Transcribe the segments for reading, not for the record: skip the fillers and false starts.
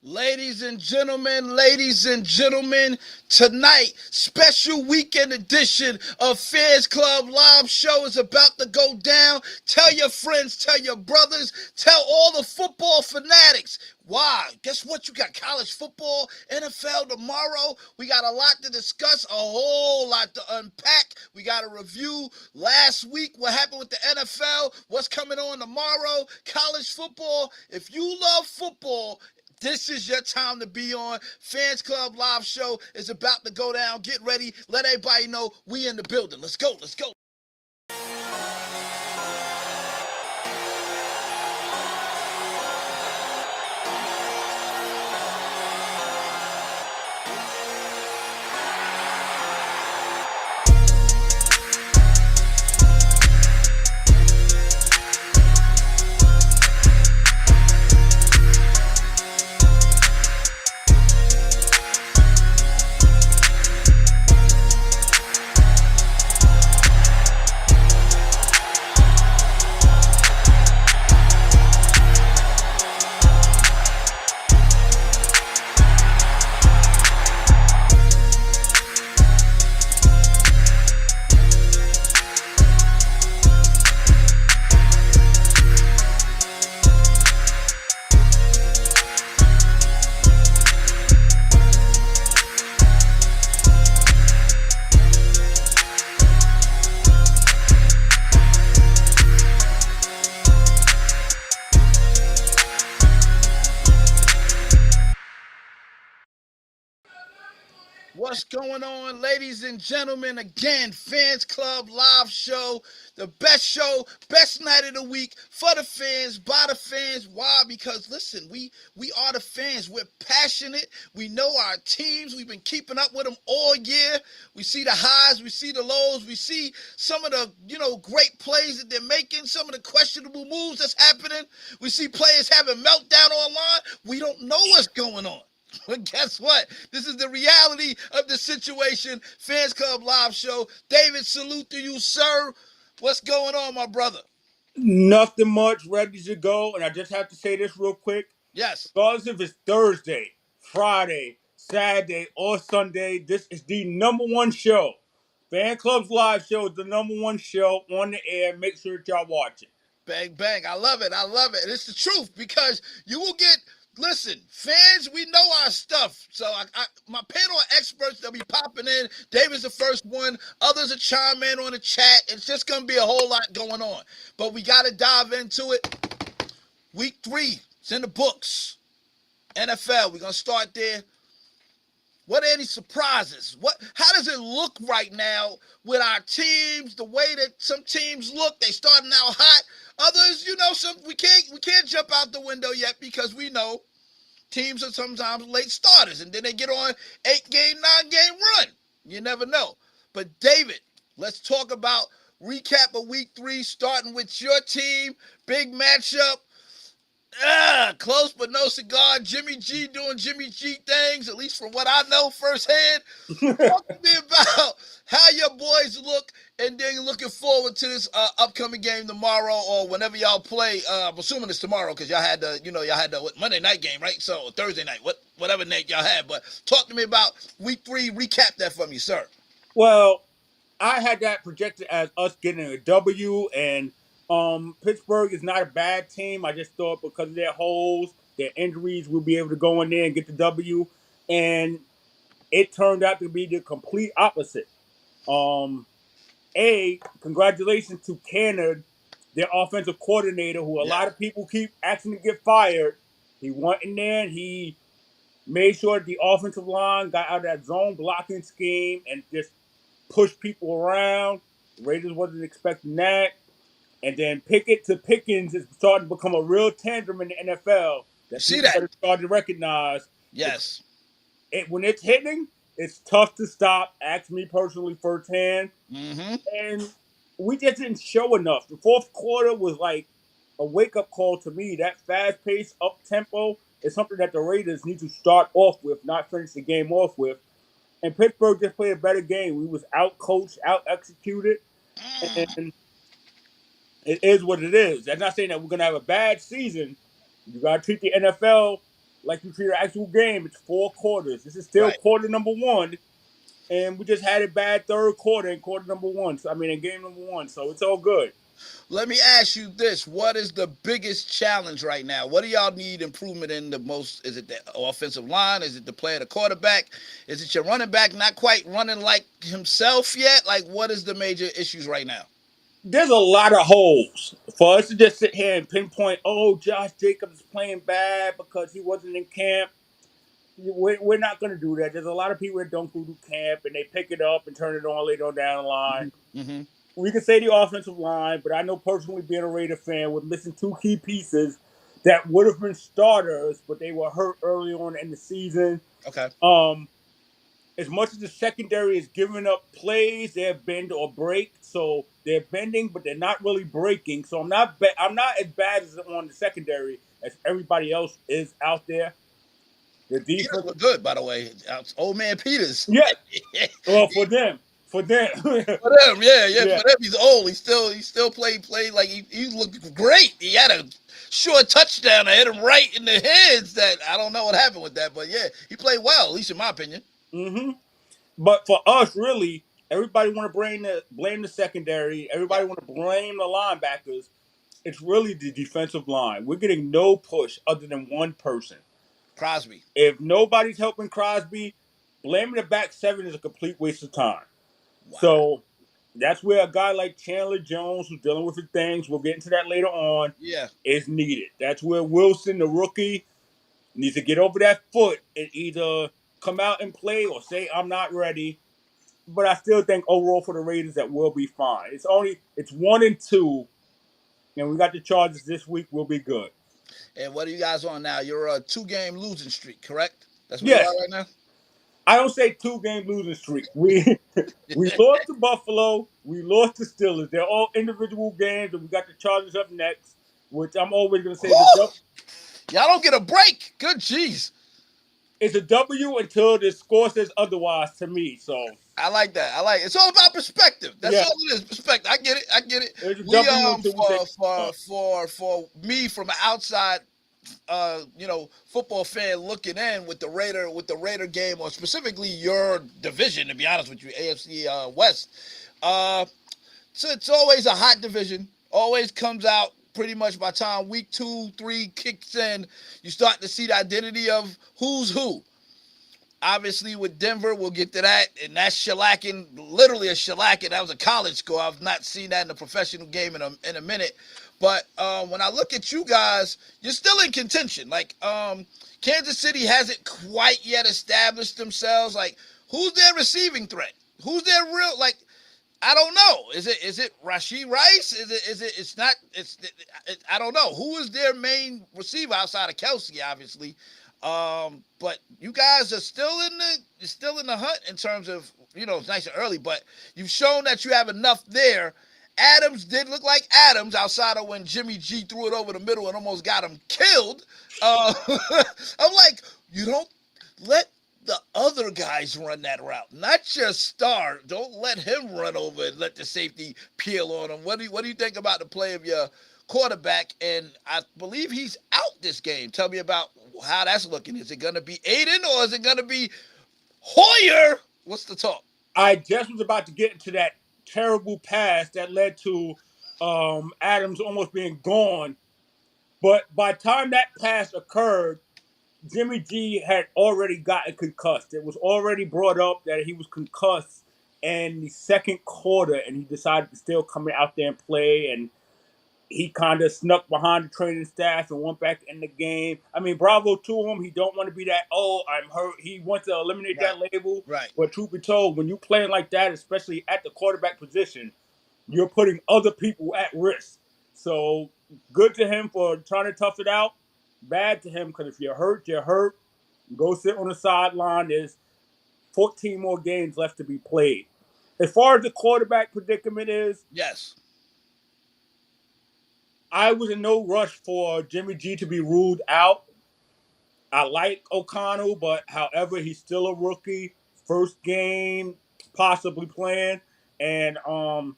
Ladies and gentlemen, tonight, special weekend edition of Fans Club Live Show is about to go down. Tell your friends, tell your brothers, tell all the football fanatics. Why? Guess what? You got college football, NFL tomorrow. We got a lot to discuss, a whole lot to unpack. We got a review last week, what happened with the NFL, what's coming on tomorrow, college football. If you love football, this is your time to be on. Fans Club Live Show is about to go down. Get ready. Let everybody know we in the building. Let's go. Let's go. What's going on, ladies and gentlemen? Again, Fans Club Live Show, the best show, best night of the week for the fans, by the fans. Why? Because listen, we are the fans. We're passionate. We know our teams. We've been keeping up with them all year. We see the highs, we see the lows, we see some of the great plays that they're making, some of the questionable moves that's happening. We see players having meltdown online. We don't know what's going on. But guess what? This is the reality of the situation. Fans Club Live Show. David, salute to you, sir. What's going on, my brother? Nothing much, ready to go. And I just have to say this real quick. Yes. Regardless if it's Thursday, Friday, Saturday, or Sunday, this is the number one show. Fan Club's live show is the number one show on the air. Make sure that y'all watch it. Bang, bang. I love it. I love it. And it's the truth because you will get, listen, fans, we know our stuff. So my panel of experts, they'll be popping in. David's the first one. Others will chime in on the chat. It's just going to be a whole lot going on. But we got to dive into it. Week 3, it's in the books. NFL, we're going to start there. What are any surprises? How does it look right now with our teams? The way that some teams look, they starting out hot. Others, some we can't jump out the window yet because we know teams are sometimes late starters and then they get on 8-game, 9-game run. You never know. But David, let's talk about recap of week 3, starting with your team. Big matchup. Close but no cigar. Jimmy G doing Jimmy G things, at least from what I know firsthand. Talk to me about how your boys look, and then looking forward to this upcoming game tomorrow or whenever y'all play. I'm assuming it's tomorrow because y'all had the Monday night game, right? So Thursday night, whatever night y'all had. But talk to me about week 3. Recap that for me, sir. Well, I had that projected as us getting a W, and Pittsburgh is not a bad team. I just thought because of their holes, their injuries, we'll be able to go in there and get the W. And it turned out to be the complete opposite. Um, Congratulations to Kennard, their offensive coordinator, who a lot of people keep asking to get fired. He went in there and he made sure that the offensive line got out of that zone blocking scheme and just pushed people around. The Raiders wasn't expecting that. And then Pickett to Pickens is starting to become a real tandem in the NFL that See people that? are starting to recognize. Yes. When it's hitting, it's tough to stop. Ask me personally firsthand. Mm-hmm. And we just didn't show enough. The fourth quarter was like a wake-up call to me. That fast-paced, up-tempo is something that the Raiders need to start off with, not finish the game off with. And Pittsburgh just played a better game. We was out-coached, out-executed, and it is what it is. That's not saying that we're going to have a bad season. You got to treat the NFL like you treat an actual game. It's 4 quarters. This is still Right. quarter number one, and we just had a bad third quarter in quarter number one. So, I mean, in game number one. So it's all good. Let me ask you this: what is the biggest challenge right now? What do y'all need improvement in the most? Is it the offensive line? Is it the play of the quarterback? Is it your running back not quite running like himself yet? Like, what is the major issues right now? There's a lot of holes for us to just sit here and pinpoint. Oh, Josh Jacobs is playing bad because he wasn't in camp. We're not going to do that. There's a lot of people that don't go to camp and they pick it up and turn it on later on down the line. Mm-hmm. We can say the offensive line, but I know personally, being a Raider fan, we're missing two key pieces that would have been starters, but they were hurt early on in the season. Okay. As much as the secondary is giving up plays, they're bend or break. So they're bending, but they're not really breaking. So I'm not as bad as on the secondary as everybody else is out there. The Peters defense, look good, by the way. Old man Peters. yeah. Well, for them, For them, yeah, yeah. for them, he's old. He still played like he looked great. He had a short touchdown. I hit him right in the heads. That I don't know what happened with that, but yeah, he played well, at least in my opinion. hmm But for us, really, everybody want to blame the secondary. Yeah, Everybody want to blame the linebackers. It's really the defensive line. We're getting no push other than one person. Crosby. If nobody's helping Crosby, blaming the back seven is a complete waste of time. Wow. So that's where a guy like Chandler Jones, who's dealing with the things, we'll get into that later on, Yeah, is needed. That's where Wilson, the rookie, needs to get over that foot and either come out and play or say, I'm not ready. But I still think overall for the Raiders that will be fine. It's 1-2, and we got the Chargers this week. We'll be good. and what are you guys on now? You're a 2-game losing streak, correct? That's where you Yes, are right now. I don't say 2 game losing streak. We lost to Buffalo. We lost to Steelers. They're all individual games, and we got the Chargers up next, which I'm always going to say is Woo! Y'all don't get a break. Good jeez. it's a W until the score says otherwise to me. So I like that. I like it. It's all about perspective. That's yeah, all it is. Perspective. I get it. I get it. it's a We W until we say for me from an outside football fan looking in with the Raider game, or specifically your division, to be honest with you, AFC West. Uh, so it's always a hot division. Always comes out pretty much by time week 2, 3 kicks in. You start to see the identity of who's who. Obviously, with Denver, we'll get to that. And that's shellacking, literally a shellacking. That was a college score. I've not seen that in a professional game in a minute. But when I look at you guys, you're still in contention. Like, Kansas City hasn't quite yet established themselves. Like, who's their receiving threat? Who's their real, like, I don't know. Is it Rashee Rice? It's not I don't know. Who is their main receiver outside of Kelsey, obviously. But you guys are still in the hunt in terms of, it's nice and early, but you've shown that you have enough there. Adams did look like Adams outside of when Jimmy G threw it over the middle and almost got him killed. I'm like, you don't let the other guys run that route, not your star. Don't let him run over and let the safety peel on him. What do you think about the play of your quarterback? And I believe he's out this game. Tell me about how that's looking. Is it going to be Aiden or is it going to be Hoyer? What's the talk? I just was about to get into that terrible pass that led to Adams almost being gone. But by the time that pass occurred, Jimmy G had already gotten concussed. It was already brought up that he was concussed in the second quarter, and he decided to still come out there and play. And he kind of snuck behind the training staff and went back in the game. I mean, bravo to him. He don't want to be that, oh, I'm hurt. He wants to eliminate Right. that label. Right. But truth be told, when you playing like that, especially at the quarterback position, you're putting other people at risk. So good to him for trying to tough it out. Bad to him because if you're hurt, you're hurt. Go sit on the sideline. There's 14 more games left to be played. As far as the quarterback predicament is, Yes. I was in no rush for Jimmy G to be ruled out. I like O'Connell, but however, he's still a rookie. First game, possibly playing. And I'm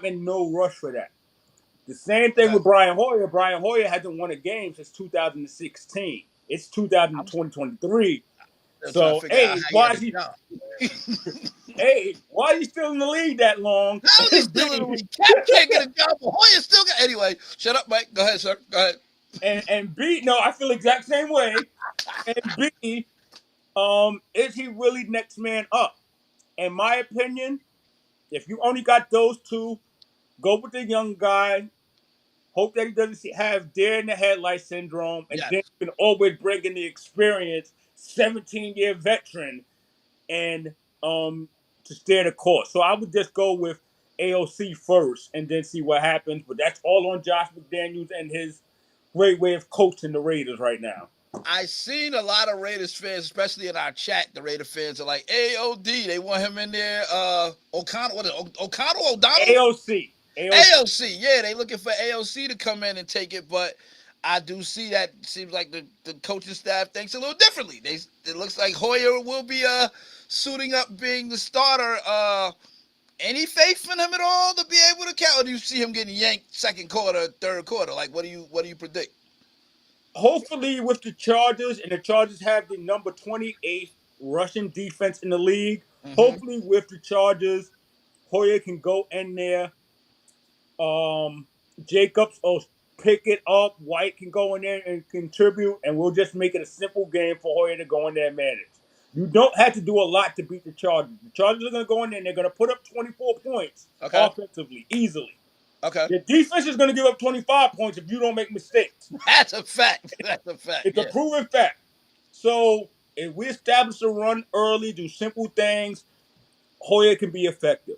in no rush for that. The same thing Okay. with Brian Hoyer. Brian Hoyer hasn't won a game since 2016. It's I'm 2023. still trying to So, figure out hey, how he why had is a he? job. Why are you still in the league that long? How is he And still in the B, league? Cap can't get a job, but Hoyer still got. Anyway, shut up, Mike. Go ahead, sir. Go ahead. and B, no, I feel the exact same way. And B, is he really next man up? In my opinion, if you only got those two, go with the young guy. Hope that he doesn't have deer in the headlight syndrome, and then Yes. you can always bring in the experience, 17-year veteran, and to steer the course. So I would just go with AOC first, and then see what happens. But that's all on Josh McDaniels and his great way of coaching the Raiders right now. I seen a lot of Raiders fans, especially in our chat. The Raider fans are like, AOD. They want him in there. O'Connell. What is it? O'Connell? O'Donnell? AOC, AOC. AOC. Yeah, they looking for AOC to come in and take it, but I do see that seems like the coaching staff thinks a little differently. It looks like Hoyer will be suiting up being the starter. Any faith in him at all to be able to count? Or do you see him getting yanked second quarter, third quarter? Like what do you predict? Hopefully, with the Chargers, and the Chargers have the number 28th rushing defense in the league. Mm-hmm. Hopefully, with the Chargers, Hoyer can go in there. Jacobs will pick it up. White can go in there and contribute, and we'll just make it a simple game for Hoyer to go in there and manage. You don't have to do a lot to beat the Chargers. The Chargers are going to go in there and they're going to put up 24 points Okay. offensively, easily. Okay. The defense is going to give up 25 points if you don't make mistakes. That's a fact. That's a fact. It's a Yeah. proven fact. So if we establish a run early, do simple things, Hoyer can be effective.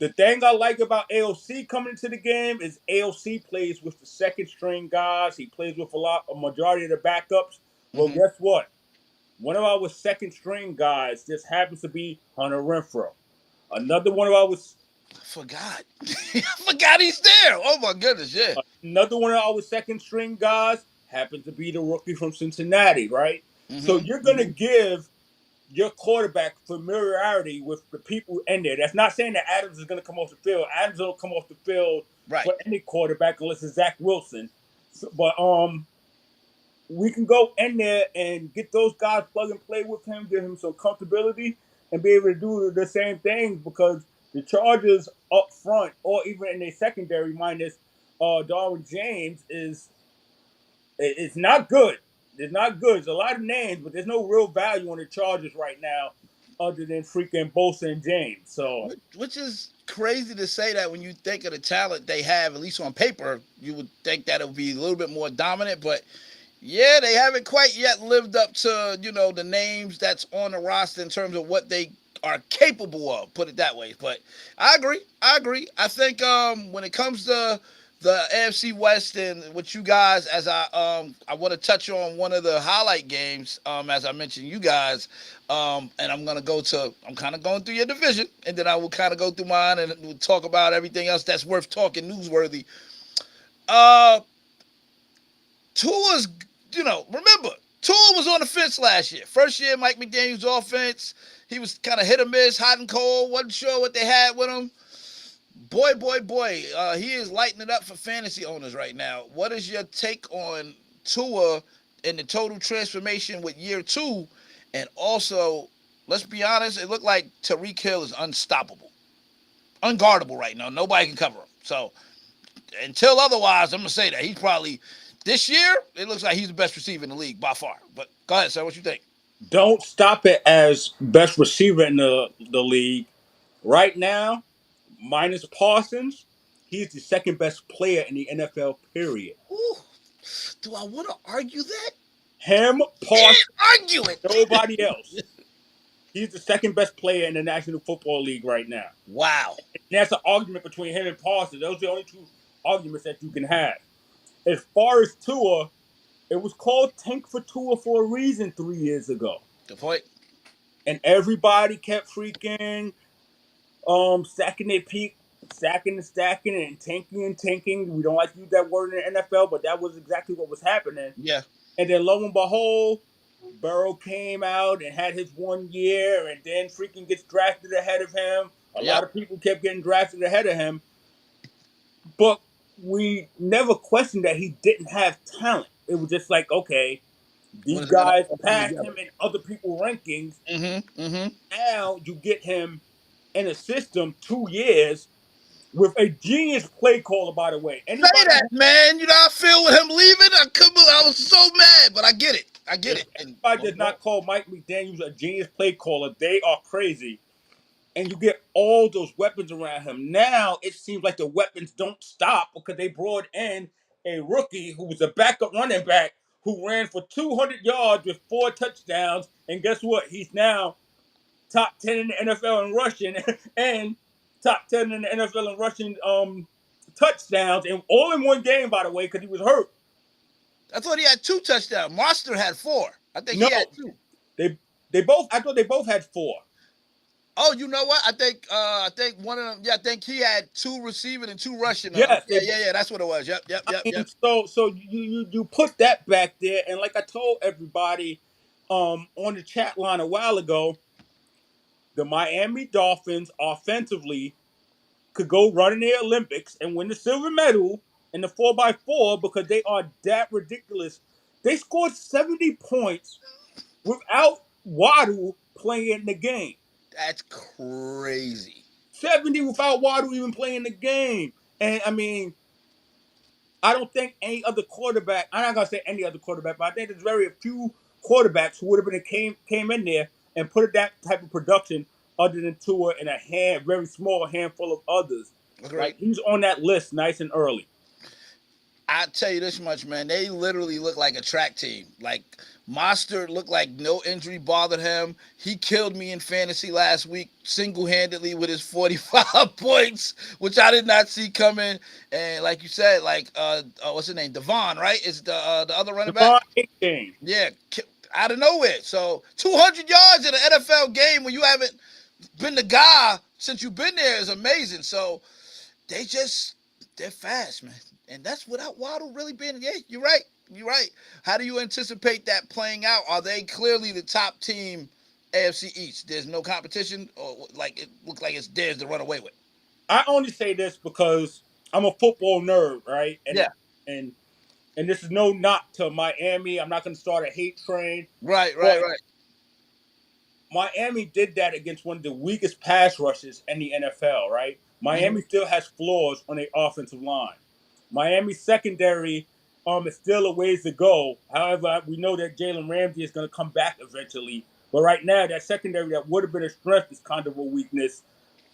The thing I like about AOC coming into the game is AOC plays with the second string guys. He plays with a majority of the backups. Well, Mm-hmm. guess what? One of our second string guys just happens to be Hunter Renfro. Another one of our I forgot. I forgot he's there. Oh my goodness, yeah. another one of our second string guys happens to be the rookie from Cincinnati, right? So Mm-hmm. you're gonna Mm-hmm. give your quarterback familiarity with the people in there. That's not saying that Adams is going to come off the field. Adams don't come off the field Right. for any quarterback unless it's Zach Wilson. But we can go in there and get those guys plug and play with him, give him some comfortability, and be able to do the same things because the Chargers up front or even in their secondary minus Darwin James it's not good. It's not good. There's a lot of names, but there's no real value on the Chargers right now, other than freaking Bosa and James. So Which is crazy to say that when you think of the talent they have, at least on paper, you would think that it would be a little bit more dominant. But yeah, they haven't quite yet lived up to the names that's on the roster in terms of what they are capable of. Put it that way. But I agree. I agree. I think when it comes to the AFC West and what you guys, as I want to touch on one of the highlight games, as I mentioned, you guys, and I'm kind of going through your division, and then I will kind of go through mine, and we'll talk about everything else that's worth talking, newsworthy. Uh, Tua's, remember, Tua was on the fence last year. First year, Mike McDaniel's offense, he was kind of hit or miss, hot and cold, wasn't sure what they had with him. Boy, he is lighting it up for fantasy owners right now. What is your take on Tua and the total transformation with year two? And also, let's be honest, it looked like Tyreek Hill is unstoppable, unguardable right now. Nobody can cover him. So until otherwise, I'm gonna say that he's probably this year. It looks like he's the best receiver in the league by far. But go ahead, sir. What you think? don't stop it as best receiver in the league. Right now, minus Parsons, he's the second best player in the NFL, period. Ooh, do I want to argue that? Him, Parsons, Can't argue it. nobody else. He's the second best player in the National Football League right now. Wow. And that's an argument between him and Parsons. Those are the only two arguments that you can have. As far as Tua, it was called Tank for Tua for a reason 3 years ago. Good point. And everybody kept freaking stacking their peak, stacking and tanking. We don't like to use that word in the NFL, but that was exactly what was happening. Yeah. And then lo and behold, Burrow came out and had his 1 year and then freaking gets drafted ahead of him. A lot of people kept getting drafted ahead of him. But we never questioned that he didn't have talent. it was just like, okay, When these is it gonna guys all come passed together? him in other people's rankings. Mm-hmm. Now you get him in a system 2 years with a genius play caller, by the way. Say Anybody that, man. You know how I feel with him leaving. I was so mad, but I get it. I get if it. And anybody does not call Mike McDaniels a genius play caller, they are crazy. And you get all those weapons around him. Now it seems like the weapons don't stop because they brought in a rookie who was a backup running back who ran for 200 yards with 4 touchdowns. And guess what? He's now top 10 in the NFL in rushing and top 10 in the NFL in rushing touchdowns, and all in one game, by the way, because he was hurt. I thought he had 2 touchdowns. Monster had 4. I think No, he had 2. they both. I thought they both had 4. Oh, you know what? I think one of them. Yeah, I think he had 2 receiving and 2 rushing. Yes, Yeah. That's what it was. Yep. I mean, so you put that back there, and like I told everybody on the chat line a while ago, the Miami Dolphins offensively could go run in the Olympics and win the silver medal in the 4x4 because they are that ridiculous. They scored 70 points without Waddle playing the game. That's crazy. 70 without Waddle even playing the game. And I mean, I don't think any other quarterback, I'm not gonna say any other quarterback, but I think there's very few quarterbacks who would have been came in there and put that type of production other than Tua and very small handful of others. Agreed. Like he's on that list nice and early. I tell you this much, man. They literally look like a track team. Like Monster looked like no injury bothered him. He killed me in fantasy last week single-handedly with his 45 points, which I did not see coming. And like you said, like what's his name? Devon, right? Is the other running back? Game. Yeah, out of nowhere. So 200 yards in an NFL game when you haven't been the guy since you've been there is amazing. So they're fast, man. And that's without Waddle really being. Yeah, you're right. You're right. How do you anticipate that playing out? Are they clearly the top team, AFC East? There's no competition, or like it looks like it's theirs to run away with. I only say this because I'm a football nerd, right? And Yeah. And this is no knock to Miami. I'm not going to start a hate train. Right. Miami did that against one of the weakest pass rushes in the NFL, right? Miami still has flaws on their offensive line. Miami's secondary is still a ways to go. However, we know that Jalen Ramsey is going to come back eventually. But right now, that secondary that would have been a strength is kind of a weakness.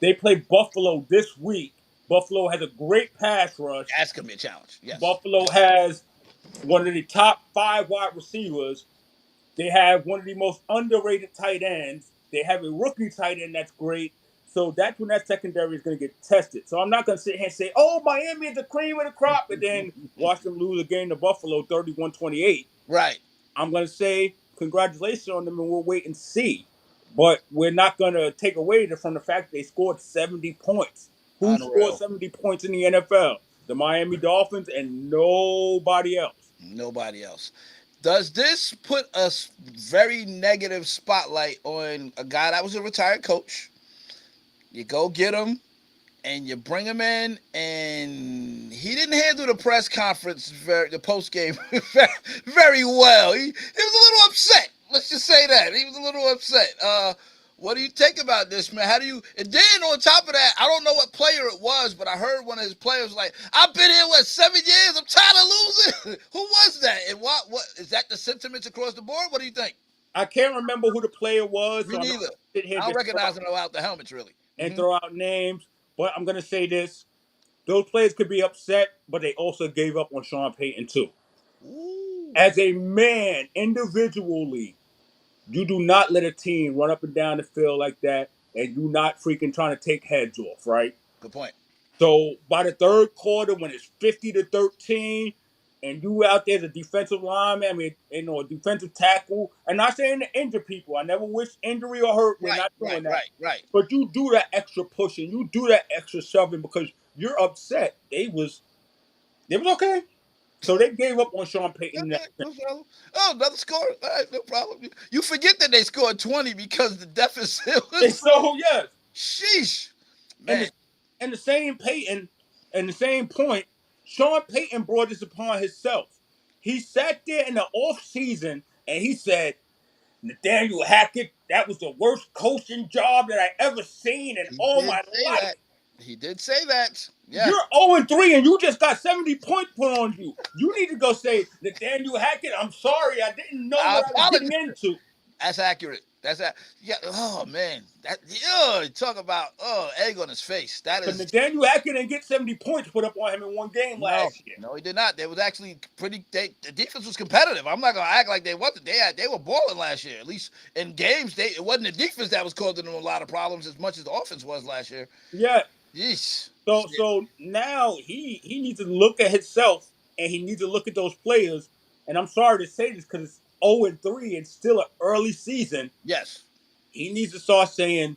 They play Buffalo this week. Buffalo has a great pass rush. That's going to be a challenge. Yes. Buffalo has one of the top 5 wide receivers. They have one of the most underrated tight ends. They have a rookie tight end that's great. So that's when that secondary is going to get tested. So I'm not going to sit here and say, oh, Miami is the cream of the crop, and then watch them lose a game to Buffalo 31-28. Right. I'm going to say congratulations on them, and we'll wait and see. But we're not going to take away from the fact that they scored 70 points. Who scored 70 points in the NFL? The Miami Dolphins and nobody else. Nobody else. Does this put a very negative spotlight on a guy that was a retired coach? You go get him, and you bring him in, and he didn't handle the press conference, the post game, very well. He was a little upset. Let's just say that he was a little upset. What do you think about this, man? How do you? And then on top of that, I don't know what player it was, but I heard one of his players like, "I've been here 7 years. I'm tired of losing." Who was that? And what is that? The sentiments across the board? What do you think? I can't remember who the player was. Me neither. I don't recognize them without the helmets, really. And throw out names, but I'm gonna say this: those players could be upset, but they also gave up on Sean Payton too. Ooh. As a man, individually, you do not let a team run up and down the field like that, and you not freaking trying to take heads off, right? Good point. So by the third quarter, when it's 50-13, and you out there as a defensive lineman, I mean, a defensive tackle, and not saying to injure people. I never wish injury or hurt. We're not doing that. Right. But you do that extra pushing, you do that extra shoving because you're upset. They was okay. So they gave up on Sean Payton. Oh, another score. All right, no problem. You forget that they scored 20 because the deficit was. So yes. Sheesh. Man. And the same Payton, and the same point, Sean Payton brought this upon himself. he sat there in the off season and he said, Nathaniel Hackett, that was the worst coaching job that I ever seen in He all did my say life. that. He did say that. Yeah. You're 0-3 and you just got 70 points put on you. You need to go say, Nathaniel Hackett, I'm sorry, I didn't know I what I was getting apologize. into. That's accurate. Yeah. Oh man. Talk about egg on his face. That Because is Nathaniel Hackett didn't get 70 points put up on him in one game no. last year. No, he did not. They was actually the defense was competitive. I'm not gonna act like they wasn't. They were balling last year. At least in games, it wasn't the defense that was causing them a lot of problems as much as the offense was last year. Yeah. Yeesh. So now he needs to look at himself and he needs to look at those players. And I'm sorry to say this because it's 0-3 and still an early season. Yes. He needs to start saying,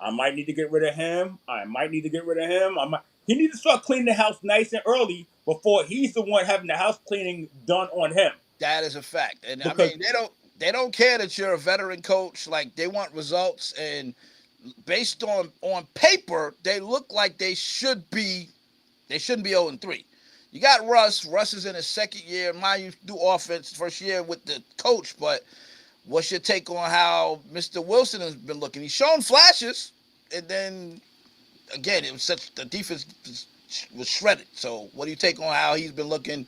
I might need to get rid of him. I might need to get rid of him. He needs to start cleaning the house nice and early before he's the one having the house cleaning done on him. That is a fact. And I Because mean, they don't care that you're a veteran coach. Like they want results, and based on paper, they look like they shouldn't be 0-3. You got Russ. Russ is in his second year. Mind you, do offense first year with the coach, but what's your take on how Mr. Wilson has been looking? He's shown flashes, and then again, it was such the defense was shredded. So, what do you take on how he's been looking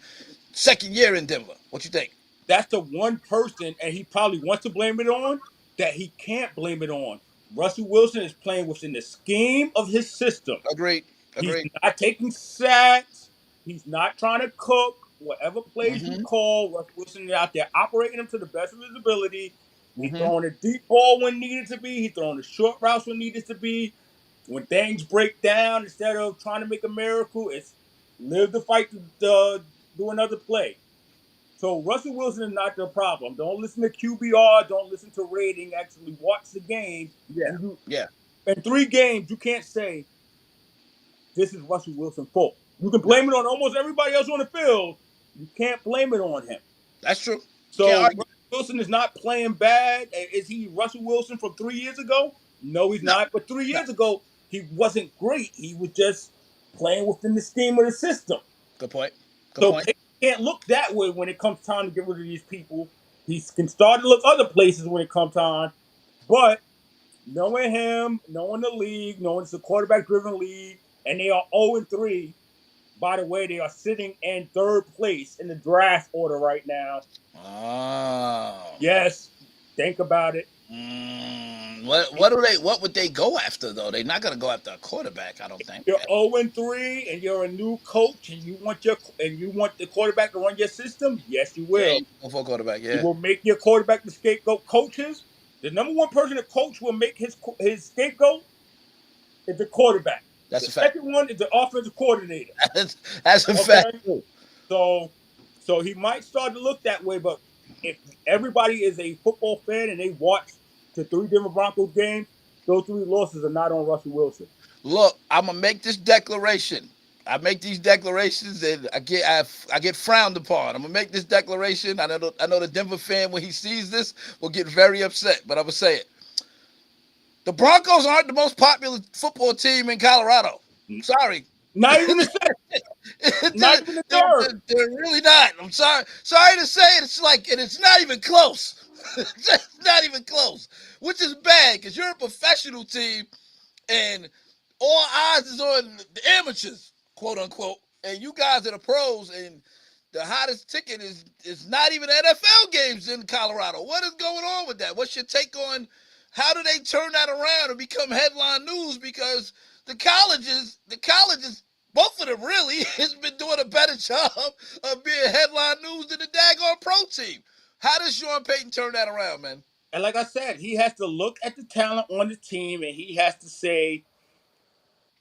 second year in Denver? What you think? that's the one person, and he probably wants to blame it on, that he can't blame it on. Russell Wilson is playing within the scheme of his system. Agreed. He's Agreed. not taking sacks. He's not trying to cook. Whatever plays you Mm-hmm. call, Russell Wilson is out there operating them to the best of his ability. He's Mm-hmm. throwing a deep ball when needed to be. He's throwing the short routes when needed to be. When things break down, instead of trying to make a miracle, it's live the fight to do another play. So Russell Wilson is not the problem. Don't listen to QBR. Don't listen to rating. Actually watch the game. Yeah. And you, Yeah. in 3 games, you can't say this is Russell Wilson's fault. You can blame it on almost everybody else on the field. You can't blame it on him. That's true. So Can't argue. Russell Wilson is not playing bad. Is he Russell Wilson from 3 years ago? No, he's No. not. But 3 years ago, he wasn't great. He was just playing within the scheme of the system. Good point. Good So point. Peyton can't look that way when it comes time to get rid of these people. He can start to look other places when it comes time. But knowing him, knowing the league, knowing it's a quarterback-driven league, and they are 0-3. By the way, they are sitting in 3rd place in the draft order right now. Oh. Yes, think about it. What would they go after though? They're not gonna go after a quarterback, I don't think. You're 0-3, and you're a new coach, and you want the quarterback to run your system. Yes, you Yeah, will. you go for a quarterback. You Yeah. will make your quarterback the scapegoat. Coaches, the number one person a coach will make his scapegoat is the quarterback. That's The a fact. second one is the offensive coordinator. That's a fact. Okay, so he might start to look that way, but if everybody is a football fan and they watch the 3 Denver Broncos games, those 3 losses are not on Russell Wilson. Look, I'm gonna make this declaration. I make these declarations and I get frowned upon. I'm gonna make this declaration. I know the Denver fan when he sees this will get very upset, but I'm gonna say it. The Broncos aren't the most popular football team in Colorado. Sorry. Not even the second. Not even the third. They're really not. I'm sorry. Sorry to say it. It's like, and it's not even close. It's not even close, which is bad because you're a professional team and all eyes is on the amateurs, quote unquote, and you guys are the pros, and the hottest ticket is not even NFL games in Colorado. What is going on with that? What's your take on how do they turn that around and become headline news? Because the colleges, both of them really has been doing a better job of being headline news than the daggone pro team. How does Sean Payton turn that around, man? And like I said, he has to look at the talent on the team and he has to say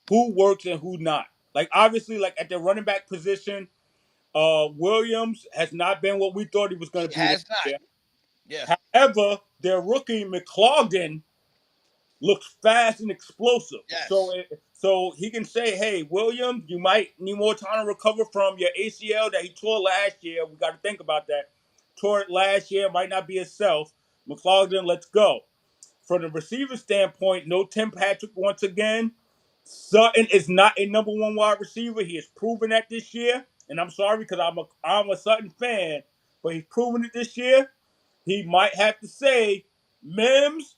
who works and who not. Like obviously, like at the running back position, Williams has not been what we thought he was going He to be this has not. year. Yeah. However, their rookie McLaughlin looks fast and explosive. Yes. So he can say, hey, Williams, you might need more time to recover from your ACL that he tore last year. We got to think about that. Tore it last year, might not be himself. McLaughlin, let's go. From the receiver standpoint, no Tim Patrick once again. Sutton is not a number 1 wide receiver. He has proven that this year. and I'm sorry because I'm a Sutton fan, but he's proven it this year. He might have to say, Mims,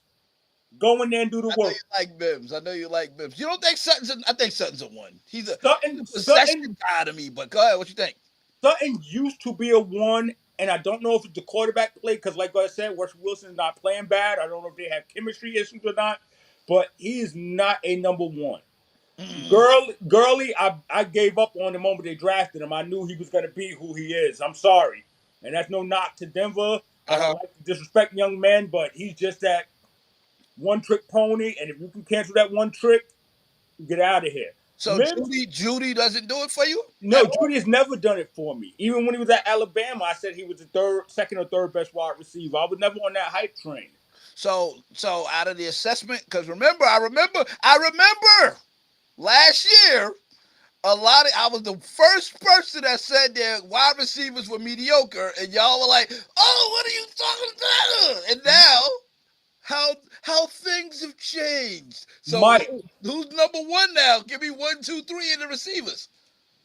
go in there and do the I know work. you like Mims. I know you like Mims. You don't think Sutton's I think Sutton's a one. He's Sutton, a Sutton, possession guy to me, but go ahead. What you think? Sutton used to be a one, and I don't know if it's the quarterback play because, like I said, Russell Wilson's not playing bad. I don't know if they have chemistry issues or not, but he is not a number one. Mm. Gurley, I gave up on the moment they drafted him. I knew he was going to be who he is. I'm sorry, and that's no knock to Denver. I don't Uh-huh. like to disrespect young men, but he's just that one trick pony, and if you can cancel that one trick, get out of here. So Mims, Judy doesn't do it for you at no, all. Judy has never done it for me. Even when he was at Alabama, I said he was the second or third best wide receiver. I was never on that hype train. So out of the assessment, because I remember last year. I was the first person that said their wide receivers were mediocre, and y'all were like, "Oh, what are you talking about?" And now, how how things have changed. So Mike, who's number one now? Give me one, two, three in the receivers.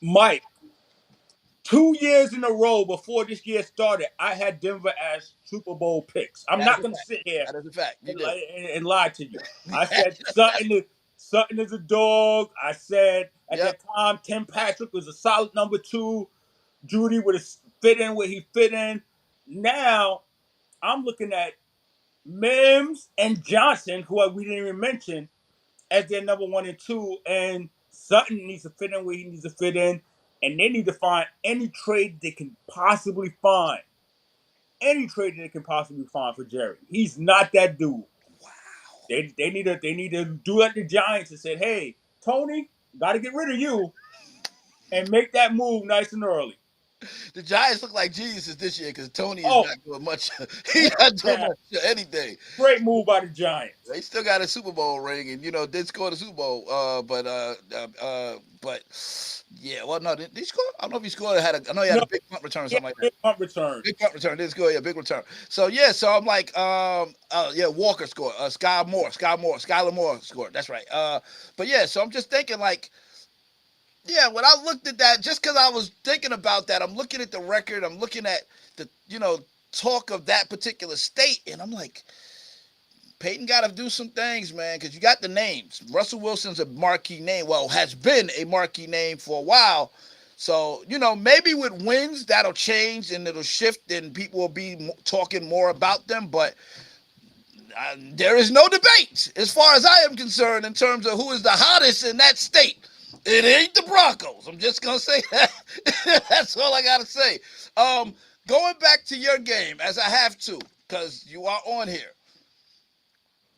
Mike, 2 years in a row before this year started, I had Denver as Super Bowl picks. I'm That is not a going to fact. sit here That is a fact. You and, did. and lie to you. I said Sutton is a dog. I said at Yep. that time Tim Patrick was a solid number two. Judy would have fit in where he fit in. Now I'm looking at Mims and Johnson, who we didn't even mention, as their number one and two, and Sutton needs to fit in where he needs to fit in, and they need to find any trade they can possibly find. Any trade they can possibly find for Jerry. He's not that dude. Wow. They need to do like the Giants and said, hey, Tony, got to get rid of you and make that move nice and early. The Giants look like geniuses this year because Tony is Oh, not doing much. He's not doing much of anything. great move by the Giants. They still got a Super Bowl ring, and did score the Super Bowl. But yeah, well, no, did he score? I don't know if he scored. I know he had No, a big punt return or yeah, something like that. big punt return. Big punt return, didn't score. Yeah, big return. So yeah, so I'm like, yeah, Walker scored. Skylar Moore scored. That's right. But yeah, so I'm just thinking like, yeah, when I looked at that, just because I was thinking about that, I'm looking at the record. I'm looking at the talk of that particular state, and I'm like, Peyton got to do some things, man, because you got the names. Russell Wilson's a marquee name. Well, has been a marquee name for a while. So, maybe with wins, that'll change and it'll shift and people will be talking more about them. But there is no debate, as far as I am concerned, in terms of who is the hottest in that state. It ain't the Broncos. I'm just going to say that. That's all I got to say. Going back to your game, as I have to, because you are on here.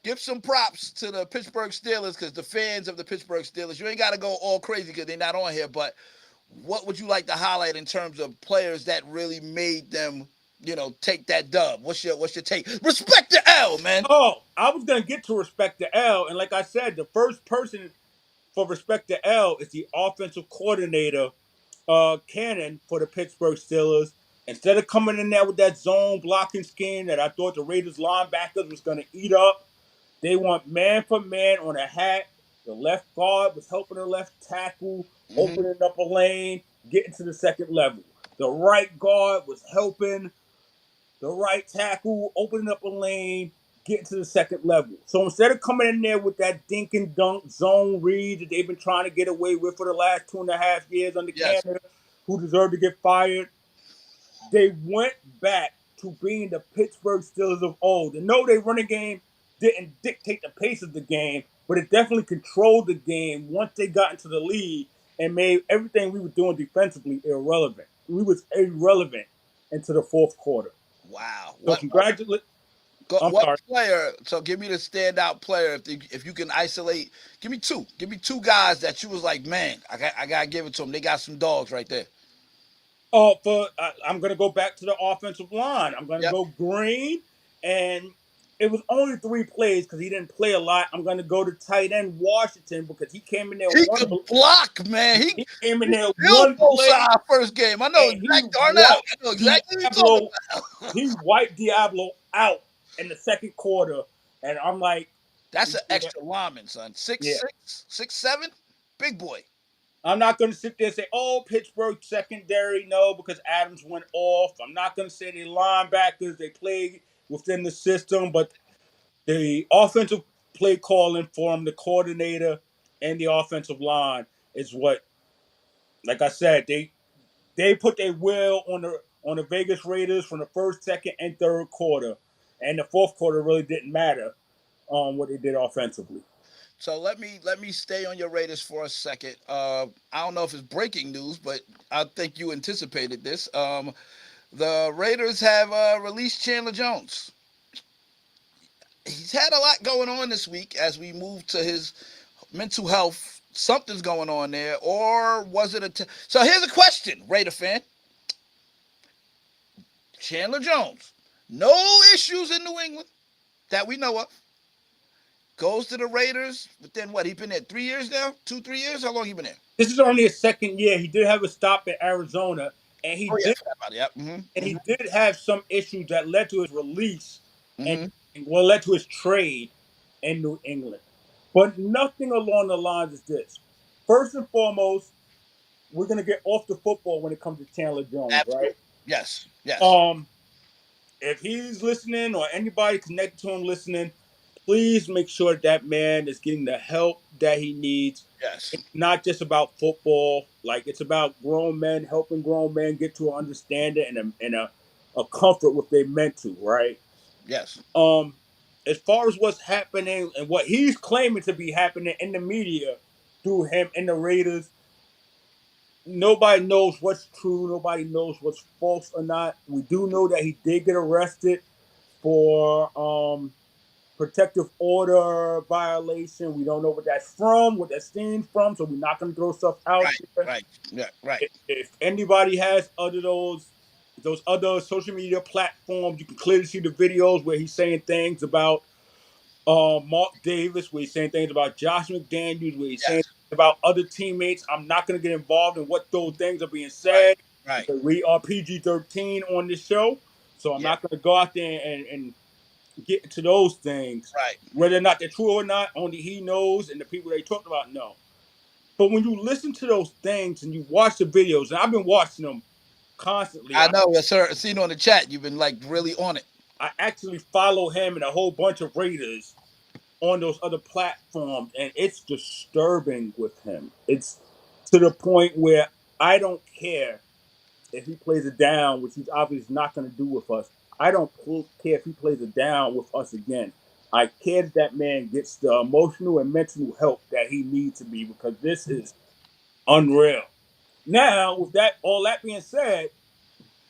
Give some props to the Pittsburgh Steelers because the fans of the Pittsburgh Steelers, you ain't got to go all crazy because they're not on here, but what would you like to highlight in terms of players that really made them, take that dub? What's your take? Respect the L, man. Oh, I was gonna get to respect the L, and like I said, the first person for respect the L is the offensive coordinator, Cannon for the Pittsburgh Steelers. Instead of coming in there with that zone blocking scheme that I thought the Raiders linebackers was gonna eat up, they went man for man on a hat. The left guard was helping the left tackle, Mm-hmm. opening up a lane, getting to the second level. The right guard was helping the right tackle, opening up a lane, getting to the second level. So instead of coming in there with that dink and dunk zone read that they've been trying to get away with for the last 2.5 years under Yes. Canada, who deserved to get fired, they went back to being the Pittsburgh Steelers of old. And no, their running game didn't dictate the pace of the game, but it definitely controlled the game once they got into the lead and made everything we were doing defensively irrelevant. We was irrelevant into the fourth quarter. Wow. So congratulations. I'm What sorry. player? So give me the standout player if you can isolate. Give me two. Give me two guys that you was like, man, I gotta give it to them. They got some dogs right there. I'm going to go back to the offensive line. I'm going to Yep. go Green, and it was only 3 plays because he didn't play a lot. I'm going to go to tight end Washington because he came in there He could block, man. He he came in he there killed one both play sides first game. I know and he Zach Darnell. wiped I know exactly what you're talking Diablo. about. He wiped Diablo out in the second quarter, and I'm like, That's an yeah, extra lineman, son. Six yeah. six, 6'7", big boy. I'm not going to sit there and say, oh, Pittsburgh secondary, no, because Adams went off. I'm not going to say the linebackers, they played within the system, but the offensive play calling for him, the coordinator and the offensive line is what, like I said, they put their will on the Vegas Raiders from the first, second, and third quarter, and the fourth quarter really didn't matter what they did offensively. So let me stay on your Raiders for a second. I don't know if it's breaking news, but I think you anticipated this. The Raiders have released Chandler Jones. He's had a lot going on this week as we move to his mental health. Something's going on there, or was it so here's a question, Raider fan. Chandler Jones, no issues in New England that we know of. Goes to the Raiders, but then what? He been there 3 years now, 2, 3 years. How long he been there? This is only his second year. He did have a stop in Arizona, and Oh yeah, I forgot about it. Yep. he did have some issues that led to his release and, Mm-hmm. and what led to his trade in New England. But nothing along the lines of this. First and foremost, we're gonna get off the football when it comes to Chandler Jones, right? Absolutely. Yes. Yes. Um, if he's listening or anybody connected to him listening, please make sure that man is getting the help that he needs. Yes. It's not just about football. Like, it's about grown men helping grown men get to an understanding and a comfort with their mental, right? Yes. As far as what's happening and what he's claiming to be happening in the media through him and the Raiders, nobody knows what's true. Nobody knows what's false or not. We do know that he did get arrested for protective order violation. We don't know what that's from, what that stems from, so we're not going to throw stuff out Right. there. Right. Yeah. Right. If anybody has other those other social media platforms, you can clearly see the videos where he's saying things about Mark Davis, where he's saying things about Josh McDaniels, where he's saying Yes. about other teammates. I'm not going to get involved in what those things are being Right. said Right. because we are PG-13 on this show, so I'm Yeah. not going to go out there and get into those things. Right. Whether or not they're true or not, only he knows, and the people they talked about know. But when you listen to those things and you watch the videos, and I've been watching them constantly, I know, yes, sir. Seen on the chat, you've been like really on it. I actually follow him and a whole bunch of Raiders on those other platforms, and it's disturbing with him. It's to the point where I don't care if he plays it down, which he's obviously not going to do with us. I don't care if he plays it down with us again. I care that man gets the emotional and mental help that he needs to be because this is unreal. Now, with that, all that being said,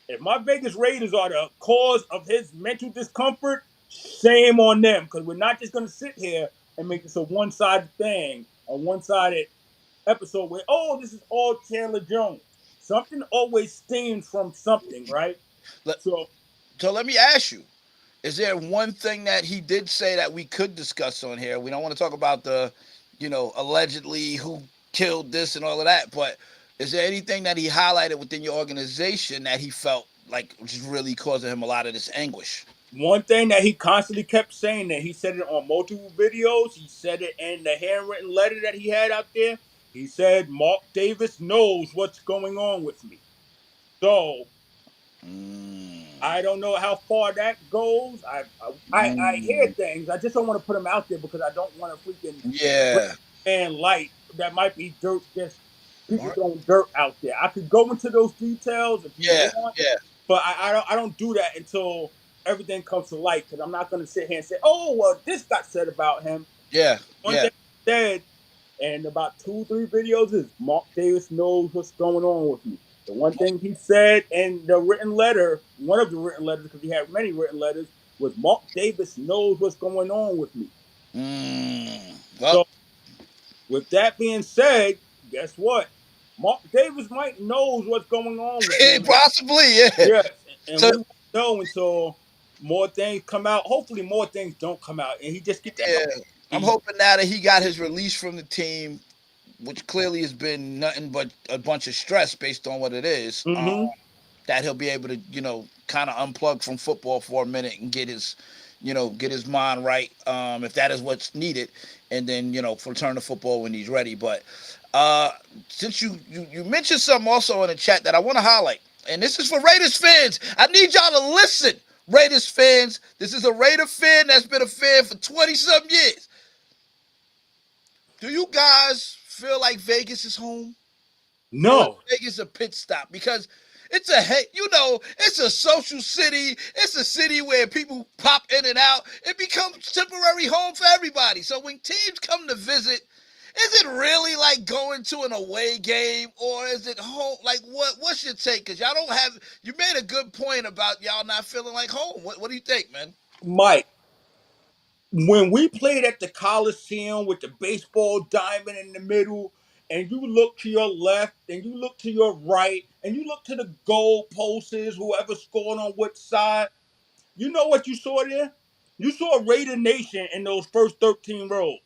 if my Vegas Raiders are the cause of his mental discomfort, shame on them because we're not just going to sit here and make this a one-sided thing, a one-sided episode where, oh, this is all Chandler Jones. Something always stems from something, right? Let, So so let me ask you: is there one thing that he did say that we could discuss on here? We don't want to talk about the, allegedly who killed this and all of that, but is there anything that he highlighted within your organization that he felt like was really causing him a lot of this anguish? one thing that he constantly kept saying that he said it on multiple videos, he said it in the handwritten letter that he had out there. He said, Mark Davis knows what's going on with me. So Mm, I don't know how far that goes. I hear mm, things. I just don't want to put them out there because I don't want to freaking bring yeah, man light that might be dirt. Just people Mark. throwing dirt out there. I could go into those details if you Yeah, want, yeah, but I don't do that until everything comes to light because I'm not going to sit here and say, oh well, this got said about him. yeah, One yeah. thing he said, and about 2, 3 videos is Mark Davis knows what's going on with me. The one thing he said in the written letter, one of the written letters, because he had many written letters, was Mark Davis knows what's going on with me. Well, So, with that being said, guess what? Mark Davis might knows what's going on with him. possibly, yeah. Yes, and So we won't know until more things come out. Hopefully, more things don't come out, and he just get the yeah, help I'm he. hoping now that he got his release from the team, which clearly has been nothing but a bunch of stress based on what it is. Mm-hmm. That he'll be able to, kind of unplug from football for a minute and get his, get his mind right, if that is what's needed, and then return to football when he's ready. But uh, since you mentioned something also in the chat that I want to highlight, and this is for Raiders fans. I need y'all to listen, Raiders fans. This is a Raider fan that's been a fan for 20 some years. Do you guys feel like Vegas is home? Or is No, Vegas a pit stop? Because it's a social city. It's a city where people pop in and out. It becomes temporary home for everybody. So when teams come to visit, is it really like going to an away game, or is it home? Like what's your take? Because y'all don't have. You made a good point about y'all not feeling like home. What do you think, man? Mike. When we played at the Coliseum with the baseball diamond in the middle, and you look to your left, and you look to your right, and you look to the goal posts, whoever scored on what side, you know what you saw there? You saw Raider Nation in those first 13 rows.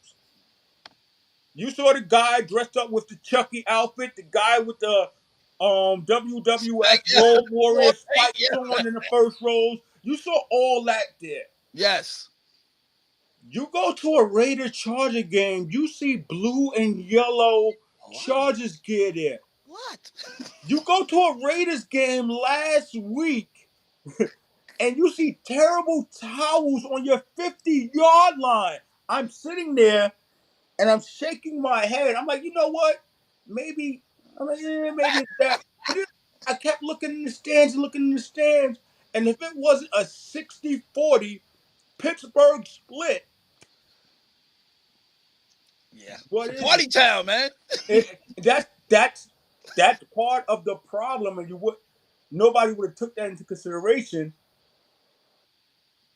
You saw the guy dressed up with the Chucky outfit, the guy with the WWF Like, yeah, Road Warrior yeah. spikes on in the first rows. You saw all that there. Yes. You go to a Raider Charger game, you see blue and yellow What? Chargers gear there. What? You go to a Raiders game last week and you see terrible towels on your 50-yard line. I'm sitting there and I'm shaking my head. I'm like, you know what? Maybe, I'm like, maybe it's that. But then I kept looking in the stands and looking in the stands. And if it wasn't a 60-40 Pittsburgh split, Yeah. It's what a is it? party town, man. That's part of the problem, and nobody would have took that into consideration.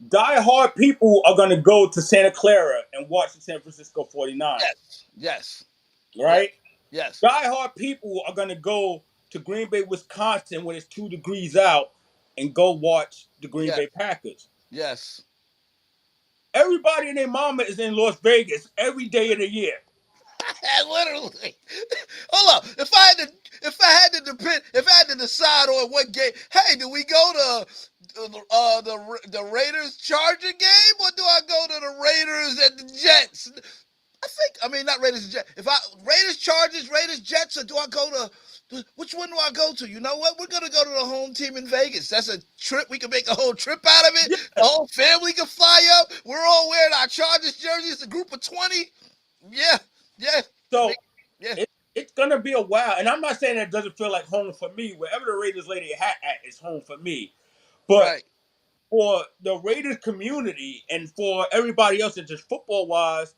Die-hard people are going to go to Santa Clara and watch the San Francisco 49ers, Yes. Yes. Yes. right? Yes. Die-hard people are going to go to Green Bay, Wisconsin when it's 2 degrees out and go watch the Green Yes. Bay Packers. Yes. Everybody and their mama is in Las Vegas every day of the year. Literally. Hold up. If I had to decide on what game, hey, do we go to the Raiders Charger game, or do I go to the Raiders and the Jets? I mean, not Raiders and Jets. If I Raiders Chargers, Raiders Jets, or do I go to which one do I go to? You know what? We're gonna go to the home team in Vegas. That's a trip. We can make a whole trip out of it. Yeah. The whole family can fly up. We're all wearing our Chargers jerseys. A group of 20. Yeah, yeah, So yeah. it's gonna be a while, and I'm not saying that it doesn't feel like home for me. Wherever the Raiders lay their hat at is home for me. But Right. for the Raiders community and for everybody else, and just football wise,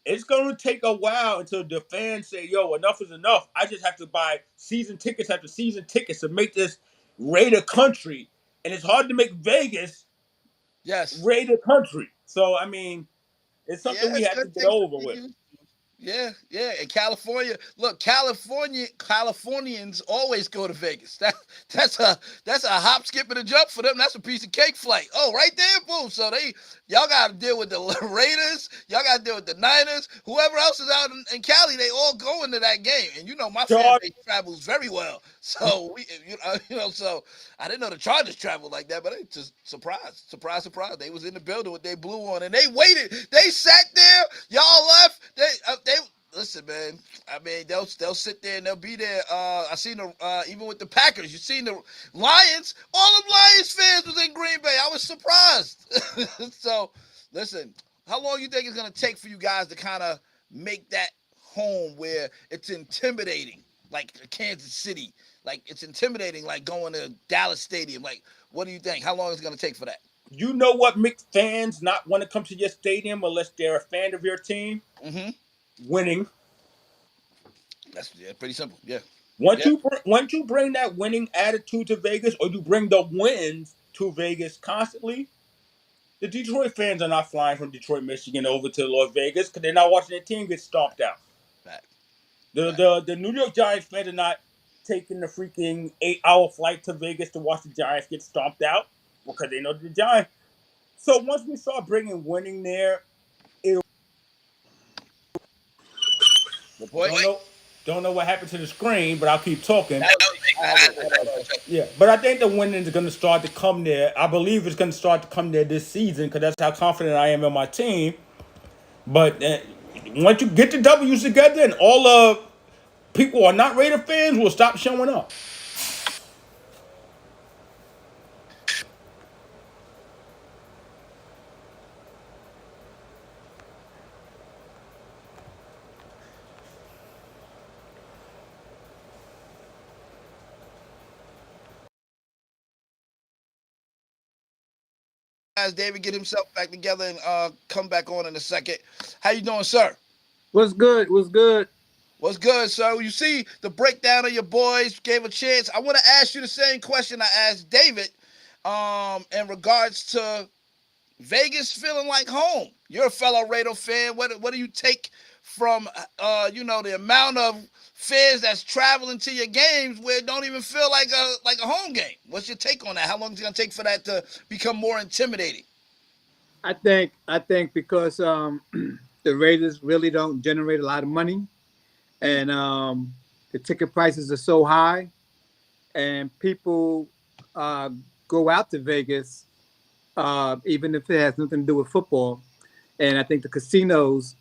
it's gonna take a while until the fans say, "Yo, enough is enough." I just have to buy season tickets after season tickets to make this Raider country, and it's hard to make Vegas Yes. Raider country. So I mean, it's something Yeah, we it's have gonna to get take some over with. getting. Yeah, yeah. In California, look, Californians always go to Vegas. That's a hop, skip, and a jump for them. That's a piece of cake flight. Oh, right there, boom. So y'all got to deal with the Raiders. Y'all got to deal with the Niners. Whoever else is out in Cali, they all go into that game. And my fan Charge base travels very well. So so I didn't know the Chargers traveled like that, but it's just surprise. They was in the building with their blue on, and they waited. They sat there. Y'all left. They listen, man. I mean, they'll sit there and they'll be there. I seen the even with the Packers. You seen the Lions. All the Lions fans was in Green Bay. I was surprised. So, listen. How long you think it's gonna take for you guys to kind of make that home where it's intimidating, like Kansas City? Like it's intimidating, like going to Dallas Stadium. Like, what do you think? How long is it gonna take for that? You know what makes fans not want to come to your stadium unless they're a fan of your team? Mm-hmm. Winning. That's pretty simple. Yeah. Once Yeah. you bring that winning attitude to Vegas, or you bring the wins to Vegas constantly, the Detroit fans are not flying from Detroit, Michigan over to Las Vegas because they're not watching their team get stomped out. Fact. The New York Giants fans are not taking the freaking 8-hour flight to Vegas to watch the Giants get stomped out because they know the Giants. So once we start bringing winning there, Good point. don't know what happened to the screen, but I'll keep talking. I had to check. Yeah, but I think the winning is going to start to come there. I believe it's going to start to come there this season because that's how confident I am in my team. But once you get the W's together and all the people who are not Raider fans will stop showing up. As David get himself back together and come back on in a second. How you doing, sir? What's good? What's good? What's good, sir? You see the breakdown of your boys gave a chance. I want to ask you the same question I asked David in regards to Vegas feeling like home. You're a fellow Raider fan. What do you take from the amount of fans that's traveling to your games where it don't even feel like a home game? What's your take on that? How long is it gonna take for that to become more intimidating? I think because the Raiders really don't generate a lot of money, and the ticket prices are so high, and people uh, go out to Vegas even if it has nothing to do with football. And I think the casinos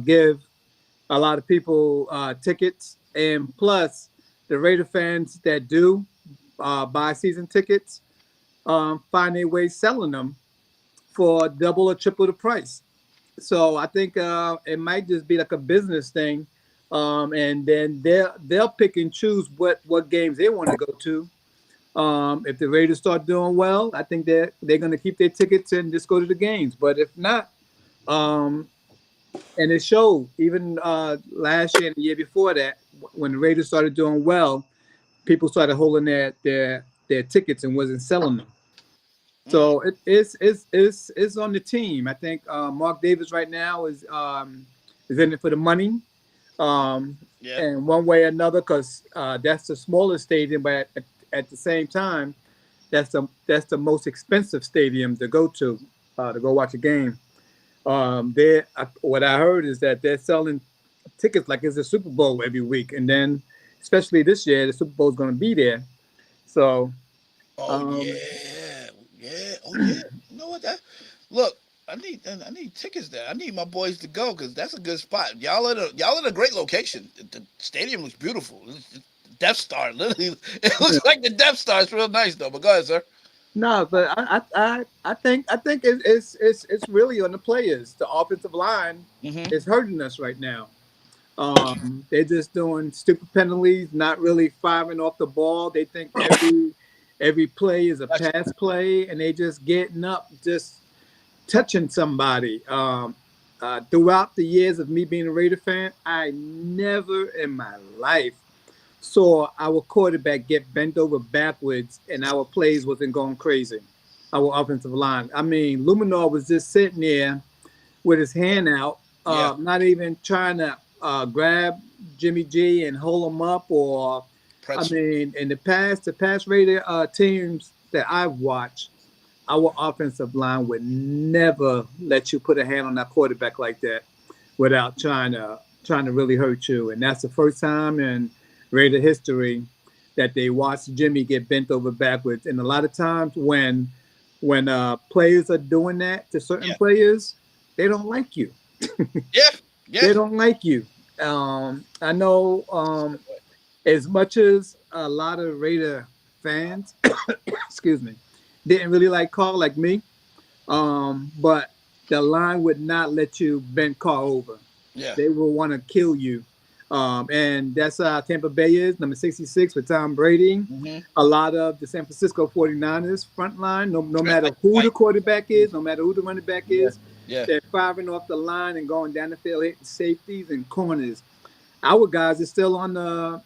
give a lot of people tickets, and plus the Raider fans that do buy season tickets find their way selling them for double or triple the price. So I think it might just be like a business thing, and then they'll pick and choose what games they want to go to. If the Raiders start doing well, I think they're going to keep their tickets and just go to the games. But if not, um, and it showed even last year and the year before that, when the Raiders started doing well, people started holding their tickets and wasn't selling them. Mm, So it's on the team. I think Mark Davis right now is in it for the money, um, yeah. and one way or another, because that's the smallest stadium, but at the same time, that's the most expensive stadium to go watch a game. What I heard is that they're selling tickets like it's a Super Bowl every week, and then especially this year, the Super Bowl is going to be there. So Oh um, yeah, yeah. Oh yeah. You know what? Look. I need tickets there. I need my boys to go because that's a good spot. Y'all in a great location. The stadium looks beautiful. It's Death Star, literally. It looks like the Death Star. It's real nice though. But go ahead, sir. no, but I think it's really on the players. The offensive line Mm-hmm. is hurting us right now. They're just doing stupid penalties, not really firing off the ball. They think every play is a Gotcha. pass play, and they just getting up, just touching somebody. Throughout the years of me being a Raider fan, I never in my life saw our quarterback get bent over backwards and our plays wasn't going crazy. Our offensive line. I mean, Luminor was just sitting there with his hand out, Yeah. not even trying to grab Jimmy G and hold him up. Or, I Pretzel. mean, in the past Raider teams that I've watched, our offensive line would never let you put a hand on that quarterback like that without trying to really hurt you. And that's the first time in Raider history that they watched Jimmy get bent over backwards. And a lot of times when players are doing that to certain Yeah. players, they don't like you. Yeah. Yeah. They don't like you. I know as much as a lot of Raider fans, excuse me, didn't really like Carl like me, but the line would not let you bend Carl over. Yeah. They will want to kill you. And that's how Tampa Bay is, number 66 with Tom Brady. Mm-hmm. A lot of the San Francisco 49ers front line, no Straight matter like who white. the quarterback is, no matter who the running back Yeah. is, Yeah. they're firing off the line and going down the field, hitting safeties and corners. Our guys are still on the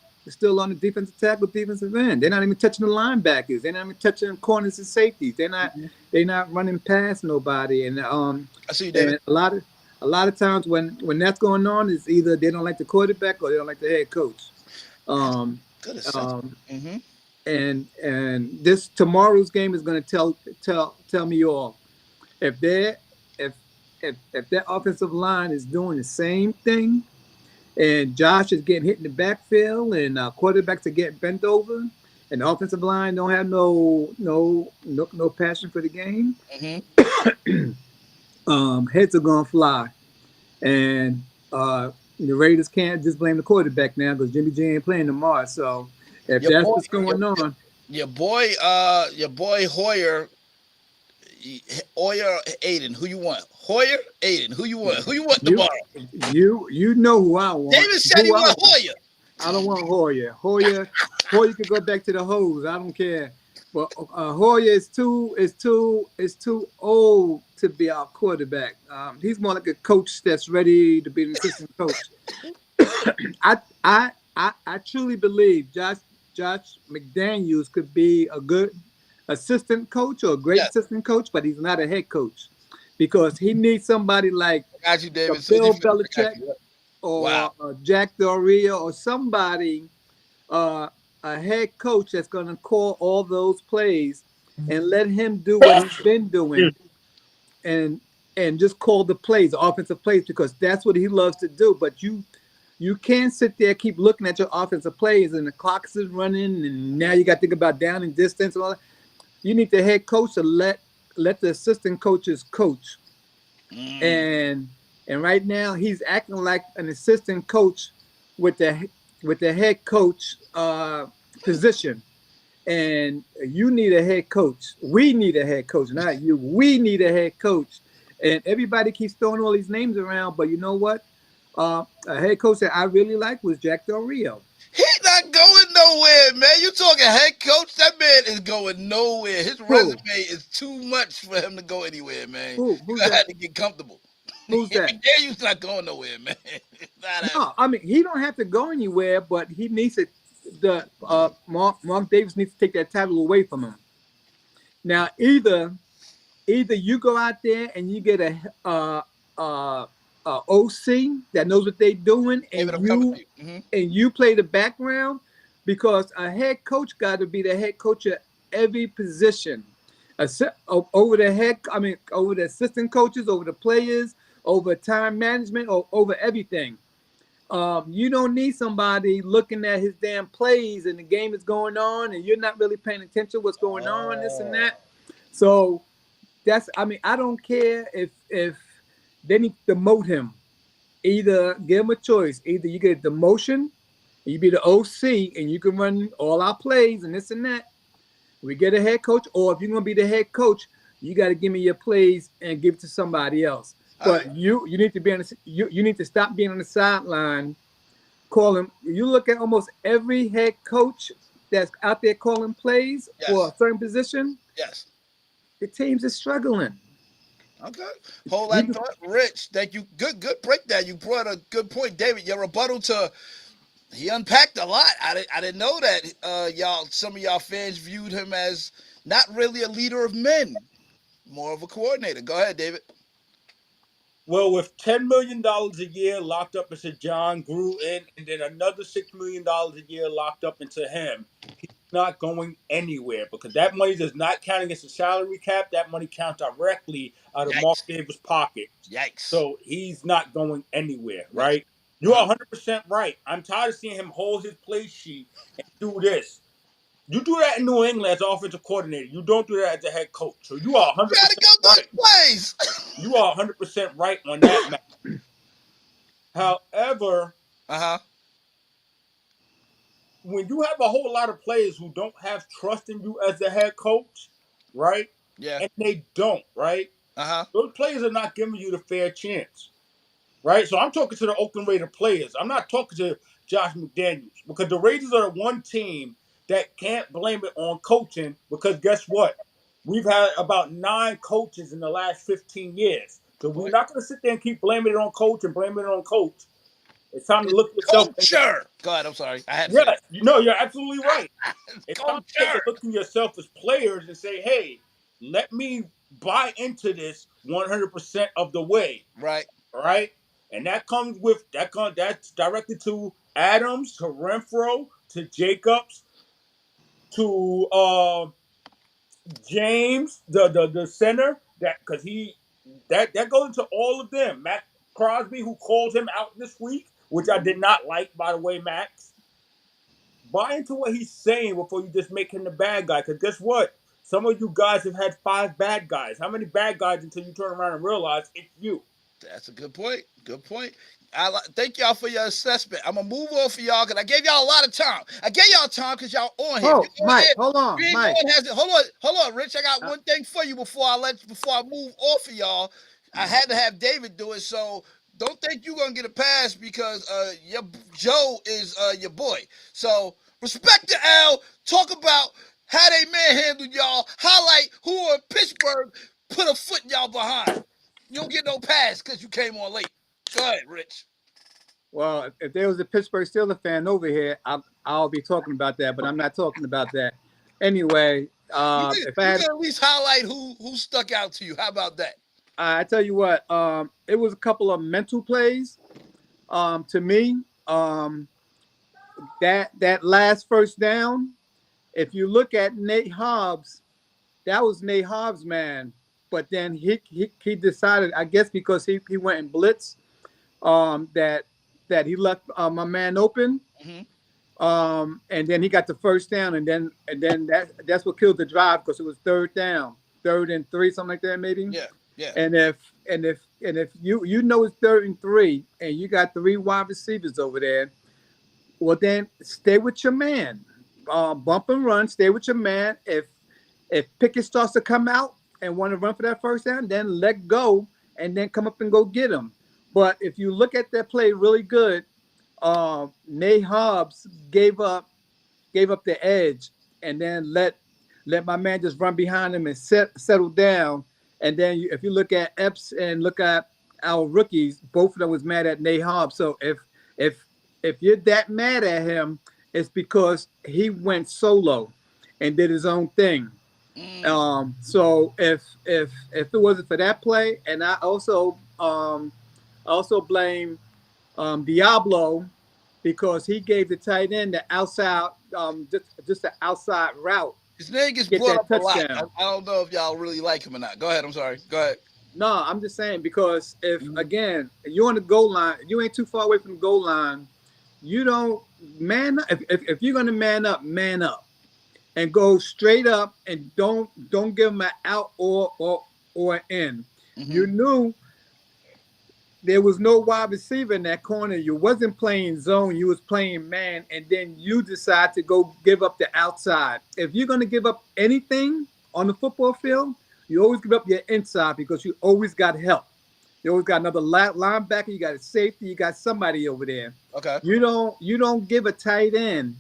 defensive tackle, defensive end. They're not even touching the linebackers. They're not even touching corners and safeties. Mm-hmm. They're not running past nobody. I see you, David. And a lot of times when that's going on, it's either they don't like the quarterback or they don't like the head coach. That's Um, good assessment. um, Mm-hmm. and this tomorrow's game is going to tell me all. If they if if that offensive line is doing the same thing, and Josh is getting hit in the backfield, and quarterbacks are getting bent over, and the offensive line don't have no passion for the game, Mm-hmm. heads are gonna fly. And the Raiders can't just blame the quarterback now because Jimmy G ain't playing tomorrow. So if Your that's boy, what's your, going on, your boy Hoyer Aiden. Who you want? Hoyer Aiden. Who you want? Who you want you tomorrow? you know who I want. David said he Who I want want. Hoyer. I don't want Hoyer. Hoyer could go back to the hose. I don't care. But Hoyer is too old to be our quarterback. He's more like a coach that's ready to be an assistant coach. I I truly believe Josh McDaniels could be a good assistant coach or a great Yes, assistant coach, but he's not a head coach because he needs somebody like I got you, a David. So you Bill feel I got Belichick you. Wow. or Jack Del Rio or somebody, uh, a head coach that's going to call all those plays and let him do what he's been doing and just call the plays, the offensive plays, because that's what he loves to do. But you can't sit there keep looking at your offensive plays and the clock is running and now you got to think about down and distance and all that. You need the head coach to let the assistant coaches coach. Mm. And right now he's acting like an assistant coach with the head coach position. And you need a head coach. We need a head coach, not you. We need a head coach. And everybody keeps throwing all these names around, but you know what? A head coach that I really liked was Jack Del Rio. He's not going nowhere, man. You talking head coach? That man is going nowhere. His resume Who? is too much for him to go anywhere, man. Who's You gotta that? have to get comfortable. Who's that? McDaniel's not going nowhere, man. Not happening. No, I mean he don't have to go anywhere, but he needs to. The Mark Davis needs to take that title away from him. Now, either you go out there and you get a OC that knows what they're doing, David, and I'm coming you to you. Mm-hmm. play the background, because a head coach got to be the head coach of every position. Over the head, I mean, over the assistant coaches, over the players, over time management, or over everything. You don't need somebody looking at his damn plays and the game is going on and you're not really paying attention to what's going on, this and Oh, that. So I mean, I don't care if they need to demote him. Either give him a choice. Either you get a demotion, you be the OC, and you can run all our plays and this and that. We get a head coach, or if you're gonna be the head coach, you got to give me your plays and give it to somebody else. I, But you need to be on you need to stop being on the sideline calling. You look at almost every head coach that's out there calling plays for yes, a certain position. yes. The teams are struggling. Okay. Hold that You thought, Rich. Thank you. Good breakdown. You brought a good point, David. Your rebuttal to he unpacked a lot. I didn't know that some of y'all fans viewed him as not really a leader of men, more of a coordinator. Go ahead, David. Well, with $10 million a year locked up into John Gruden, and then another $6 million a year locked up into him, he's not going anywhere because that money does not count against the salary cap. That money counts directly out of Mark Yikes! Davis' pocket. Yikes! So he's not going anywhere, Right. right? You are 100% right. I'm tired of seeing him hold his play sheet and do this. You do that in New England as offensive coordinator. You don't do that as a head coach. So you are You gotta 100% go through right. the plays. You are 100% right on that, Matt. However, Uh huh. when you have a whole lot of players who don't have trust in you as the head coach, right? Yeah. And they don't, right? Uh huh. Those players are not giving you the fair chance, right? So I'm talking to the Oakland Raider players. I'm not talking to Josh McDaniels because the Raiders are the one team that can't blame it on coaching because guess what? We've had about 9 coaches in the last 15 years. So Good we're point. not going to sit there and keep blaming it on coach and blaming it on coach. It's time to It's look at yourself. culture. Go ahead. I'm sorry. I had to say Yes, you know, you're absolutely right. it's It's time to take a culture. look at yourself as players and say, hey, let me buy into this 100% of the way. Right. All right. And that comes with that's directed to Adams, to Renfro, to Jacobs, to James, the center, that because that goes into all of them. Matt Crosby, who called him out this week, which I did not like, by the way, Max. buy into what he's saying before you just make him the bad guy. Because guess what? Some of you guys have had 5 bad guys. How many bad guys until you turn around and realize it's you? That's a good point. Good point. Thank y'all for your assessment. I'm gonna move on for y'all because I gave y'all a lot of time. I gave y'all time because y'all on here. If Oh, you on Mike, here, hold on, Green Mike. Dawn has it. Hold on, Rich. I got one thing for you before I move off of y'all. I had to have David do it, so don't think you're gonna get a pass because your Joe is your boy. So respect the L. Talk about how they manhandled y'all. Highlight who in Pittsburgh put a foot in y'all behind. You don't get no pass because you came on late. Go ahead, Rich. Well, if there was a Pittsburgh Steelers fan over here, I'll be talking about that, but I'm not talking about that. Anyway, if I You had, can at least highlight who stuck out to you. How about that? I tell you what, it was a couple of mental plays. To me, that last first down. If you look at Nate Hobbs, that was Nate Hobbs' man. But then he decided, I guess, because he went and blitz, that he left my man open. And then he got the first down, and then that's what killed the drive because it was third down, 3rd and 3, something like that, maybe. Yeah, yeah. And if you know it's 3rd and 3, and you got 3 wide receivers over there, well then stay with your man, bump and run, stay with your man. If Pickett starts to come out and want to run for that first down, then let go and then come up and go get him. But if you look at that play really good, Nate Hobbs gave up the edge and then let my man just run behind him and settle down. And then if you look at Epps and look at our rookies, both of them was mad at Nate Hobbs. So if you're that mad at him, it's because he went solo and did his own thing. So if it wasn't for that play, and I also blame Diablo because he gave the tight end the outside, just the outside route. His name gets brought up a lot. I don't know if y'all really like him or not. Go ahead. I'm sorry. Go ahead. No, I'm just saying because again, you're on the goal line, you ain't too far away from the goal line. You don't man up. If you're gonna man up, and go straight up and don't give him an out or an in. You knew there was no wide receiver in that corner. You wasn't playing zone. You was playing man, and then you decide to go give up the outside. If you're going to give up anything on the football field, you always give up your inside because you always got help. You always got another linebacker. You got a safety. You got somebody over there. Okay. You don't give a tight end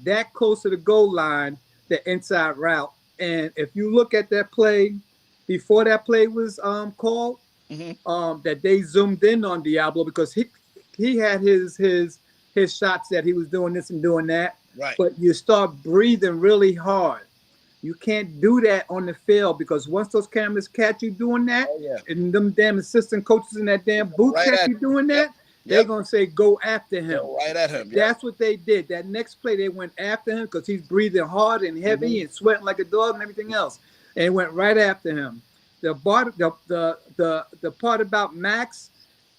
that close to the goal line the inside route. And if you look at that play before that play was called. That they zoomed in on Diablo because he had his shots that he was doing this and doing that. Right. But you start breathing really hard. You can't do that on the field because once those cameras catch you doing that, and them damn assistant coaches in that damn booth catch you doing that, they're gonna say go after him. Go right at him. That's what they did. That next play they went after him because he's breathing hard and heavy and sweating like a dog and everything else, and they went right after him. The part about Max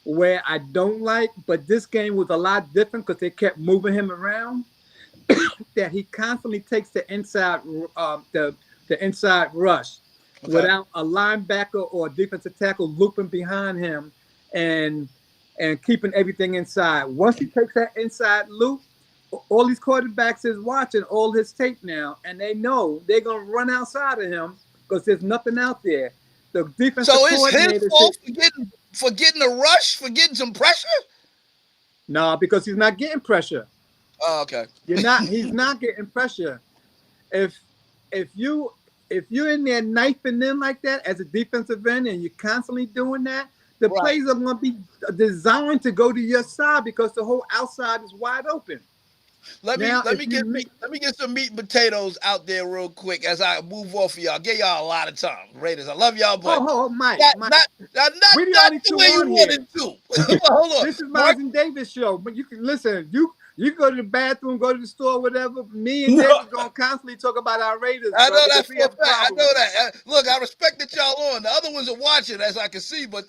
where I don't like, but this game was a lot different because they kept moving him around, that he constantly takes the inside inside rush without a linebacker or a defensive tackle looping behind him and keeping everything inside. Once he takes that inside loop, all these quarterbacks is watching all his tape now, and they know they're going to run outside of him because there's nothing out there. The defensive so it's his fault for getting a rush, for getting some pressure? No, because he's not getting pressure. Oh, okay. He's not getting pressure. If you're in there knifing in like that as a defensive end and you're constantly doing that, the plays are going to be designed to go to your side because the whole outside is wide open. Let me get some meat and potatoes out there real quick as I move off of y'all. Give y'all a lot of time, Raiders. I love y'all, but Mike, not the way you wanted to. Hold on. This is Miles and Davis show, but you can listen. You go to the bathroom, go to the store, whatever. Me and No. David gonna constantly talk about our Raiders. I bro, know because that we for a have a fact. I problem know with that. Look, I respect that y'all on. The other ones are watching, as I can see, but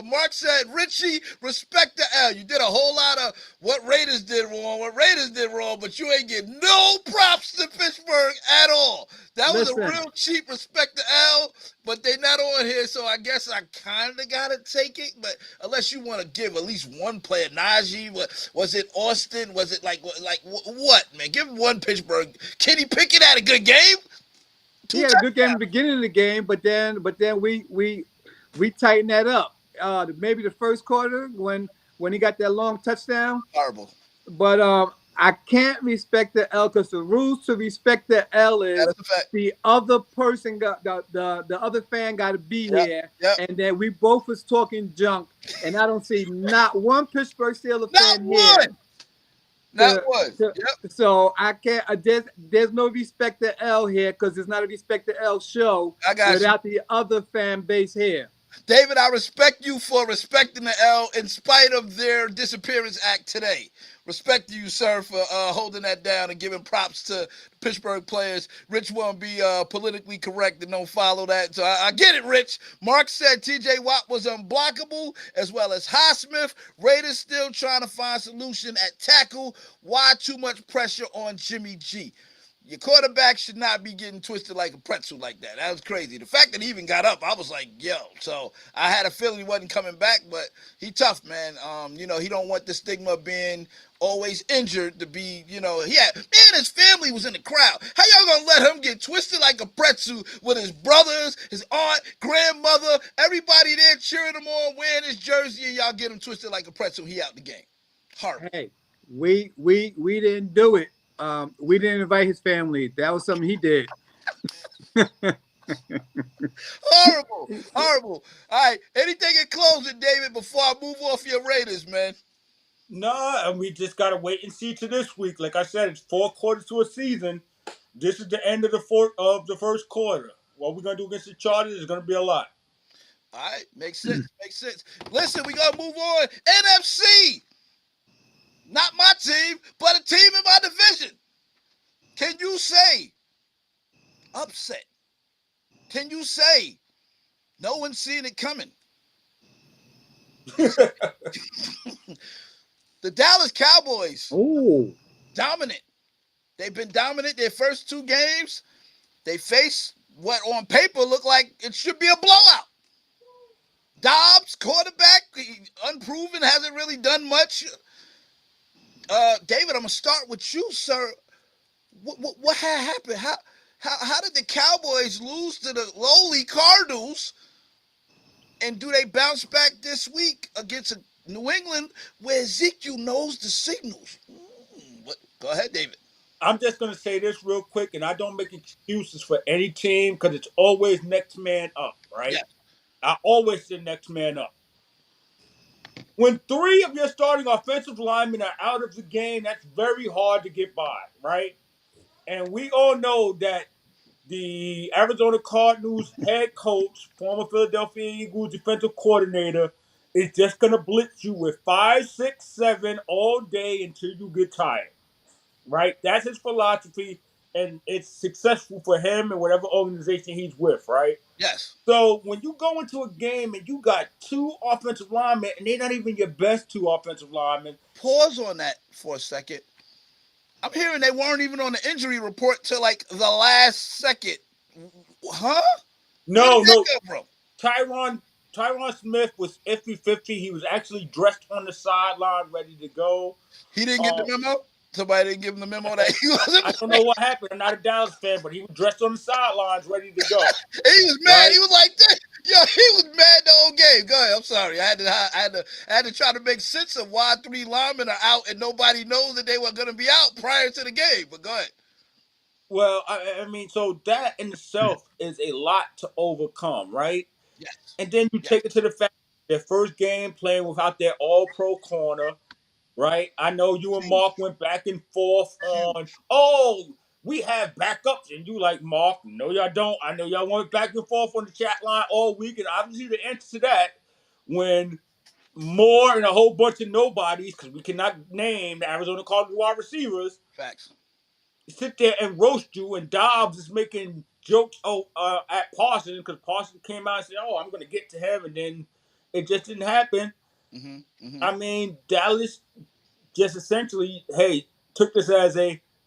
Mark said, Richie, respect the L. You did a whole lot of what Raiders did wrong, but you ain't getting no props to Pittsburgh at all. That was a Listen. real cheap respect to L, but they not on here, so I guess I kind of got to take it. But unless you want to give at least one player, Najee, was it Austin? Was it like what, man? Give one Pittsburgh. Kenny Pickett had a good game. He had a good game at the beginning of the game, but then we tightened that up. Maybe the first quarter when he got that long touchdown. Horrible. But I can't respect the L because the rules to respect the L is That's a fact. the other person got the other fan got to be here, and then we both was talking junk, and I don't see not one Pittsburgh Steelers fan here. Not one. So I can't. There's no respect to L here because it's not a respect to L show without the other fan base here. David, I respect you for respecting the L in spite of their disappearance act today. Respect to you, sir, for holding that down and giving props to Pittsburgh players. Rich won't be politically correct and don't follow that. So I get it, Rich. Mark said TJ Watt was unblockable, as well as Highsmith. Raiders still trying to find solution at tackle. Why too much pressure on Jimmy G? Your quarterback should not be getting twisted like a pretzel like that. That was crazy. The fact that he even got up, I was like, yo. So I had a feeling he wasn't coming back, but he tough, man. He don't want the stigma of being always injured to be, his family was in the crowd. How y'all gonna let him get twisted like a pretzel with his brothers, his aunt, grandmother, everybody there cheering him on, wearing his jersey, and y'all get him twisted like a pretzel? He out the game. Horrible. Hey, we didn't do it. We didn't invite his family. That was something he did. Horrible. All right. Anything in closing, David, before I move off your Raiders, man? No, and we just gotta wait and see to this week. Like I said, it's 4 quarters to a season. This is the end of the first quarter. What we're gonna do against the Chargers is gonna be a lot. All right, makes sense. Listen, we gotta move on. NFC. Not my team, but a team in my division. Can you say upset? Can you say no one's seeing it coming? The Dallas Cowboys. Ooh. Dominant. They've been dominant their first 2 games. They face what on paper looked like it should be a blowout. Dobbs, quarterback, unproven, hasn't really done much. David, I'm gonna start with you, sir. What had happened? How did the Cowboys lose to the lowly Cardinals? And do they bounce back this week against New England where Ezekiel knows the signals? Go ahead, David. I'm just gonna say this real quick, and I don't make excuses for any team because it's always next man up, right? Yeah. I always say next man up. When 3 of your starting offensive linemen are out of the game, that's very hard to get by, right? And we all know that the Arizona Cardinals head coach, former Philadelphia Eagles defensive coordinator, is just going to blitz you with 5, 6, 7 all day until you get tired, right? That's his philosophy, and it's successful for him and whatever organization he's with, right? Yes. So when you go into a game and you got 2 offensive linemen, and they're not even your best 2 offensive linemen. Pause on that for a second. I'm hearing they weren't even on the injury report till like the last second. Huh? No. Tyron Smith was iffy 50. He was actually dressed on the sideline, ready to go. He didn't get the memo? Somebody didn't give him the memo that he wasn't. I don't know what happened. I'm not a Dallas fan, but he was dressed on the sidelines, ready to go. He was mad. Right? He was like that. Yo, he was mad the whole game. Go ahead. I'm sorry. I had to try to make sense of why 3 linemen are out and nobody knows that they were going to be out prior to the game. But go ahead. Well, I mean, so that in itself is a lot to overcome, right? Yes. And then you take it to the fact their first game playing without their all-pro corner. Right? I know you and Mark went back and forth on, we have backups. And you like, Mark, no, y'all don't. I know y'all went back and forth on the chat line all week. And obviously the answer to that, when Moore and a whole bunch of nobodies, because we cannot name the Arizona Cardinals wide receivers, Facts. sit there and roast you, and Dobbs is making jokes at Parsons because Parsons came out and said, "Oh, I'm going to get to him," and then it just didn't happen. I mean, Dallas just essentially, hey, took this as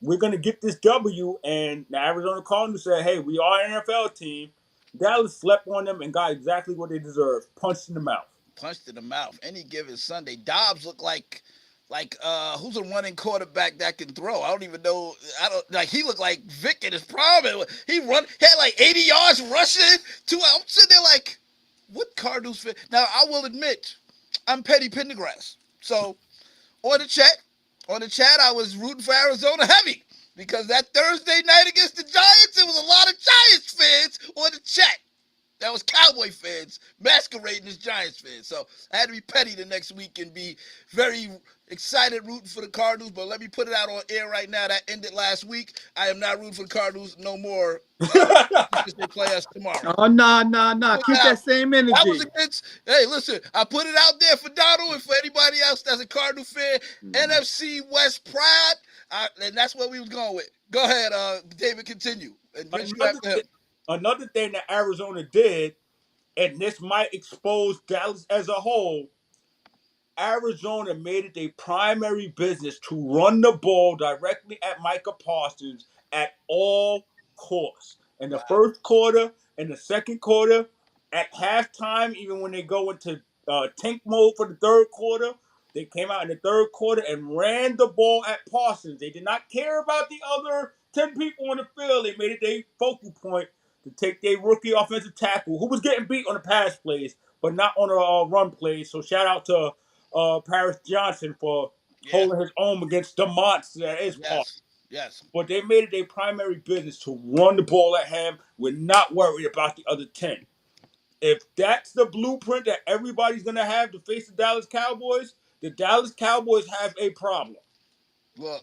we're going to get this W, and the Arizona Cardinals said, "Hey, we are an NFL team." Dallas slept on them and got exactly what they deserved, punched in the mouth. Punched in the mouth. Any given Sunday, Dobbs looked like who's a running quarterback that can throw? I don't even know. He looked like Vic in his prime. He had like 80 yards rushing. I'm sitting there like, what Cardinals fan? Now I will admit, I'm Petty Pendergrass. So on the chat, I was rooting for Arizona heavy because that Thursday night against the Giants, it was a lot of Giants fans on the chat. That was Cowboy fans masquerading as Giants fans. So I had to be petty the next week and be very excited rooting for the Cardinals. But let me put it out on air right now. That ended last week. I am not rooting for the Cardinals no more because they play us tomorrow. Oh, no. Keep that same energy. That was against. Hey, listen, I put it out there for Donald and for anybody else that's a Cardinal fan. NFC West pride. And that's what we was going with. Go ahead, David, continue. And Rich, Another thing that Arizona did, and this might expose Dallas as a whole, Arizona made it their primary business to run the ball directly at Micah Parsons at all costs. In the first quarter, in the second quarter, at halftime, even when they go into tank mode for the third quarter, they came out in the third quarter and ran the ball at Parsons. They did not care about the other 10 people on the field. They made it their focal point to take their rookie offensive tackle, who was getting beat on the pass plays, but not on the run plays. So shout out to Paris Johnson for holding his own against the monster that is Parsons. Yes. But they made it their primary business to run the ball at him. We're not worried about the other 10. If that's the blueprint that everybody's going to have to face the Dallas Cowboys have a problem. Look.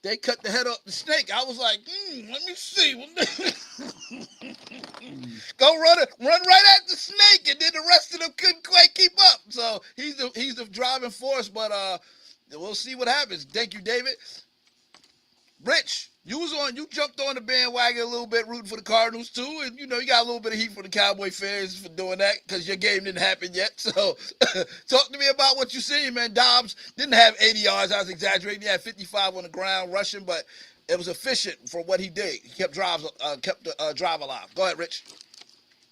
They cut the head off the snake. I was like, let me see. Go run right at the snake, and then the rest of them couldn't quite keep up. So he's the driving force, but we'll see what happens. Thank you, David. Rich, you jumped on the bandwagon a little bit, rooting for the Cardinals too, and you got a little bit of heat for the Cowboy fans for doing that because your game didn't happen yet. So, talk to me about what you see, man. Dobbs didn't have 80 yards. I was exaggerating. He had 55 on the ground rushing, but it was efficient for what he did. He kept the drive alive. Go ahead, Rich.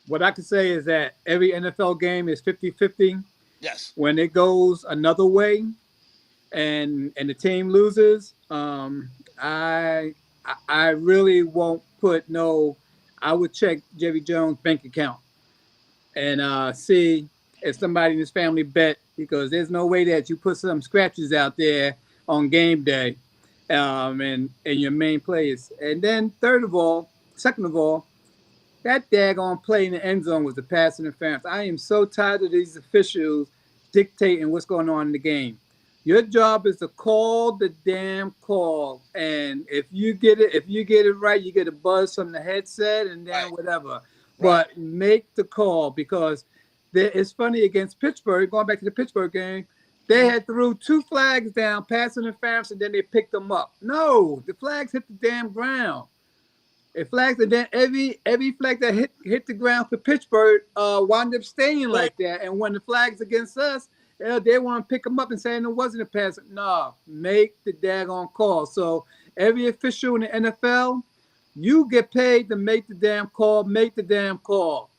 What I can say is that every NFL game is 50-50. Yes. When it goes another way, and the team loses, I really won't put I would check Jerry Jones' bank account and see if somebody in his family bet, because there's no way that you put some scratches out there on game day and your main players. And then second of all, that daggone play in the end zone was the pass interference. I am so tired of these officials dictating what's going on in the game. Your job is to call the damn call, and if you get it right, you get a buzz from the headset, and then whatever. Right. But make the call, because it's funny against Pittsburgh. Going back to the Pittsburgh game, they had threw 2 flags down, pass interference, and then they picked them up. No, the flags hit the damn ground. And then every flag that hit the ground for Pittsburgh wound up staying like that. And when the flags against us, they want to pick them up and say it wasn't a pass. No, make the daggone call. So every official in the NFL, you get paid to make the damn call. Make the damn call.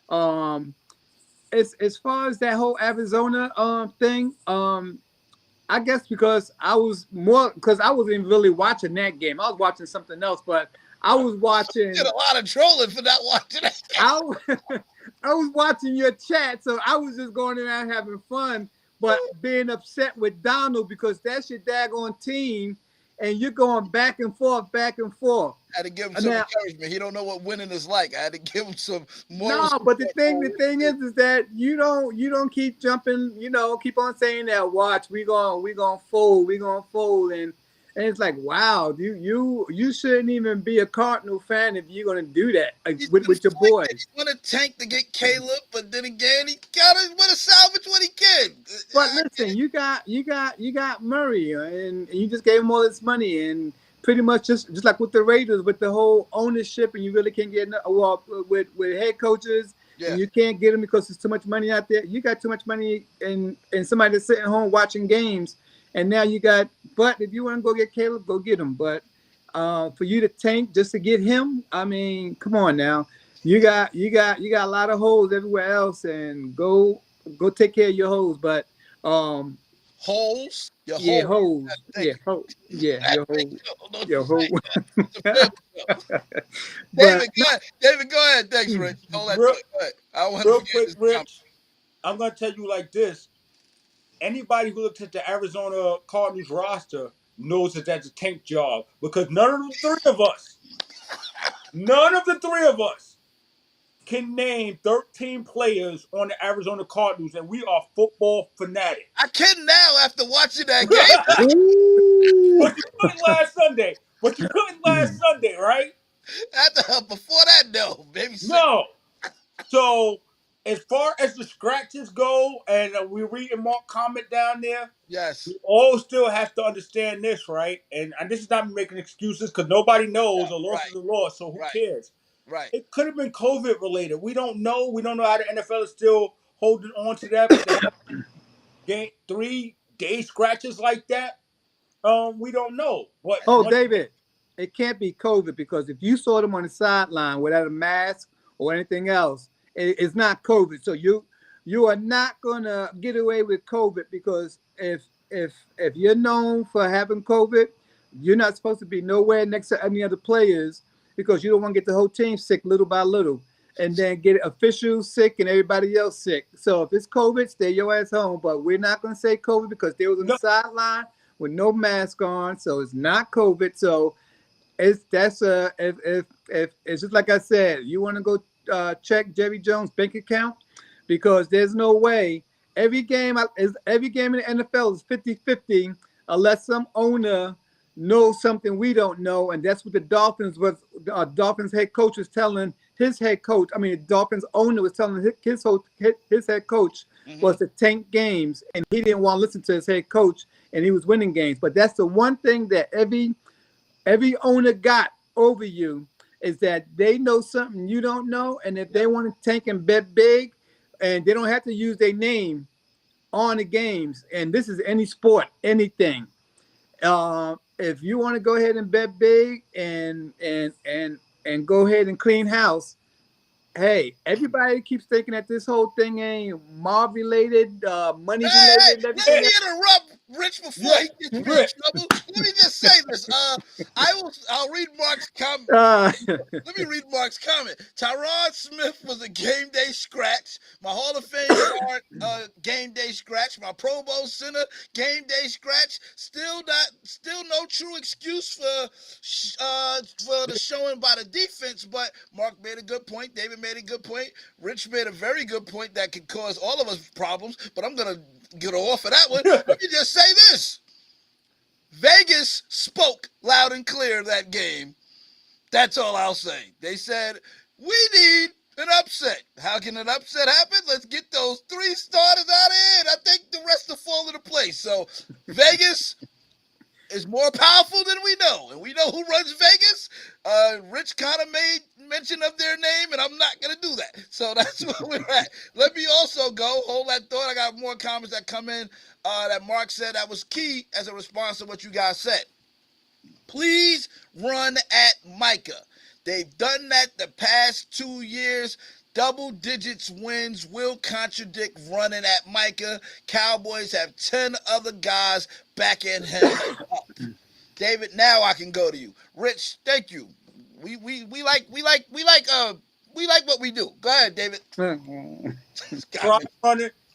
As far as that whole Arizona thing, I guess because I wasn't really watching that game. I was watching something else, but I was watching. You did a lot of trolling for not watching that. I was watching your chat, so I was just going around having fun, but being upset with Donald because that's your daggone team, and you're going back and forth. I had to give him some encouragement. He don't know what winning is like. I had to give him some more. No, but the thing is that you don't keep jumping. Keep on saying that. Watch, we gonna fold, and And it's like, wow, you shouldn't even be a Cardinal fan if you're gonna do that He's with your boys. conflicted. He want to tank to get Caleb, but then again, he gotta want to salvage what he can. But listen, you got Murray, and you just gave him all this money, and pretty much just like with the Raiders, with the whole ownership, and you really can't get well with head coaches, Yeah. and you can't get them because there's too much money out there. You got too much money, and somebody that's sitting home watching games, and now you got. But if you want to go get Caleb, go get him. But for you to tank just to get him, I mean, come on now. You got a lot of holes everywhere else, and go take care of your holes. But Holes. Your yeah, hole. holes. Yeah, your holes. Your Hole. hole. But David, go ahead. David, go ahead. Thanks, Rich. Hold that Real- thought. Go ahead. I want Real to quick, forget this. Rich, I'm going to tell you like this. Anybody who looks at the Arizona Cardinals roster knows that that's a tank job because none of the three of us can name 13 players on the Arizona Cardinals, and we are football fanatics. I can now after watching that game. ooh, But you couldn't last Sunday, right? Before that, no. Maybe six. No. So, as far as the scratches go, and we're reading Mark comment down there, Yes. we all still have to understand this, right? And this is not me making excuses because nobody knows. A loss is a loss, so who Right. cares? Right. It could have been COVID related. We don't know. We don't know how the NFL is still holding on to that. But they have 3-day scratches like that. We don't know. But oh, David, it can't be COVID because if you saw them on the sideline without a mask or anything else, it's not COVID. So you are not gonna get away with COVID because if you're known for having COVID, you're not supposed to be nowhere next to any other players because you don't want to get the whole team sick little by little and then get officials sick and everybody else sick. So if it's COVID, stay your ass home. But we're not gonna say COVID because they was on the sideline with no mask on, so it's not COVID. So if it's just like I said, you want to go check Jerry Jones' bank account because there's no way every game in the NFL is 50-50 unless some owner knows something we don't know, and that's what the Dolphins head coach was telling his head coach. I mean, the Dolphins owner was telling his head coach was to tank games, and he didn't want to listen to his head coach, and he was winning games. But that's the one thing that every owner got over you is that they know something you don't know, and if they want to tank and bet big, and they don't have to use their name on the games, and this is any sport, anything. If you want to go ahead and bet big and go ahead and clean house, hey, everybody keeps thinking that this whole thing ain't mob related, money related. Let me interrupt Rich before he gets me in trouble. Let me just say this. I'll read Mark's comment. Let me read Mark's comment. Tyron Smith was a game day scratch. My Hall of Fame guard, game day scratch. My Pro Bowl center, game day scratch. Still no true excuse for the showing by the defense. But Mark made a good point. David made a good point. Rich made a very good point that could cause all of us problems. But I'm gonna get off of that one. Let me just say this. Vegas spoke loud and clear that game. That's all I'll say. They said, we need an upset. How can an upset happen? Let's get those 3 starters out of here, and I think the rest will fall into place. So Vegas is more powerful than we know, and we know who runs Vegas. Rich kind of made mention of their name, and I'm not going to do that. So that's where we're at. Let me also go. Hold that thought. I got more comments that come in that Mark said that was key as a response to what you guys said. Please run at Micah. They've done that the past 2 years. Double digits wins will contradict running at Micah. Cowboys have 10 other guys backing him up. David, now I can go to you. Rich, thank you. We like what we do. Go ahead, David.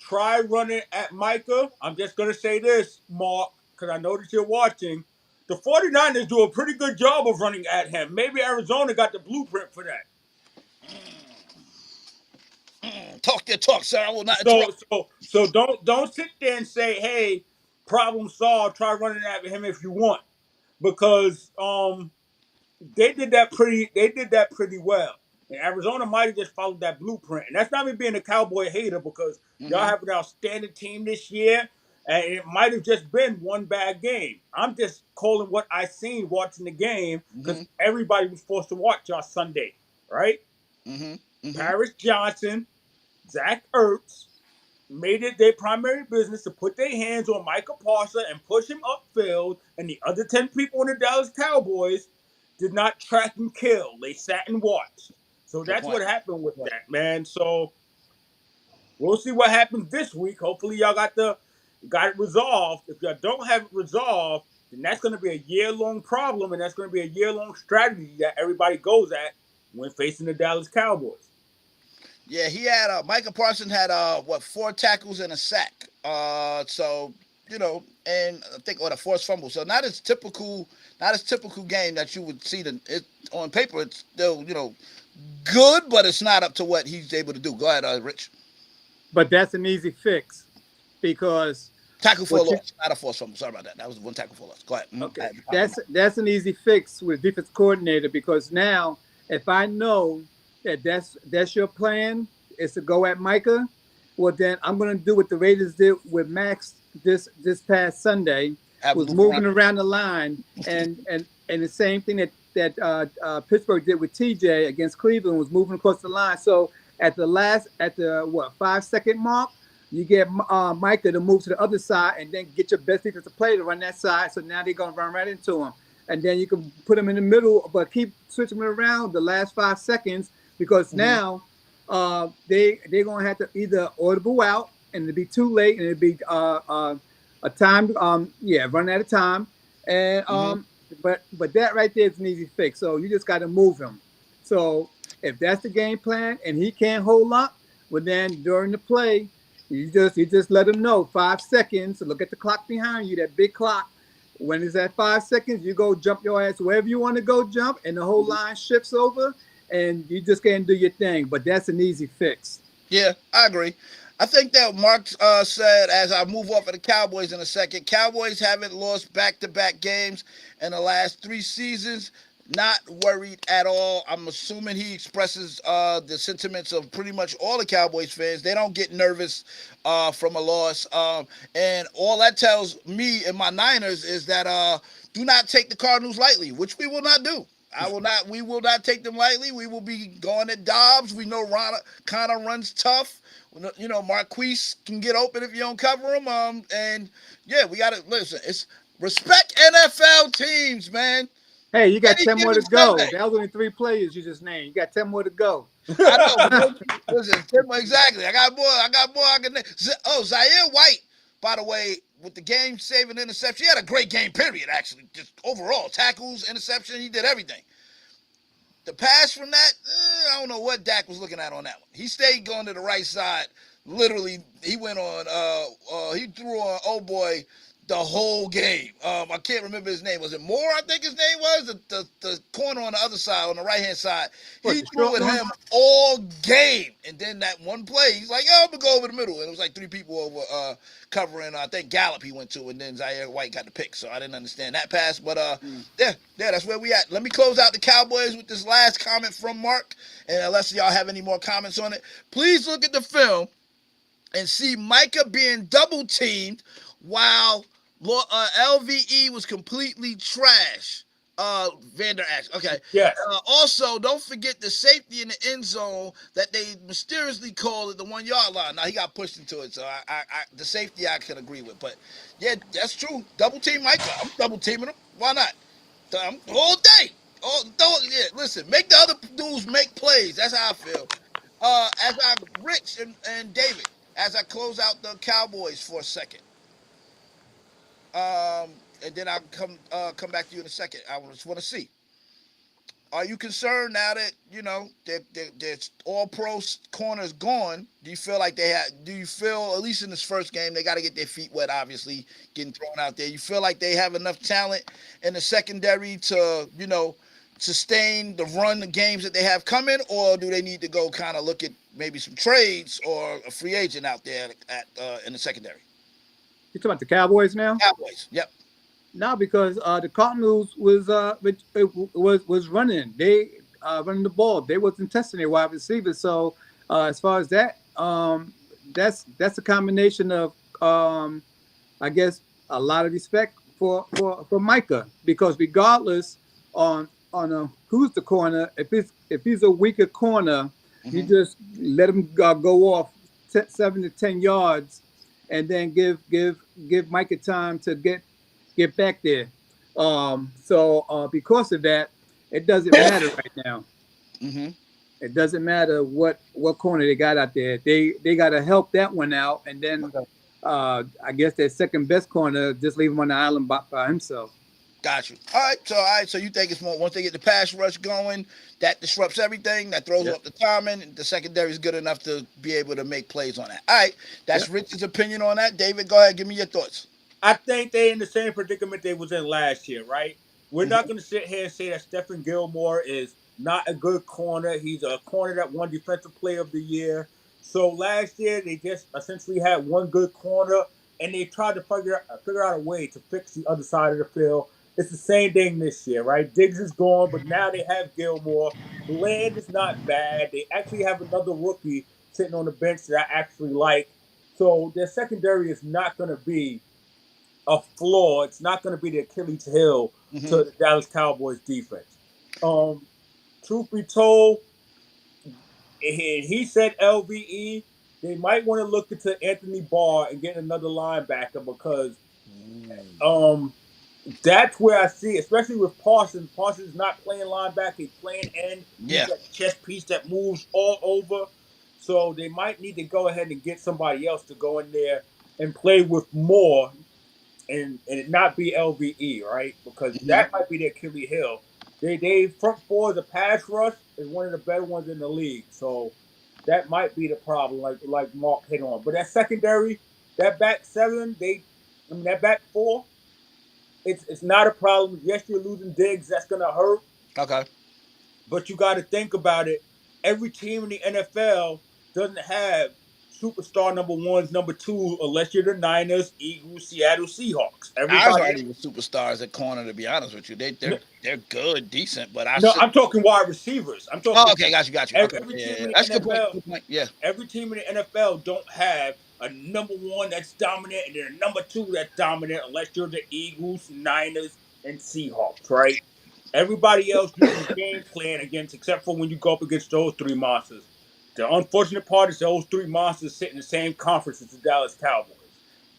Try running at Micah. I'm just gonna say this, Mark, because I know that you're watching. The 49ers do a pretty good job of running at him. Maybe Arizona got the blueprint for that. Talk your talk, sir. I will not interrupt. So don't sit there and say, hey, problem solved, try running at him if you want. because they did that pretty well. And Arizona might have just followed that blueprint. And that's not me being a Cowboy hater because y'all Mm-hmm. have an outstanding team this year. And it might have just been one bad game. I'm just calling what I seen watching the game because Mm-hmm. everybody was forced to watch y'all Sunday, right? Mm-hmm. Mm-hmm. Paris Johnson, Zach Ertz made it their primary business to put their hands on Micah Parsons and push him upfield, and the other 10 people in the Dallas Cowboys did not track and kill. They sat and watched. So Good that's point. what happened with Good point. that, man. So we'll see what happens this week. Hopefully y'all got it resolved. If y'all don't have it resolved, then that's going to be a year-long problem, and that's going to be a year-long strategy that everybody goes at when facing the Dallas Cowboys. Yeah, he had Micah Parsons had 4 tackles and a sack. So and I think a forced fumble. So not as typical game that you would see. On paper, it's still good, but it's not up to what he's able to do. Go ahead, Rich. But that's an easy fix because Tackle for a what you loss, not a forced fumble. Sorry about that. That was one tackle for a loss. Go ahead. okay, that's an easy fix with defense coordinator because now if I know that that's your plan is to go at Micah, well then I'm gonna do what the Raiders did with Max this past Sunday, Have a was loop moving around. around the line and the same thing that Pittsburgh did with TJ against Cleveland was moving across the line. So at the 5 second mark, you get Micah to move to the other side and then get your best defensive player to run that side. So now they're going to run right into him. And then you can put him in the middle, but keep switching him around the last 5 seconds because Mm-hmm. now they're going to have to either audible out and it'll be too late and it'll be a time, run out of time. And Mm-hmm. but that right there is an easy fix. So you just got to move him. So if that's the game plan and he can't hold up, well then during the play, you just let him know 5 seconds. Look at the clock behind you, that big clock. When it's at 5 seconds, you go jump your ass wherever you want to go jump, and the whole line shifts over, and you just can't do your thing. But that's an easy fix. Yeah, I agree. I think that Mark said, as I move off of the Cowboys in a second, Cowboys haven't lost back-to-back games in the last 3 seasons. Not worried at all. I'm assuming he expresses the sentiments of pretty much all the Cowboys fans. They don't get nervous from a loss. And all that tells me and my Niners is that do not take the Cardinals lightly, which we will not do. I will not. We will not take them lightly. We will be going at Dobbs. We know Ron kind of runs tough. Marquise can get open if you don't cover him. And yeah, we gotta listen. It's respect NFL teams, man. Hey, you got Any 10 more given to go. Sunday. That was only 3 players you just named. You got 10 more to go. I know, but listen, exactly. I got more. I can. Zaire White, by the way, with the game-saving interception, he had a great game. Period. Actually, just overall tackles, interception, he did everything. The pass from that, I don't know what Dak was looking at on that one. He stayed going to the right side. Literally, he went on. He threw on. Oh boy, the whole game. I can't remember his name. Was it Moore? I think his name was the corner on the other side, on the right hand side. What, He the threw short at one? him all game, and then that one play, he's like, "Yo, I'm gonna go over the middle," and it was like 3 people over covering. I think Gallup he went to, and then Zaire White got the pick. So I didn't understand that pass, but yeah, that's where we at. Let me close out the Cowboys with this last comment from Mark, and unless y'all have any more comments on it, please look at the film and see Micah being double teamed while LVE was completely trash. Vander Ash. Okay. Yes. Also, don't forget the safety in the end zone that they mysteriously called at the 1 yard line. Now he got pushed into it, so the safety I can agree with. But yeah, that's true. Double team Micah. I'm double teaming him. Why not? All day. Listen, make the other dudes make plays. That's how I feel. As I Rich and David, as I close out the Cowboys for a second, and then I'll come back to you in a second. I just want to see. Are you concerned now that that all pro corners gone? Do you feel like Do you feel at least in this first game they got to get their feet wet? Obviously, getting thrown out there. You feel like they have enough talent in the secondary to sustain the run the games that they have coming, or do they need to go kind of look at maybe some trades or a free agent out there in the secondary? You talking about the Cowboys now? Cowboys. Yep. No, because the Cardinals was running. They running the ball. They wasn't testing their wide receivers. So as far as that, that's a combination of I guess a lot of respect for Micah, because regardless on who's the corner, if he's a weaker corner, you Hmm. just let him go off 7 to 10 yards, and then give Micah time to get back there. So because of that, it doesn't matter right now. Hmm. It doesn't matter what corner they got out there. They got to help that one out, and then I guess their second best corner just leave him on the island by himself. Got you. All right. So you think it's more once they get the pass rush going, that disrupts everything, that throws Yep. off the timing, and the secondary is good enough to be able to make plays on that. All right, that's Yep. Rich's opinion on that. David, go ahead, give me your thoughts. I think they in the same predicament they was in last year, right? We're not Hmm. going to sit here and say that Stephen Gilmore is not a good corner. He's a corner that won Defensive Player of the Year. So last year they just essentially had one good corner, and they tried to figure out a way to fix the other side of the field. It's the same thing this year, right? Diggs is gone, but now they have Gilmore. Bland is not bad. They actually have another rookie sitting on the bench that I actually like. So their secondary is not going to be a flaw. It's not going to be the Achilles heel to Hmm. the Dallas Cowboys defense. Um, Truth be told, he said LVE. They might want to look into Anthony Barr and get another linebacker because um, that's where I see, especially with Parsons. Parsons is not playing linebacker; he's playing end. He's Yeah. that chess piece that moves all over. So they might need to go ahead and get somebody else to go in there and play with more and it not be LVE, right? Because Hmm. that might be their Achilles heel. They front four, the pass rush is one of the better ones in the league. So that might be the problem, like Mark hit on. But that secondary, that back seven, that back four, it's not a problem. Yes, you're losing Diggs, that's gonna hurt. Okay. But you got to think about it. Every team in the NFL doesn't have superstar number ones, number two, unless you're the Niners, Eagles, Seattle Seahawks. Ours Everybody aren't even superstars at corner, to be honest with you. They're good, decent, but I No, should. I'm talking wide receivers. I'm Oh, talking okay, got you. Okay, every yeah, yeah, team yeah. in the That's a good point. NFL. Good point. Yeah. Every team in the NFL don't have a number one that's dominant and then a number two that's dominant unless you're the Eagles, Niners, and Seahawks, right? Everybody else you can game plan against except for when you go up against those three monsters. The unfortunate part is those three monsters sit in the same conference as the Dallas Cowboys.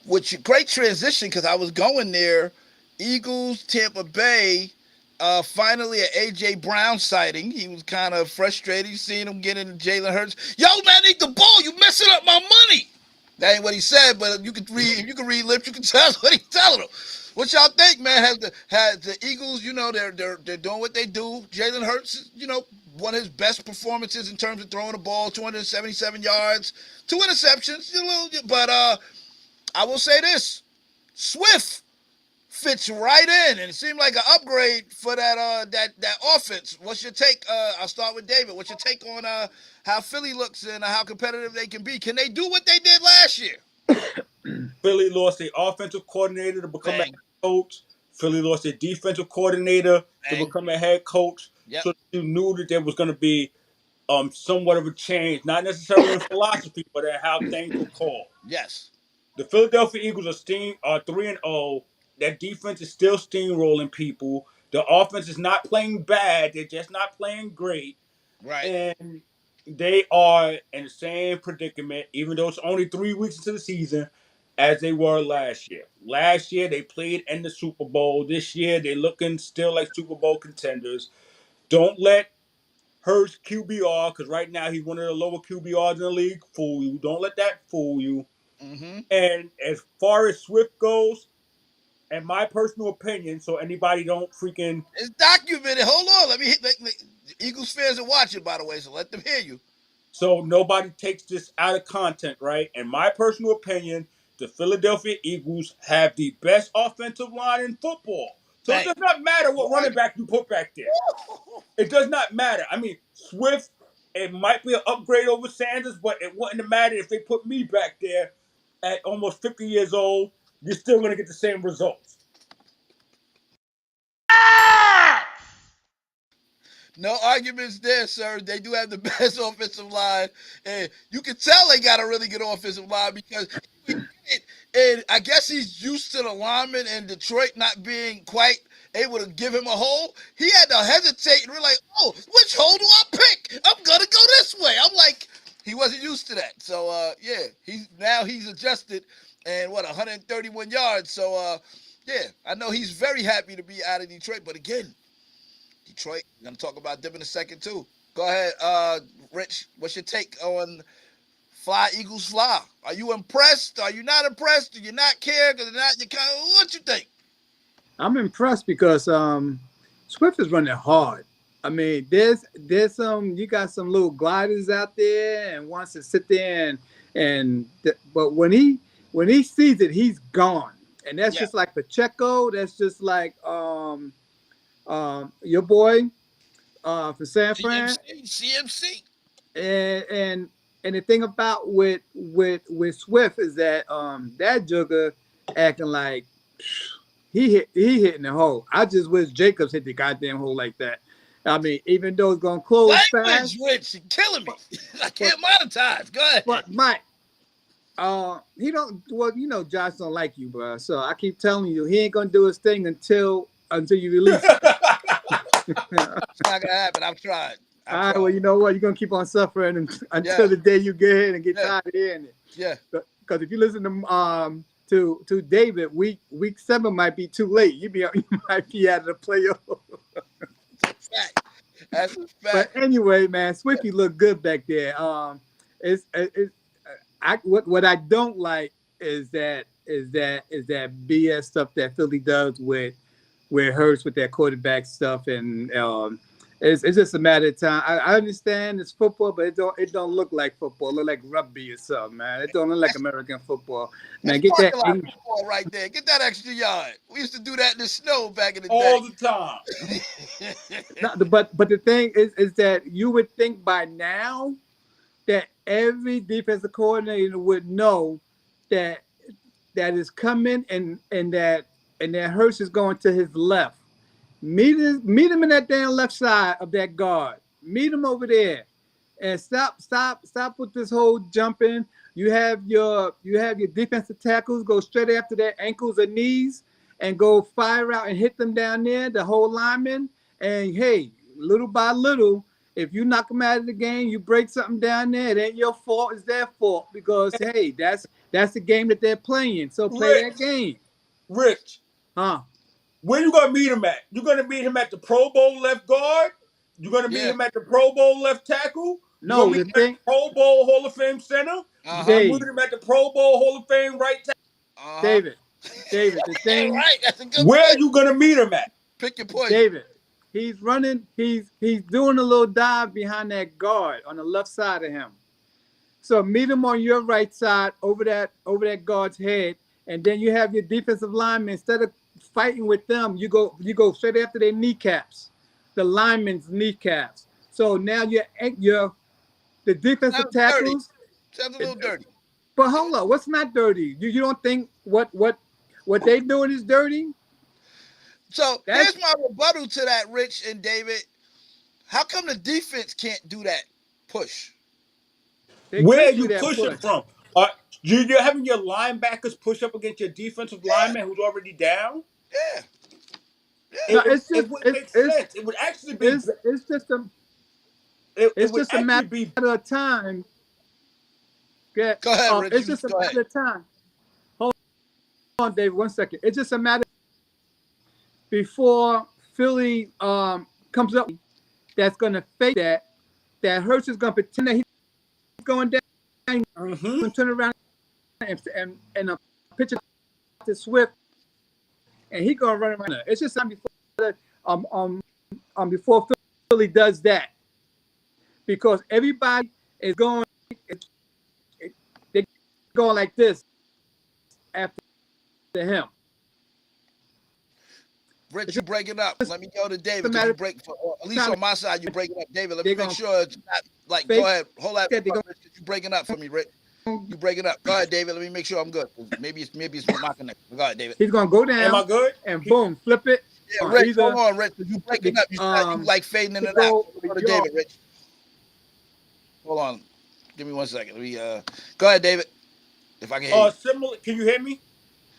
Which great transition because I was going there. Eagles, Tampa Bay. Finally, an AJ Brown sighting. He was kind of frustrated seeing him get into Jalen Hurts. Yo, man, need the ball. You messing up my money. That ain't what he said, but you can read. If you can read lips, you can tell what he's telling them. What y'all think, man? Has the Eagles? You know, they're doing what they do. Jalen Hurts, one of his best performances in terms of throwing the ball, 277 yards, two interceptions. But I will say this: Swift fits right in, and it seemed like an upgrade for that offense. What's your take? I'll start with David. What's your take on how Philly looks and how competitive they can be? Can they do what they did last year? Philly lost their offensive coordinator to become a head Bang, coach. Philly lost their defensive coordinator to bang. become a head coach. Yep. So you knew that there was going to be somewhat of a change, not necessarily in philosophy, but in how things were called. Yes. The Philadelphia Eagles are 3-0. That defense is still steamrolling people. The offense is not playing bad. They're just not playing great. Right. And they are in the same predicament, even though it's only 3 weeks into the season, as they were last year. Last year they played in the Super Bowl. This year they're looking still like Super Bowl contenders. Don't let Hurts QBR, because right now he's one of the lower QBRs in the league, fool you. Don't let that fool you. Mm-hmm. And as far as Swift goes, in my personal opinion, so anybody don't freaking It's documented. Hold on. Let me hit. Eagles fans are watching, by the way, so let them hear you. so nobody takes this out of content, right? In my personal opinion, the Philadelphia Eagles have the best offensive line in football. So it Bang. does not matter what What? running back you put back there. It does not matter. I mean, Swift, it might be an upgrade over Sanders, but it wouldn't have mattered if they put me back there at almost 50 years old. You're still going to get the same results. No arguments there, sir. They do have the best offensive line, and you can tell they got a really good offensive line because and I guess he's used to the linemen in Detroit not being quite able to give him a hole. He had to hesitate and realize, oh, which hole do I pick? I'm gonna go this way. I'm like, he wasn't used to that. So yeah, he's adjusted and 131 yards. So yeah, I know he's very happy to be out of Detroit. But again, Detroit, we're gonna talk about them in a second too. Go ahead, Rich. What's your take on Fly Eagles Fly? Are you impressed? Are you not impressed? Do you not care? Because not you kind of what you think? I'm impressed because Swift is running hard. I mean, there's some you got some little gliders out there and wants to sit there but when he sees it, he's gone. And that's just like Pacheco. That's just like your boy for San Fran. CMC. And the thing about with Swift is that that jugger acting like he hitting the hole. I just wish Jacobs hit the goddamn hole like that. I mean, even though it's gonna close fast, Rich, you're killing me. I can't monetize. Go ahead. But Mike, he don't. Well, you know, Josh don't like you, bro. So I keep telling you, he ain't gonna do his thing until you release it. It's not gonna happen. I've tried. All right, well, you know what? You're gonna keep on suffering until the day you get in and get tired of hearing it. Yeah. Because if you listen to David, week 7 might be too late. You might be out of the playoff. That's a fact. But anyway, man, Swifty looked good back there. What I don't like is that BS stuff that Philly does with Hurts with that quarterback stuff, and it's just a matter of time. I understand it's football, but it don't look like football. It look like rugby or something, man. It don't look like American football. Man, get that football right there. Get that extra yard. We used to do that in the snow back in the day. All the time. But the thing is that you would think by now that every defensive coordinator would know that is coming and that Hurts is going to his left. Meet him in that damn left side of that guard. Meet him over there, and stop with this whole jumping. You have your defensive tackles go straight after their ankles or knees and go fire out and hit them down there. The whole lineman, and hey, little by little, if you knock them out of the game, you break something down there. It ain't your fault. It's their fault because hey, that's the game that they're playing. So play that game. Rich, where you gonna meet him at? You gonna meet him at the Pro Bowl left guard? You gonna meet him at the Pro Bowl left tackle? No, the thing. Pro Bowl Hall of Fame center. Dave. Meet him at the Pro Bowl Hall of Fame right tackle. David, the thing. Right, that's a good Where point. are you gonna meet him at? Pick your point. David, he's running. He's doing a little dive behind that guard on the left side of him. So meet him on your right side over that guard's head, and then you have your defensive lineman. Instead of fighting with them, you go straight after their kneecaps, the linemen's kneecaps. So now the defensive tackles. Sounds a little dirty. But hold on, what's not dirty? You don't think what they doing is dirty? So here's my rebuttal to that, Rich and David. How come the defense can't do that push? Where are you pushing from? You're having your linebackers push up against your defensive lineman who's already down? Yeah. It would make sense. It would actually be. It's just a matter of time. Yeah. Go ahead, Rich. It's just a matter of time. Hold on, Dave. 1 second. It's just a matter before Philly comes up that's going to fake that Hurts is going to pretend that he's going down and turn around and pitch it to Swift, and he's going to run around. It's just time before Philly does that, because everybody is going. They're going like this after him. Rich, you break it up. Let me go to David. You break at least on my side. You break it up, David. Let me make sure it's not like. Go ahead, hold that. You breaking up for me, Rich. You breaking up. Go ahead, David. Let me make sure I'm good. Maybe it's my connection. Go ahead, David. He's gonna go down. Am I good? And boom, flip it. Yeah, Rich, hold either on, Rich. You breaking up. You like fading in to and out. go Go a to yard. David, Rich. Hold on. Give me 1 second. Go ahead, David. If I can hear you. Similar. Can you hear me?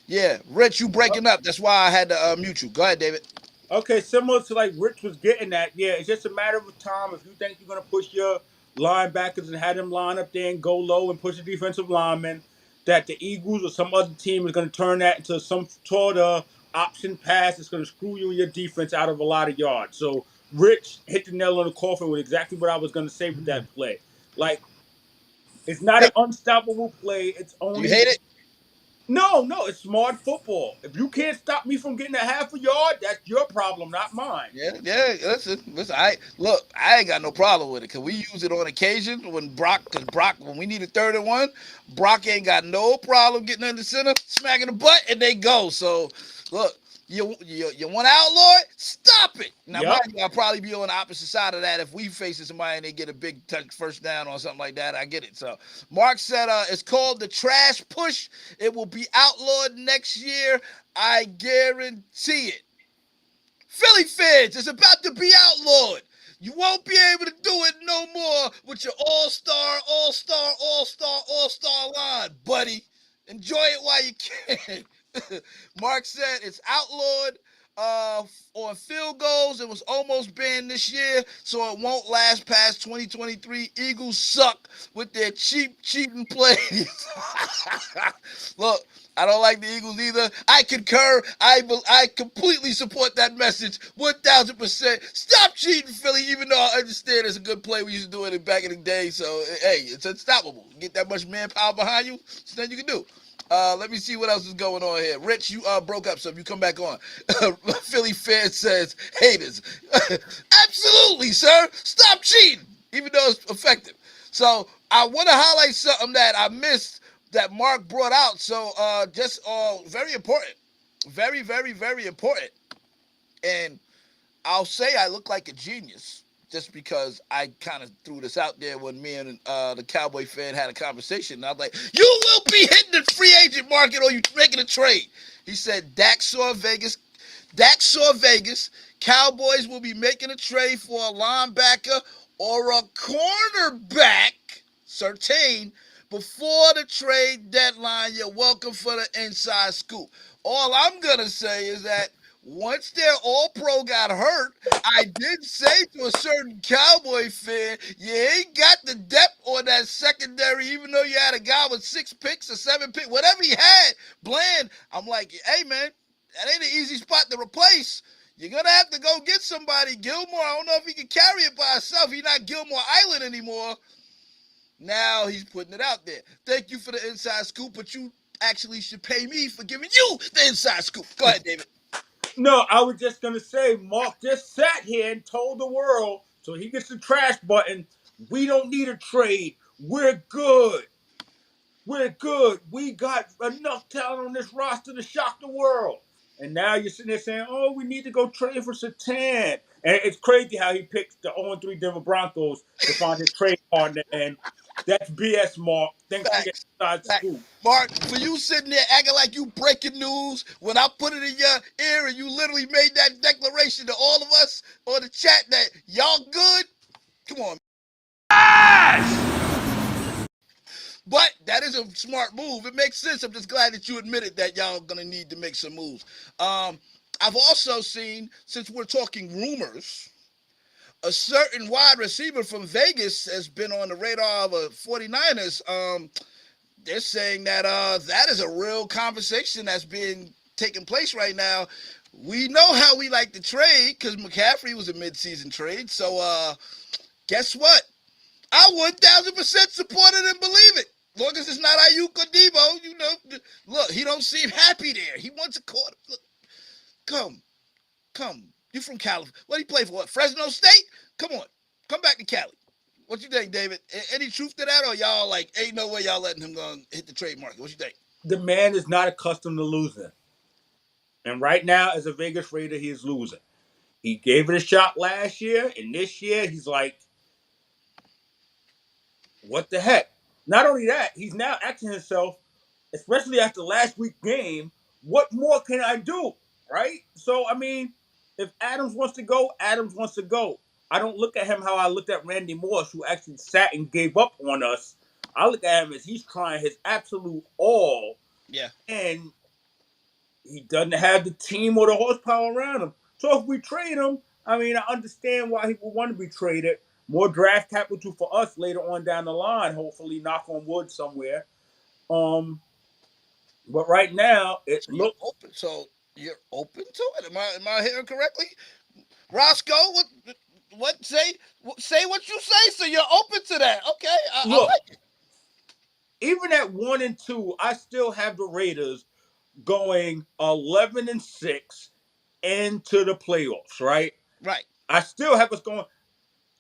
Yeah, Rich, you Uh, breaking up. That's why I had to mute you. Go ahead, David. Okay, similar to like Rich was getting at. Yeah, it's just a matter of time. If you think you're gonna push your linebackers and have them line up there and go low and push the defensive linemen, that the Eagles or some other team is gonna turn that into some sort of option pass that's gonna screw you and your defense out of a lot of yards. So Rich hit the nail on the coffin with exactly what I was gonna say with that play. Like, it's not Hey, an unstoppable play. It's do you only hate it? no, it's smart football. If you can't stop me from getting a half a yard, that's your problem, not mine. Yeah. Listen. I ain't got no problem with it because we use it on occasion when when we need a 3rd and 1, Brock ain't got no problem getting in the center, smacking the butt, and they go. So, look, you want to outlaw it? Stop it. Now, Yep. mind you, I'll probably be on the opposite side of that if we facing somebody and they get a big touch first down or something like that. I get it. So, Mark said it's called the trash push. It will be outlawed next year. I guarantee it. Philly fans, it's about to be outlawed. You won't be able to do it no more with your all-star line, buddy. Enjoy it while you can. Mark said it's outlawed on field goals. It was almost banned this year, so it won't last past 2023. Eagles suck with their cheap cheating plays. Look, I don't like the Eagles either. I concur. I completely support that message 1,000%. Stop cheating, Philly, even though I understand it's a good play. We used to do it back in the day. So, hey, it's unstoppable. Get that much manpower behind you, it's nothing you can do. Let me see what else is going on here. Rich, you broke up, so if you come back on. Philly fan says, haters. Absolutely, sir. Stop cheating, even though it's effective. So, I want to highlight something that I missed that Mark brought out. So just very important. Very, very, very important. And I'll say I look like a genius just because I kind of threw this out there when me and the Cowboy fan had a conversation. And I was like, you will be hitting the free agent market or you making a trade. He said Dak saw Vegas. Cowboys will be making a trade for a linebacker or a cornerback, certain, before the trade deadline. You're welcome for the inside scoop. All I'm going to say is that once their all-pro got hurt, I did say to a certain Cowboy fan, you ain't got the depth on that secondary, even though you had a guy with 6 picks or 7 picks, whatever he had, Bland. I'm like, hey, man, that ain't an easy spot to replace. You're going to have to go get somebody. Gilmore, I don't know if he can carry it by himself. He's not Gilmore Island anymore. Now he's putting it out there. Thank you for the inside scoop, but you actually should pay me for giving you the inside scoop. Go ahead, David. No, I was just gonna say Mark just sat here and told the world, so he gets the trash button. We don't need a trade. We're good. We're good. We got enough talent on this roster to shock the world. And now you're sitting there saying, "Oh, we need to go trade for Satan." And it's crazy how he picked the 0-3 Denver Broncos to find his trade partner, and that's BS, Mark. Thanks for your Facts. inside Facts. scoop. Mark, for you sitting there acting like you breaking news when I put it in your ear and you literally made that declaration to all of us on the chat that y'all good, come on. But that is a smart move. It makes sense. I'm just glad that you admitted that y'all gonna need to make some moves. I've also seen, since we're talking rumors, a certain wide receiver from Vegas has been on the radar of a 49ers. They're saying that that is a real conversation that's being taking place right now. We know how we like to trade because McCaffrey was a midseason trade. So guess what? I 1,000% support it and believe it. Long as it's not Ayuk or Debo, you know. Look, he don't seem happy there. He wants a quarter. Look, come. You from California? What do you play for? What, Fresno State? Come on, come back to Cali. What you think, David? Any truth to that, or y'all like ain't no way y'all letting him go hit the trade market? What you think? The man is not accustomed to losing. And right now, as a Vegas Raider, he is losing. He gave it a shot last year, and this year he's like, what the heck? Not only that, he's now asking himself, especially after last week's game, what more can I do? Right? So, I mean, If Adams wants to go, Adams wants to go. I don't look at him how I looked at Randy Moss, who actually sat and gave up on us. I look at him as he's trying his absolute all, Yeah. and he doesn't have the team or the horsepower around him. So if we trade him, I mean, I understand why he would want to be traded. More draft capital for us later on down the line. Hopefully, knock on wood somewhere. But right now, it So you're looks. open. So you're open to it. Am I hearing correctly? Roscoe, what say what you say? So you're open to that? Okay, I Look, like it. even at 1-2, I still have the Raiders going 11-6 into the playoffs. Right? Right. I still have us going.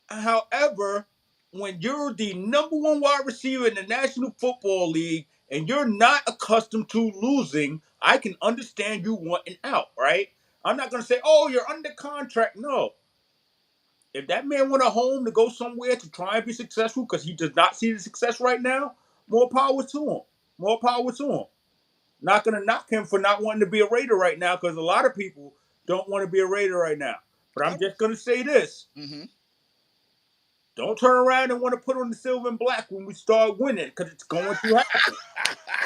However, when you're the number one wide receiver in the National Football League and you're not accustomed to losing, I can understand you wanting out, right? I'm not going to say, oh, you're under contract. No. If that man want a home to go somewhere to try and be successful because he does not see the success right now, more power to him. More power to him. Not going to knock him for not wanting to be a Raider right now because a lot of people don't want to be a Raider right now. But I'm just going to say this. Mm-hmm. Don't turn around and want to put on the silver and black when we start winning, because it's going to happen.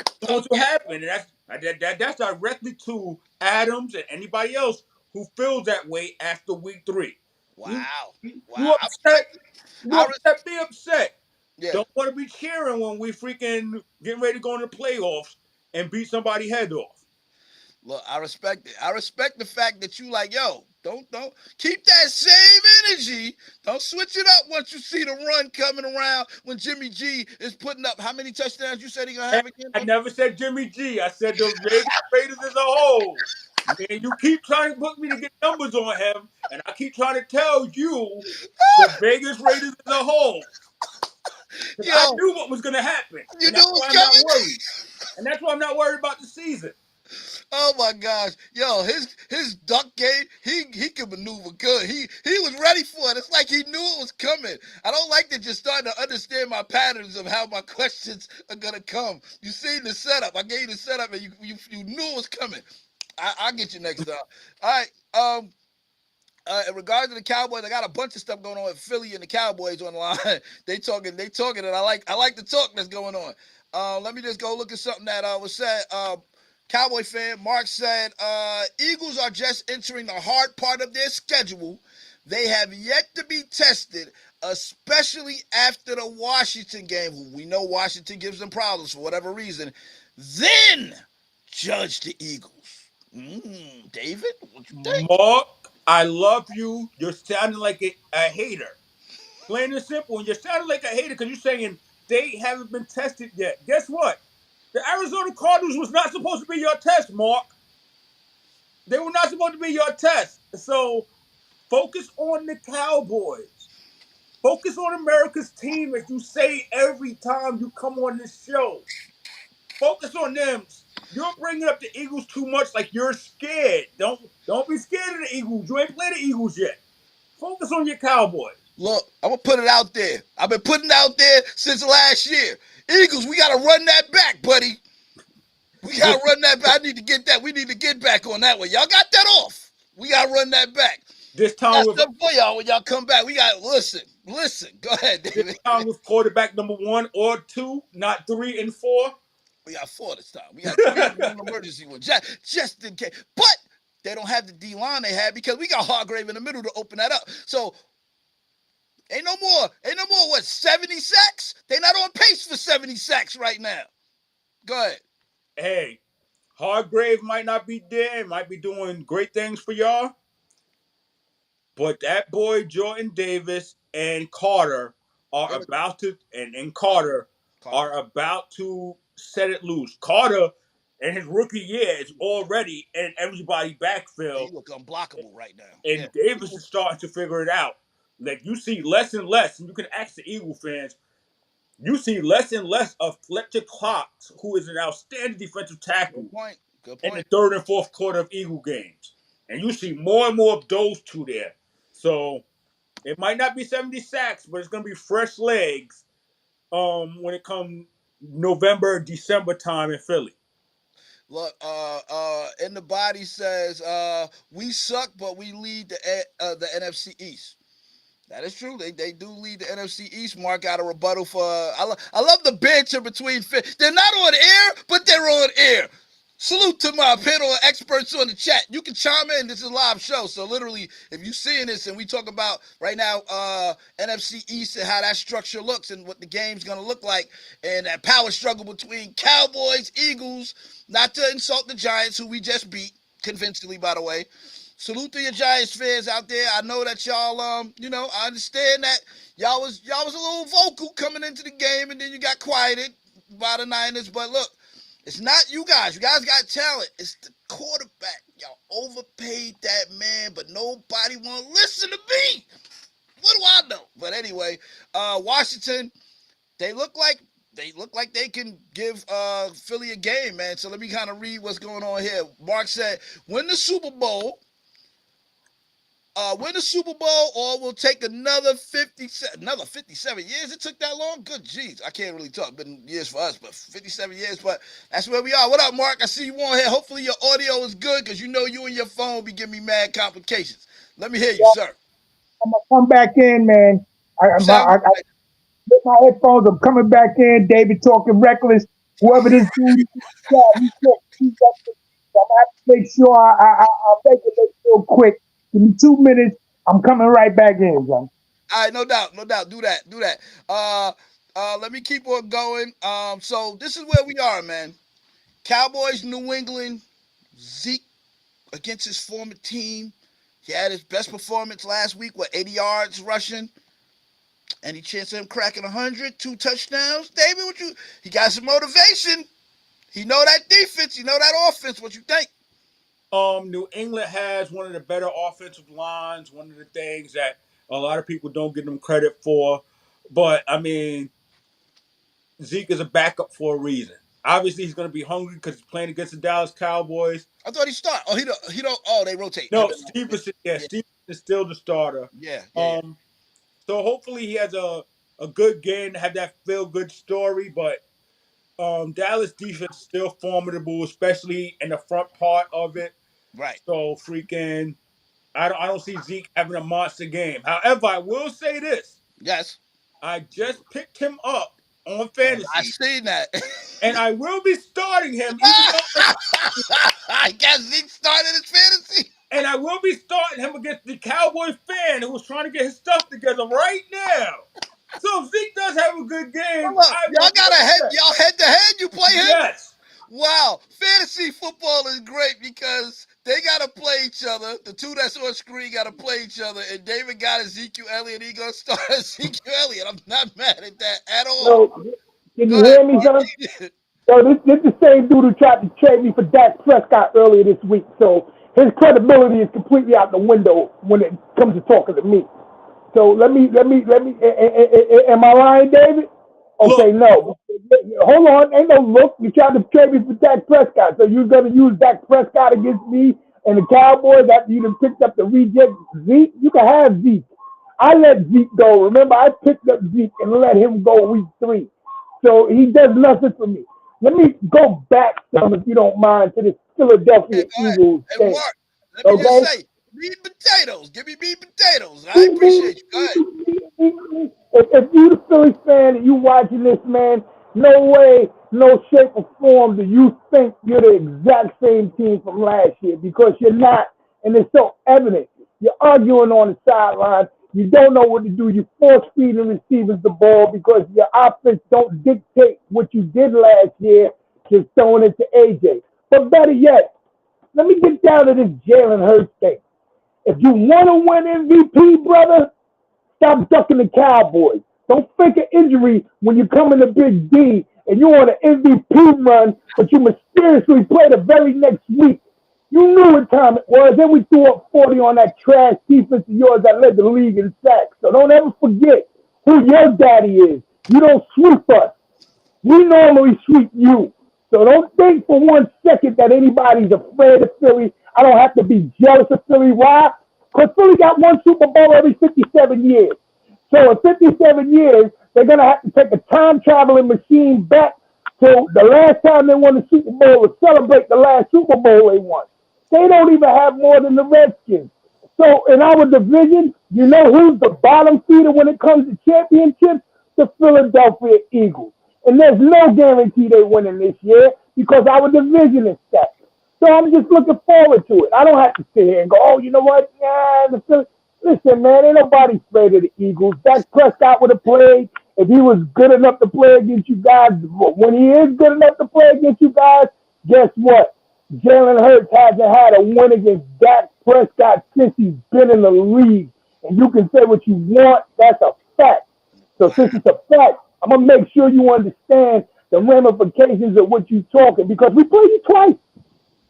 It's going to happen, and that's directly to Adams and anybody else who feels that way after week 3. Wow. You Wow. upset? Be upset. Yeah. Don't want to be cheering when we freaking getting ready to go into the playoffs and beat somebody's head off. Look, I respect it. I respect the fact that you like, yo, don't keep that same energy. Don't switch it up once you see the run coming around when Jimmy G is putting up. How many touchdowns you said he gonna have again? I never said Jimmy G. I said the Raiders as a whole. Man, you keep trying to book me to get numbers on him, and I keep trying to tell you the Vegas Raiders as a whole. Yo, I knew what was going to happen. You And knew that's it was why I'm coming? not worried. And that's why I'm not worried about the season. Oh my gosh, yo, his duck game, he could maneuver good. He was ready for it. It's like he knew it was coming. I don't like that you're starting to understand my patterns of how my questions are gonna come. You seen the setup. I gave you the setup, and you knew it was coming. I'll get you next time. All right. In regards to the Cowboys, I got a bunch of stuff going on with Philly and the Cowboys on the line. they talking, and I like the talk that's going on. Let me just go look at something that was said. Cowboy fan Mark said, Eagles are just entering the hard part of their schedule. They have yet to be tested, especially after the Washington game, who we know Washington gives them problems for whatever reason. Then judge the Eagles. David, what you think? Mark, I love you. You're sounding like a hater. Plain and simple. And you're sounding like a hater because you're saying they haven't been tested yet. Guess what? The Arizona Cardinals was not supposed to be your test, Mark. They were not supposed to be your test. So focus on the Cowboys. Focus on America's team, as you say every time you come on this show. Focus on them. You're bringing up the Eagles too much, like you're scared. Don't be scared of the Eagles. You ain't played the Eagles yet. Focus on your Cowboys. Look, I'm gonna put it out there. I've been putting it out there since last year. Eagles, we gotta run that back, buddy. We gotta run that back. I need to get that. We need to get back on that one. Y'all got that off. We gotta run that back. This time with for y'all when y'all come back. We got listen. Go ahead, David. This time with quarterback number 1 or 2, not 3 and 4. We got 4 this time. We got 3 an emergency one, just in case. But they don't have the D line they had because we got Hargrave in the middle to open that up. So ain't no more. What 70 sacks? They not on pace for 70 sacks right now. Go ahead. Hey, Hargrave might not be there. Might be doing great things for y'all. But that boy Jordan Davis and Carter are about to, and Carter are about to set it loose. Carter in his rookie year is already in everybody's backfield. He look unblockable right now. And Davis is starting to figure it out. Like you see less and less, and you can ask the Eagle fans, you see less and less of Fletcher Cox, who is an outstanding defensive tackle. Good point. In the 3rd and 4th quarter of Eagle games. And you see more and more of those two there. So it might not be 70 sacks, but it's going to be fresh legs when it comes November, December time in Philly. Look, in the body says, we suck, but we lead the NFC East. That is true. They do lead the NFC East. Mark got a rebuttal for. I love the banter between. They're not on air, but they're on air. Salute to my panel of experts on the chat. You can chime in. This is a live show, so literally, if you seeing this and we talk about right now NFC East and how that structure looks and what the game's gonna look like, and that power struggle between Cowboys, Eagles. Not to insult the Giants, who we just beat convincingly, by the way. Salute to your Giants fans out there. I know that y'all, I understand that y'all was a little vocal coming into the game, and then you got quieted by the Niners. But look, it's not you guys. You guys got talent. It's the quarterback. Y'all overpaid that man, but nobody want to listen to me. What do I know? But anyway, Washington, they look like they can give Philly a game, man. So let me kind of read what's going on here. Mark said, win the Super Bowl, or we'll take another 57 years. It took that long? Good jeez. I can't really talk. Been years for us, but 57 years. But that's where we are. What up, Mark? I see you on here. Hopefully your audio is good, because you know you and your phone will be giving me mad complications. Let me hear you, sir. I'm gonna come back in, man. I with my headphones. I'm coming back in. David talking reckless. Whoever this dude is, I'm gonna have to make sure I regulate real quick. Give me 2 minutes. I'm coming right back in, son. All right, no doubt. Do that. Let me keep on going. So this is where we are, man. Cowboys, New England, Zeke against his former team. He had his best performance last week with 80 yards rushing. Any chance of him cracking 100, 2 touchdowns? David, he got some motivation. He know that defense. He know that offense. What you think? New England has one of the better offensive lines. One of the things that a lot of people don't give them credit for. But I mean, Zeke is a backup for a reason. Obviously, he's going to be hungry because he's playing against the Dallas Cowboys. I thought he started. Oh, he don't. Oh, they rotate. No, Stevenson. Yeah, Stevenson is still the starter. Yeah. So hopefully he has a good game, have that feel good story. But Dallas defense is still formidable, especially in the front part of it. Right. So freaking, I don't see Zeke having a monster game. However, I will say this. Yes. I just picked him up on fantasy. I seen that. And I will be starting him. I guess Zeke started his fantasy. And I will be starting him against the Cowboys fan who was trying to get his stuff together right now. So if Zeke does have a good game, look, y'all got y'all head to head. You play him? Yes. Wow, fantasy football is great because they got to play each other. The two that's on screen got to play each other. And David got Ezekiel Elliott. He going to start Ezekiel Elliott. I'm not mad at that at all. So, can you hear me, son? So this is the same dude who tried to trade me for Dak Prescott earlier this week. So his credibility is completely out the window when it comes to talking to me. So let me. Am I lying, David? Okay, no. Hold on. Ain't no look. You tried to trade me for Dak Prescott. So you're going to use Dak Prescott against me and the Cowboys after you done picked up the reject Zeke? You can have Zeke. I let Zeke go. Remember, I picked up Zeke and let him go week 3. So he does nothing for me. Let me go back, son, if you don't mind, to this Philadelphia Eagles. Hey, Mark, let me just say, meat and potatoes. Give me meat and potatoes. I appreciate you. Go ahead. If you're the Philly fan and you watching this, man, no way, no shape or form do you think you're the exact same team from last year, because you're not, and it's so evident. You're arguing on the sideline. You don't know what to do. You force feeding receivers the ball because your offense don't dictate what you did last year, just throwing it to AJ. But better yet, let me get down to this Jalen Hurts thing. If you want to win MVP, brother, stop ducking the Cowboys. Don't fake an injury when you come in the Big D and you're on an MVP run, but you mysteriously play the very next week. You knew what time it was. Then we threw up 40 on that trash defense of yours that led the league in sacks. So don't ever forget who your daddy is. You don't sweep us. We normally sweep you. So don't think for 1 second that anybody's afraid of Philly. I don't have to be jealous of Philly. Why? Because Philly got 1 Super Bowl every 57 years. So in 57 years, they're going to have to take a time-traveling machine back So the last time they won the Super Bowl was celebrate the last Super Bowl they won. They don't even have more than the Redskins. So in our division, you know who's the bottom feeder when it comes to championships? The Philadelphia Eagles. And there's no guarantee they winning this year because our division is stacked. So I'm just looking forward to it. I don't have to sit here and go, oh, you know what? Yeah, the Philly. Listen, man, ain't nobody afraid of the Eagles. Dak Prescott would have played if he was good enough to play against you guys. When he is good enough to play against you guys, guess what? Jalen Hurts hasn't had a win against Dak Prescott since he's been in the league. And you can say what you want. That's a fact. So since it's a fact, I'm going to make sure you understand the ramifications of what you're talking because we played you twice.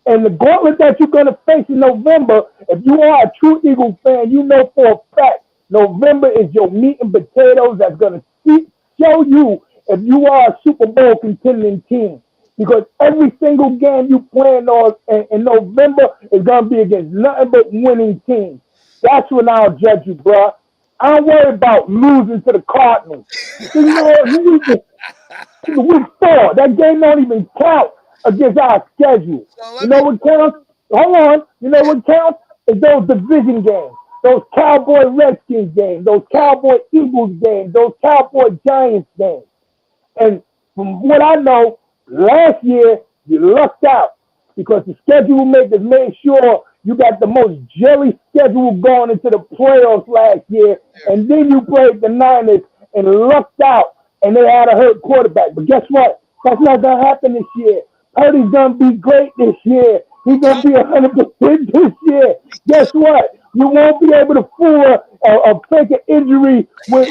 And the gauntlet that you're going to face in November, if you are a true Eagles fan, you know for a fact November is your meat and potatoes that's going to show you if you are a Super Bowl contending team. Because every single game you plan on in November is going to be against nothing but winning teams. That's when I'll judge you, bro. I don't worry about losing to the Cardinals. You know what? Week 4, that game don't even count against our schedule. You know what counts? Hold on. You know what counts? Is those division games, those Cowboy Redskins games, those Cowboy Eagles games, those Cowboy Giants games. And from what I know, last year you lucked out because the schedule makers made sure you got the most jelly schedule going into the playoffs last year, and then you played the Niners and lucked out, and they had a hurt quarterback. But guess what? That's not gonna happen this year. Purdy's gonna be great this year. He's gonna be 100% this year. Guess what? You won't be able to fool a fake an injury with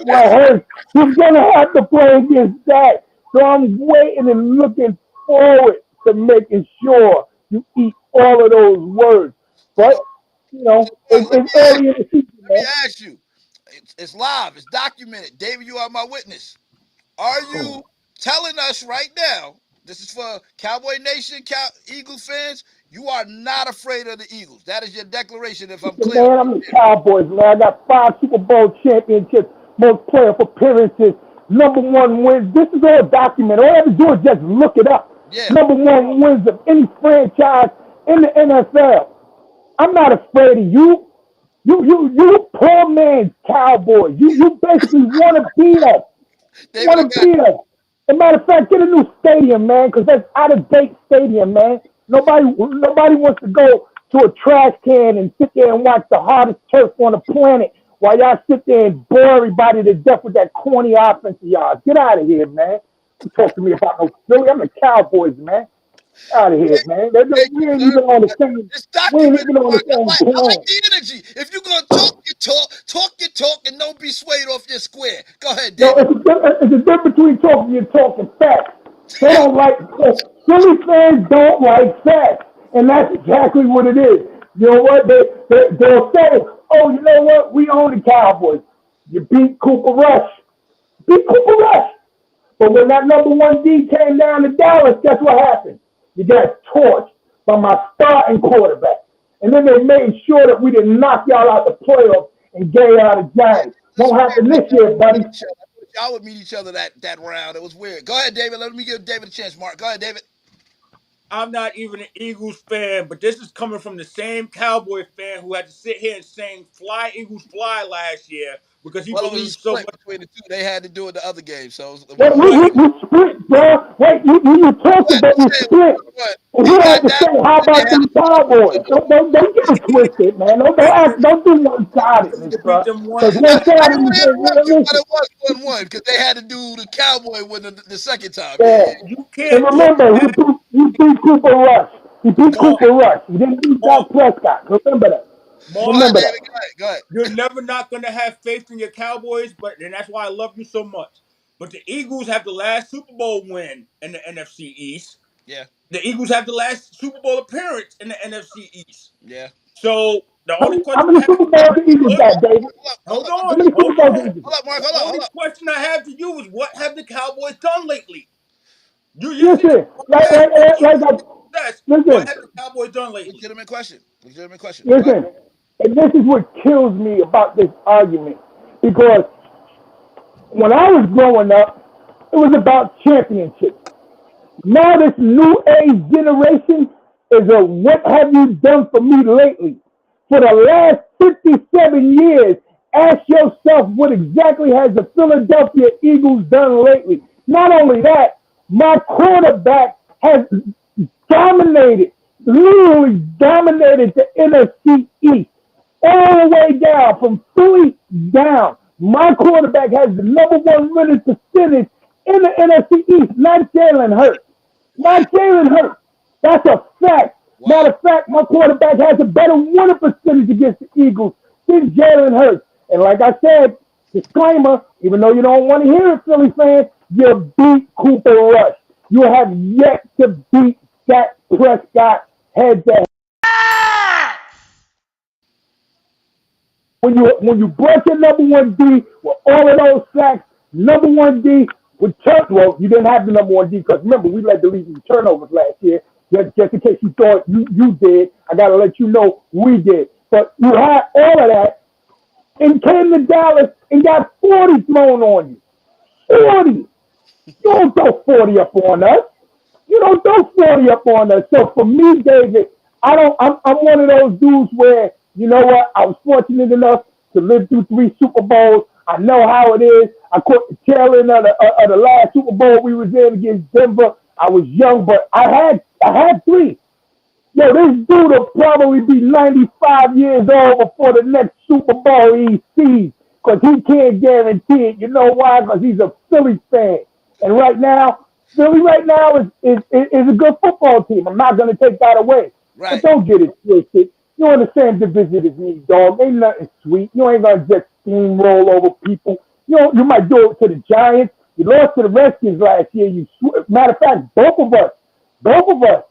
Hurts. You're gonna have to play against that. So I'm waiting and looking forward to making sure you eat all of those words. But you know, it's early in the season. Let me ask you. It's live. It's documented. David, you are my witness. Are you telling us right now? This is for Cowboy Nation, Eagles fans. You are not afraid of the Eagles. That is your declaration. If I'm clear, man, I'm the Cowboys, man. I got 5 Super Bowl championships, most playoff appearances, #1 wins. This is all documented. All I have to do is just look it up. Yeah. #1 wins of any franchise in the NFL. I'm not afraid of you. You poor man's Cowboys. You basically want to beat us. You want to beat us. As a matter of fact, get a new stadium, man, because that's out-of-date stadium, man. Nobody wants to go to a trash can and sit there and watch the hardest turf on the planet while y'all sit there and bore everybody to death with that corny offense of y'all. Get out of here, man. Don't talk to me about no Philly. I'm the Cowboys, man. Out of here, man. We ain't even on the same. We ain't even on the same I like the energy. If you're gonna talk your talk, and don't be swayed off your square. Go ahead, No, David. it's a difference between talking and talking facts. They don't like Philly fans don't like facts, and that's exactly what it is. You know what? They'll say, "Oh, you know what? We own the Cowboys. You beat Cooper Rush. Beat Cooper Rush." But when that #1 D came down to Dallas, guess what happened? You got torched by my starting quarterback. And then they made sure that we didn't knock y'all out the playoffs and gave out the Giants. Won't happen this year, buddy. Y'all would meet each other that round. It was weird. Go ahead, David. Let me give David a chance. Mark, go ahead, David. I'm not even an Eagles fan, but this is coming from the same Cowboy fan who had to sit here and sing "Fly Eagles Fly" last year because he believes so much. Between the two. They had to do it the other game. So we split, bro. Wait, you talked about we split. And you had to say, how about them Cowboys? Don't get it twisted, man. Don't do one-sidedness, bro. Because one-sidedness is realistic. But it was 1-1 because they had to do the Cowboy win the second time. Yeah. You can't. And remember, he beat Cooper Rush. He beat Cooper Rush. He didn't beat Dak Prescott. Remember that. Remember that. Go ahead. You're never not going to have faith in your Cowboys, and that's why I love you so much. But the Eagles have the last Super Bowl win in the NFC East. Yeah. The Eagles have the last Super Bowl appearance in the NFC East. Yeah. So the only question how many Super Bowls the Eagles got, David? Hold on. on. Hold up, Mark. The only question I have to you is what have the Cowboys done lately? Listen, what have the Cowboys done lately? Legitimate question. Listen, and this is what kills me about this argument. Because when I was growing up, it was about championships. Now this new age generation is a what have you done for me lately? For the last 57 years, ask yourself what exactly has the Philadelphia Eagles done lately. Not only that, my quarterback has dominated, literally dominated the NFC East all the way down from Philly down. My quarterback has the number one winning percentage in the NFC East, not Jalen Hurts. Wow. Not Jalen Hurts. That's a fact. Wow. Matter of fact, my quarterback has a better winning percentage against the Eagles than Jalen Hurts. And like I said, disclaimer, even though you don't want to hear it, Philly fans, you beat Cooper Rush. You have yet to beat Dak Prescott head to head. When you break your number one D with all of those sacks, number one D with well, you didn't have the number one D because remember we led the league in turnovers last year. Just in case you thought you did, I gotta let you know we did. But you had all of that and came to Dallas and got 40 thrown on you. 40. You don't throw 40 up on us. You don't throw 40 up on us. So for me, David, I'm one of those dudes where, you know what, I was fortunate enough to live through 3 Super Bowls. I know how it is. I caught the tail end of the last Super Bowl we was in against Denver. I was young, but I had 3. Yo, this dude will probably be 95 years old before the next Super Bowl he sees because he can't guarantee it. You know why? Because he's a Philly fan. And right now, Philly right now is a good football team. I'm not going to take that away. Right. But don't get it twisted. You're in the same division as me, dog. Ain't nothing sweet. You ain't going to just steamroll over people. You might do it to the Giants. You lost to the Redskins last year. Matter of fact, both of us,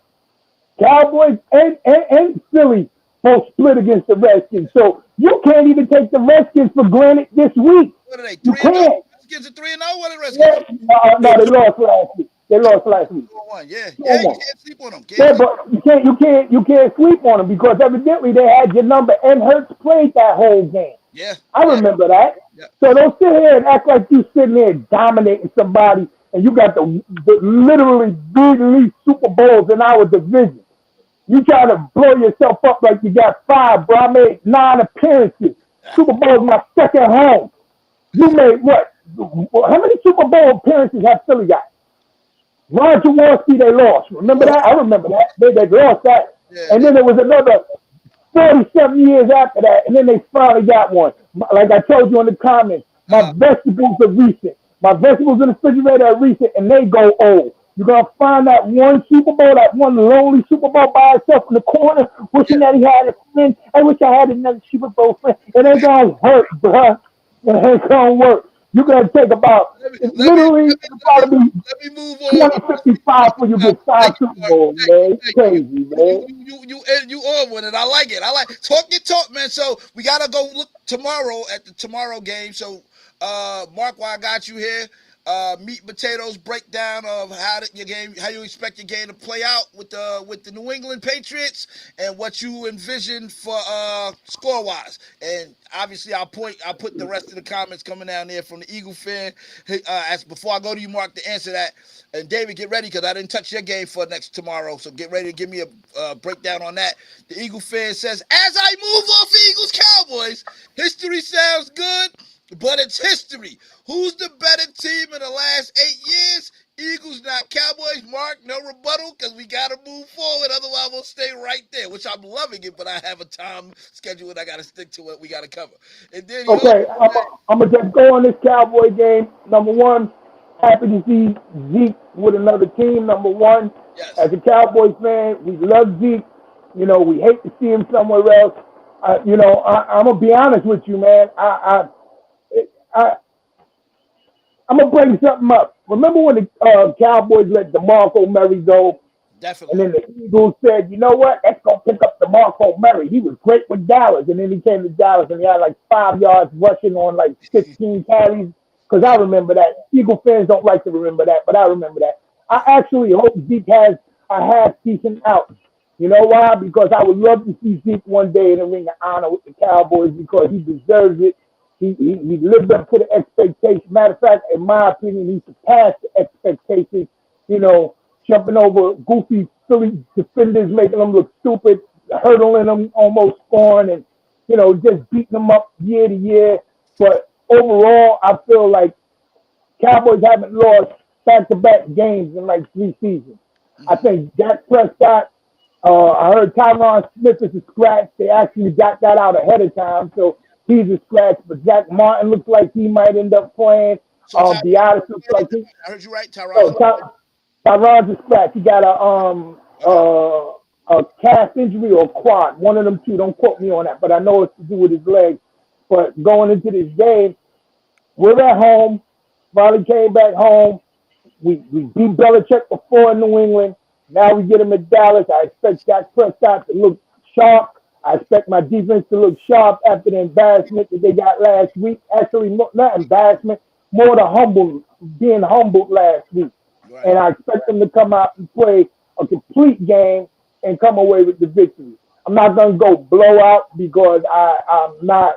Cowboys and Philly, both split against the Redskins. So you can't even take the Redskins for granted this week. What are they? You 3-0? can't. Redskins are 3-0. What are the Redskins? Yeah, no, they lost last week. They lost last week. 2-1. Yeah. 2-1. Yeah, you can't sleep on them. Yeah, but you can't sleep on them because evidently they had your number and Hurts played that whole game. Yeah. I remember that. Yeah. So don't sit here and act like you sitting there dominating somebody and you got the literally big league Super Bowls in our division. You trying to blow yourself up like you got 5, bro. I made 9 appearances. Super Bowl is my second home. You made what? How many Super Bowl appearances have Philly got? Ron Jaworski, they lost. Remember that? I remember that. They lost that. Yeah. And then there was another 47 years after that, and then they finally got one. Like I told you in the comments, my vegetables are recent. My vegetables in the refrigerator are recent, and they go old. You're going to find that one Super Bowl, that one lonely Super Bowl by itself in the corner, wishing that he had a friend. I wish I had another Super Bowl friend. It ain't going to work, bruh. It ain't going to work. You're going to take about, let probably me move on. 2055 when you get 5 Super Bowls, man. It's crazy, man. You on with it. I like it. Talk your talk, man. So we gotta go look tomorrow at the tomorrow game. So Mark, while I got you here, meat and potatoes breakdown of how you expect your game to play out with the New England Patriots and what you envision for score wise. And obviously I'll put the rest of the comments coming down there from the Eagle fan. As before I go to you, Mark, to answer that. And David, get ready because I didn't touch your game for next tomorrow. So get ready to give me a breakdown on that. The Eagle fan says, as I move off Eagles Cowboys, history sounds good, but it's history. Who's the better team in the last 8 years? Eagles, not Cowboys. Mark, no rebuttal because we got to move forward. Otherwise, we'll stay right there, which I'm loving it, but I have a time schedule and I got to stick to it. We got to cover. And then okay, I'm going to just go on this Cowboy game. Number one, happy to see Zeke with another team. Number one, yes. As a Cowboys fan, we love Zeke. You know, we hate to see him somewhere else. I'm going to be honest with you, man. I'm going to bring something up. Remember when the Cowboys let DeMarco Murray go? Definitely. And then the Eagles said, you know what? Let's go pick up DeMarco Murray. He was great with Dallas. And then he came to Dallas and he had like 5 yards rushing on like 16 carries. Because I remember that. Eagle fans don't like to remember that, but I remember that. I actually hope Zeke has a half-decent out. You know why? Because I would love to see Zeke one day in the Ring of Honor with the Cowboys because he deserves it. He lived up to the expectation. Matter of fact, in my opinion, he surpassed the expectations, jumping over goofy Philly defenders, making them look stupid, hurdling them, almost scoring, and just beating them up year to year. But overall, I feel like Cowboys haven't lost back-to-back games in like 3 seasons. I think Dak Prescott, I heard Tyron Smith is a scratch. They actually got that out ahead of time, so he's a scratch. But Zach Martin looks like he might end up playing. So Biadasz looks like he. I heard you right, Tyron. Oh, Tyron's a scratch. He got a calf injury or quad, one of them two. Don't quote me on that, but I know it's to do with his legs. But going into this game, we're at home. Finally came back home. We beat Belichick before in New England. Now we get him at Dallas. I expect Dak Prescott to look sharp. I expect my defense to look sharp after the embarrassment that they got last week. Actually, not embarrassment, more the being humbled last week. Right. And I expect them to come out and play a complete game and come away with the victory. I'm not going to go blowout because I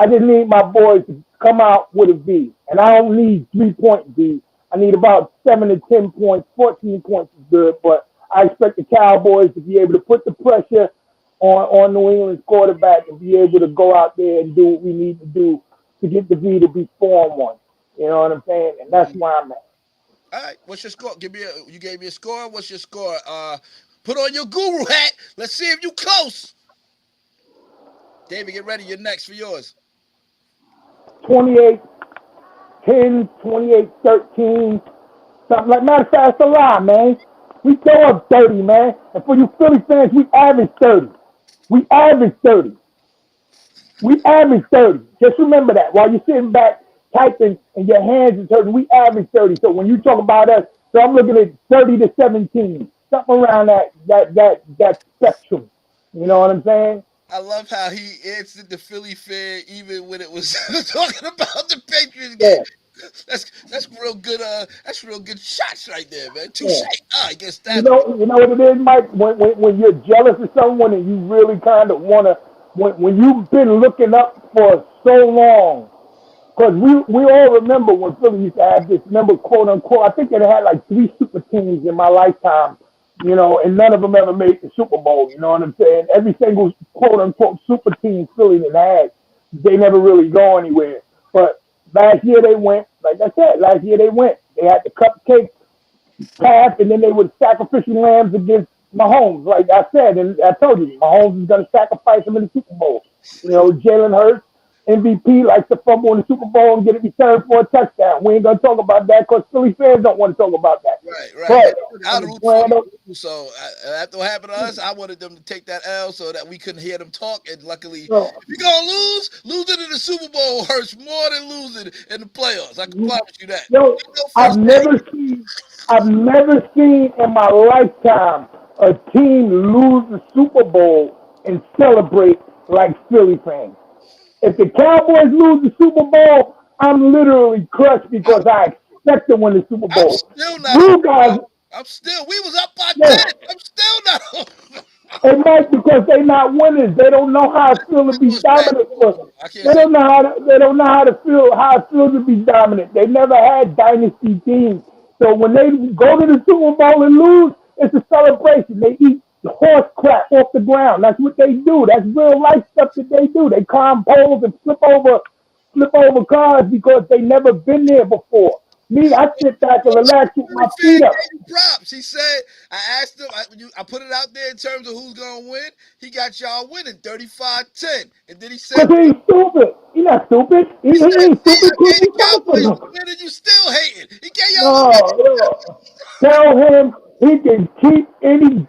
just need my boys to come out with a V. And I don't need 3-point V. I need about 7 to 10 points. 14 points is good, but I expect the Cowboys to be able to put the pressure on New England's quarterback and be able to go out there and do what we need to do to get the V to be 4-1. You know what I'm saying? And that's where I'm at. All right, what's your score? You gave me a score. What's your score? Put on your guru hat. Let's see if you close. David, get ready. You're next for yours. 28-10, 28-13, something like. Matter of fact, it's a lie, man. We throw up 30, man. And for you Philly fans, we average 30. We average 30. Just remember that. While you're sitting back typing and your hands is hurting, we average 30. So when you talk about us, so I'm looking at 30 to 17, something around that spectrum. You know what I'm saying? I love how he answered the Philly fan even when it was talking about the Patriots game. Yeah. That's real good. That's real good shots right there, man. Touche. I guess that. You know what it is, Mike. When you're jealous of someone and you really kind of wanna, when you've been looking up for so long, because we all remember when Philly used to have this. Remember, quote unquote. I think it had like 3 super teams in my lifetime. And none of them ever made the Super Bowl. You know what I'm saying? Every single quote-unquote super team Philly had, they never really go anywhere. But last year they went, like I said, They had the cupcake path, and then they would sacrificial lambs against Mahomes. Like I said, and I told you, Mahomes is going to sacrifice him in the Super Bowl. Jalen Hurts, MVP, likes to fumble in the Super Bowl and get it returned for a touchdown. We ain't going to talk about that because Philly fans don't want to talk about that. Right. So after what happened to us, I wanted them to take that L so that we couldn't hear them talk. And luckily, if you're going to losing in the Super Bowl hurts more than losing in the playoffs. I can promise you that. I've never seen in my lifetime a team lose the Super Bowl and celebrate like Philly fans. If the Cowboys lose the Super Bowl, I'm literally crushed because I expect to win the Super Bowl. We was up by 10. I'm still not. It might because they're not winners. They don't know how it feels to be dominant. They don't know how it feels to be dominant. They never had dynasty teams. So when they go to the Super Bowl and lose, it's a celebration. They eat horse crap off the ground. That's what they do. That's real life stuff that they do. They climb poles and flip over cars because they never been there before. Me, I sit back and relax with my feet up. Props. He said, I asked him, I put it out there in terms of who's going to win. He got y'all winning 35-10. And then he said, because he's stupid. He's not stupid. He ain't stupid. You still hating. He gave y'all Tell him he can keep any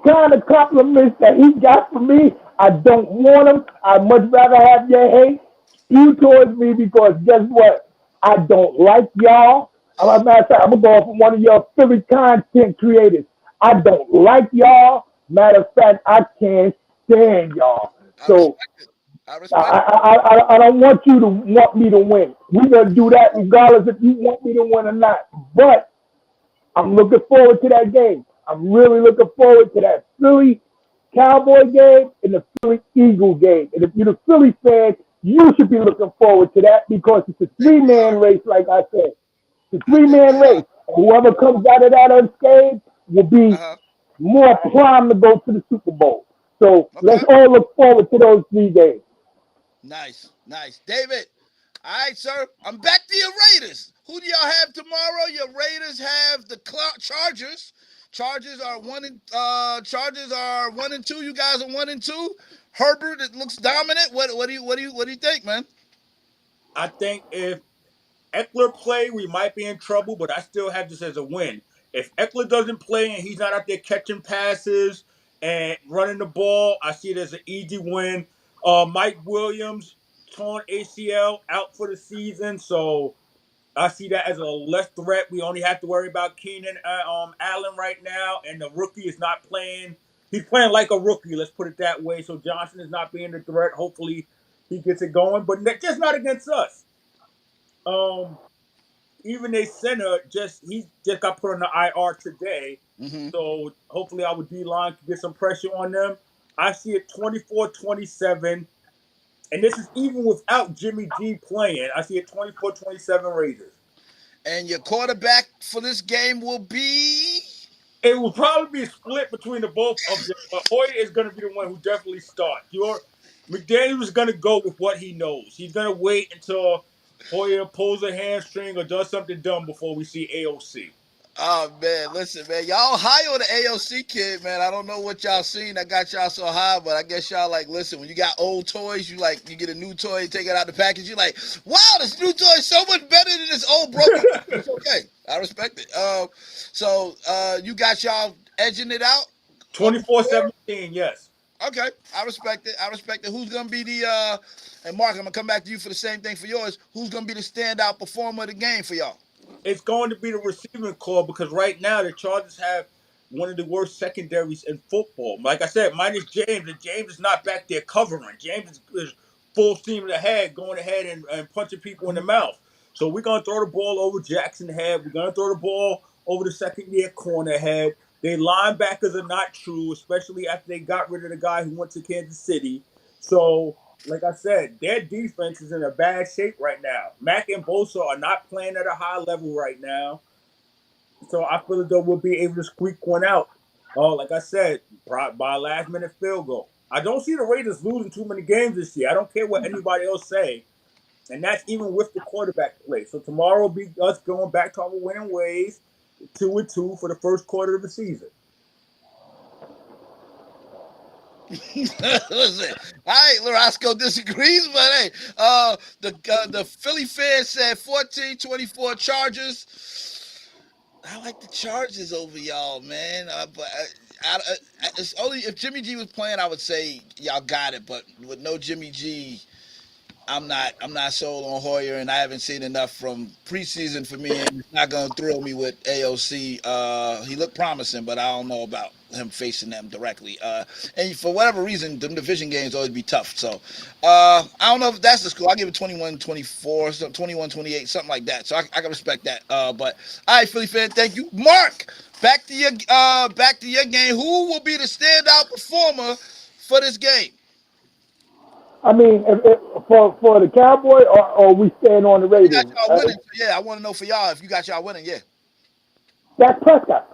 kind of compliments that he got from me. I don't want them. I'd much rather have your hate spew towards me because guess what? I don't like y'all. I'm going to go off from one of your Philly content creators. I don't like y'all. Matter of fact, I can't stand y'all. So I don't want you to want me to win. We're going to do that regardless if you want me to win or not. But I'm looking forward to that game. I'm really looking forward to that Philly Cowboy game and the Philly Eagle game. And if you're a Philly fan, you should be looking forward to that because it's a 3-man race, like I said. It's a I think they 3-man race. are. Whoever comes out of that unscathed will be Uh-huh. more primed to go to the Super Bowl. So let's Okay. all look forward to those 3 days. Nice. Nice. David. All right, sir. I'm back to your Raiders. Who do y'all have tomorrow? Your Raiders have the Chargers. Chargers are 1-2. You guys are 1-2. Herbert, it looks dominant. What do you think, man? I think if Eckler play, we might be in trouble, but I still have this as a win. If Eckler doesn't play and he's not out there catching passes and running the ball, I see it as an easy win. Mike Williams, torn ACL, out for the season, so I see that as a less threat. We only have to worry about Keenan Allen right now, and the rookie is not playing. He's playing like a rookie, let's put it that way. So Johnson is not being the threat. Hopefully he gets it going, but just not against us. Um, Even a center he just got put on the IR today. Mm-hmm. So hopefully our D line can get some pressure on them. I see it 24-27. And this is even without Jimmy G playing. I see it 24-27 Raiders. And your quarterback for this game will be. It will probably be split between the both of them, but Hoyer is going to be the one who definitely starts. McDaniel is going to go with what he knows. He's going to wait until Hoyer pulls a hamstring or does something dumb before we see AOC. Oh man, listen, man, y'all high on the AOC kid, man. I don't know what y'all seen that got y'all so high, but I guess y'all like listen. When you got old toys, you get a new toy, take it out the package. You like, wow, this new toy is so much better than this old broken. It's okay, I respect it. You got y'all edging it out. 24-17, yes. Okay, I respect it. I respect it. Who's gonna be the and Mark? I'm gonna come back to you for the same thing for yours. Who's gonna be the standout performer of the game for y'all? It's going to be the receiving core because right now the Chargers have one of the worst secondaries in football. Like I said, minus James, and James is not back there covering. James is full steam ahead, going ahead and punching people in the mouth. So we're going to throw the ball over Jackson head. We're going to throw the ball over the second-year corner head. Their linebackers are not true, especially after they got rid of the guy who went to Kansas City. So like I said, their defense is in a bad shape right now. Mack and Bosa are not playing at a high level right now. So I feel as though we'll be able to squeak one out. Oh, like I said, by a last minute field goal. I don't see the Raiders losing too many games this year. I don't care what anybody else say. And that's even with the quarterback play. So tomorrow will be us going back to our winning ways, 2-2 for the first quarter of the season. Listen, all right, Larasco disagrees, but hey, the Philly fan said 14-24 Chargers. I like the Chargers over y'all, man. But it's only if Jimmy G was playing, I would say y'all got it. But with no Jimmy G, I'm not sold on Hoyer, and I haven't seen enough from preseason for me. And it's not gonna thrill me with AOC. He looked promising, but I don't know about him facing them directly. And for whatever reason, the division games always be tough. So I don't know if that's the score. I give it 21-24, 21-28, something like that. So I can respect that. But all right, Philly fan, thank you, Mark. Back to your game. Who will be the standout performer for this game? I mean, for the Cowboy, or we stand on the You got Raiders? y'all winning. So yeah, I want to know for y'all if you got y'all winning. Yeah. Dak Prescott.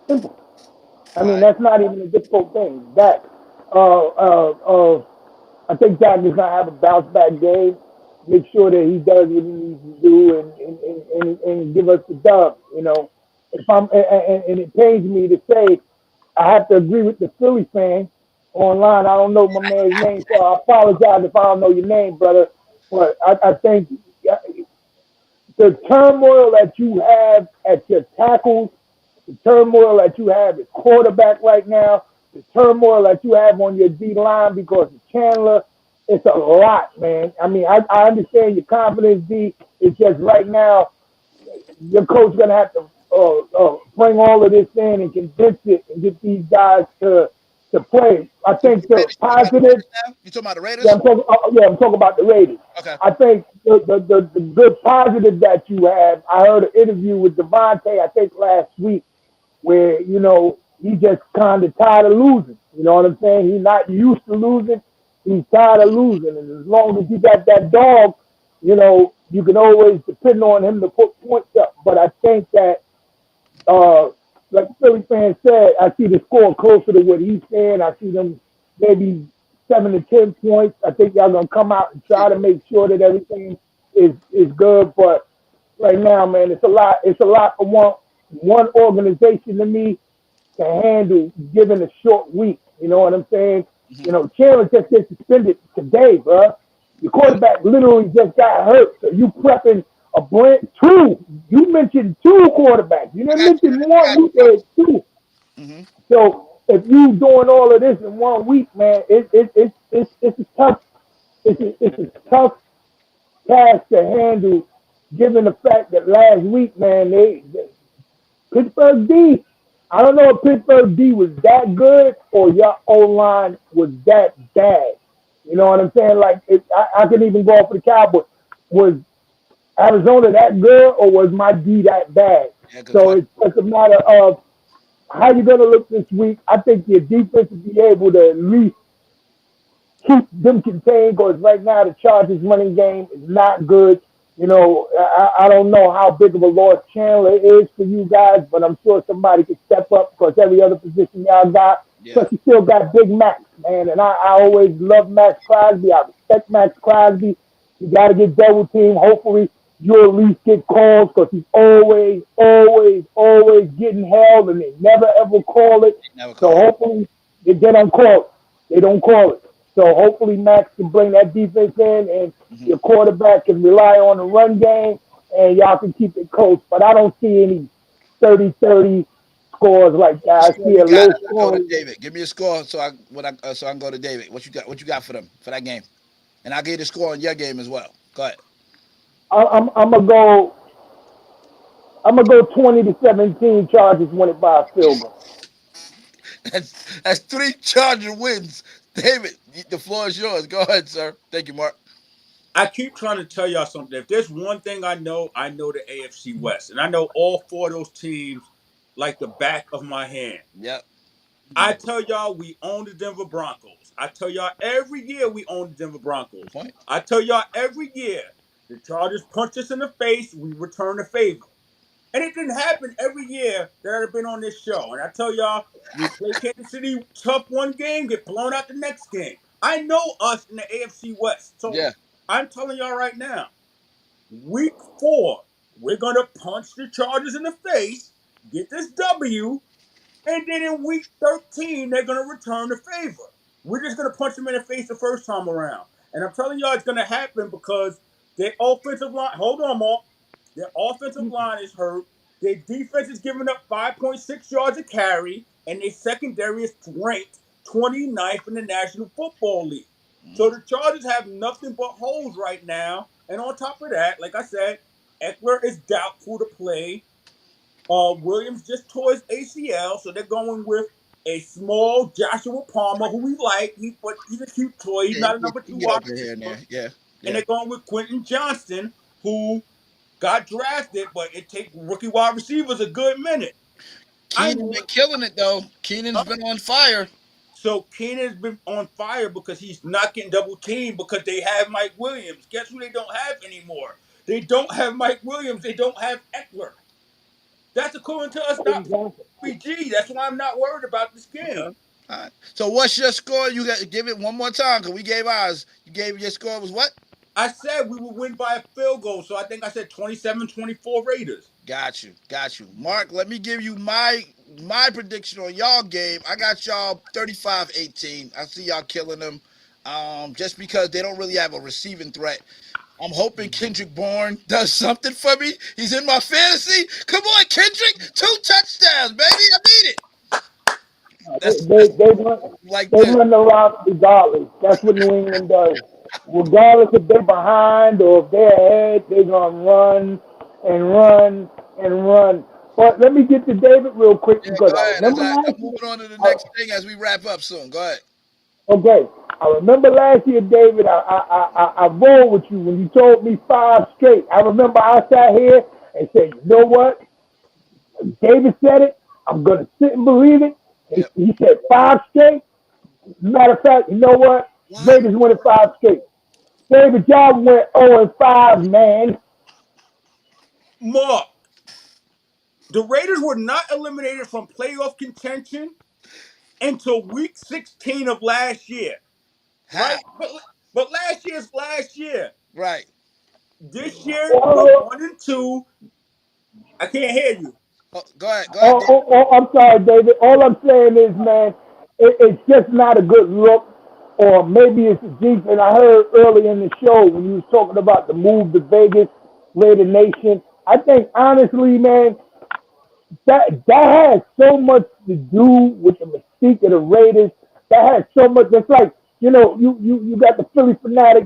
Simple. I All mean, right. that's not even a difficult thing. Dak. I think Dak is gonna have a bounce back game. Make sure that he does what he needs to do and give us the dub. You know, if I'm and it pains me to say I have to agree with the Philly fan online. I don't know my man's name, so I apologize if I don't know your name, brother. But I think the turmoil that you have at your tackles, the turmoil that you have at quarterback right now, the turmoil that you have on your D line because of Chandler, it's a lot, man. I mean, I understand your confidence, D. It's just right now, your coach gonna have to bring all of this in and condense it and get these guys to play. I You think the talking about the positive. Raiders now? You talking about the Yeah, Raiders? I'm talking about the Raiders. Okay. I think the good positive that you have. I heard an interview with Devontae, I think last week, where he just kind of tired of losing. You know what I'm saying? He's not used to losing. He's tired of losing, and as long as you got that dog, you can always depend on him to put points up. But I think that, like Philly fans said, I see the score closer to what he's saying. I see them maybe 7 to 10 points. I think y'all gonna come out and try to make sure that everything is good. But right now, man, it's a lot. It's a lot for one organization to me to handle given a short week. You know what I'm saying? You know, Chandler just gets suspended today, bro. Your quarterback literally just got hurt. So you prepping a brand two. You mentioned two quarterbacks. You didn't mention one. You said two. Mm-hmm. So if you doing all of this in 1 week, man, it's a tough it's a tough task to handle, given the fact that last week, man, they Pittsburgh D. I don't know if Pittsburgh D was that good or your O line was that bad. You know what I'm saying? Like I can even go off for the Cowboys. Was Arizona that good or was my D that bad? Yeah, good So question. it's a matter of how you gonna look this week. I think your defense will be able to at least keep them contained because right now the Chargers running game is not good. You know, I don't know how big of a loss Chandler is for you guys, but I'm sure somebody could step up because every other position y'all got. Yeah. Plus, you still got Big Max, man, and I always love Max Crosby. I respect Max Crosby. You got to get double team. Hopefully, you'll at least get calls because he's always, always, always getting held, and they never ever call it. Never So call it. hopefully, they don't call it. They don't call it. So hopefully Max can bring that defense in and your quarterback can rely on the run game and y'all can keep it close. But I don't see any 30-30 scores like that. I Score see you a got low it. I go to scoring. David. Give me a score so I can go to David. What you got? What you got for them for that game? And I'll give you the score on your game as well. Go ahead. I'm gonna go 20-17. Chargers win it by a field goal. That's three Charger wins. David, the floor is yours. Go ahead, sir. Thank you, Mark. I keep trying to tell y'all something. If there's one thing I know the AFC West, and I know all four of those teams like the back of my hand. Yep. I tell y'all we own the Denver Broncos. I tell y'all every year we own the Denver Good Broncos. point. I tell y'all every year the Chargers punch us in the face, we return the favor. And it didn't happen every year that I've been on this show. And I tell y'all, we play Kansas City tough one game, get blown out the next game. I know us in the AFC West. So Yeah. I'm telling y'all right now, week 4, we're going to punch the Chargers in the face, get this W, and then in week 13, they're going to return the favor. We're just going to punch them in the face the first time around. And I'm telling y'all it's going to happen because their offensive line, hold on, Mark. Their offensive line is hurt. Their defense is giving up 5.6 yards a carry, and their secondary is ranked 29th in the National Football League. So the Chargers have nothing but holes right now. And on top of that, like I said, Eckler is doubtful to play. Williams just tore his ACL, so they're going with a small Joshua Palmer, who we like. He's a cute toy. He's Yeah, not a number you 2 get wide open here and there. receiver. Yeah. And Yeah. they're going with Quentin Johnston, who got drafted, but it takes rookie wide receivers a good minute. I Keenan know been it. killing it though. Keenan's been on fire. So Keenan's been on fire because he's not getting double teamed because they have Mike Williams. Guess who they don't have anymore? They don't have Mike Williams. They don't have Eckler. That's according to us, not PG. That's why I'm not worried about this game. Okay. All right. So what's your score? You got give it one more time because we gave ours. You gave your score was what? I said we would win by a field goal, so I think I said 27-24 Raiders. Got you. Got you. Mark, let me give you my prediction on y'all game. I got y'all 35-18. I see y'all killing them. Just because they don't really have a receiving threat. I'm hoping Kendrick Bourne does something for me. He's in my fantasy. Come on, Kendrick. 2 touchdowns, baby. I need it. That's like They this. run the rock regardless. That's what New England does. Regardless if they're behind or if they're ahead, they're gonna run and run and run. But let me get to David real quick Yeah, because go I ahead. remember I'm last year. moving on to the next thing as we wrap up soon. Go ahead. Okay, I remember last year, David. I rolled with you when you told me 5 straight. I remember I sat here and said, you know what? David said it. I'm gonna sit and believe it. Yep. He said 5 straight. Matter of fact, you know what? What? Raiders winning 5 straight. David, y'all went 0-5, man. Mark, the Raiders were not eliminated from playoff contention until week 16 of last year, How? right? But last year's last year. Right. This year, we're Oh, 1-2. I can't hear you. Oh, go ahead. Go ahead, David. I'm sorry, David. All I'm saying is, man, it's just not a good look, or maybe it's a jinx. And I heard earlier in the show when you was talking about the move to Vegas, Raider Nation. I think honestly, man, that has so much to do with the mystique of the Raiders. That has so much. It's like you got the Philly fanatic,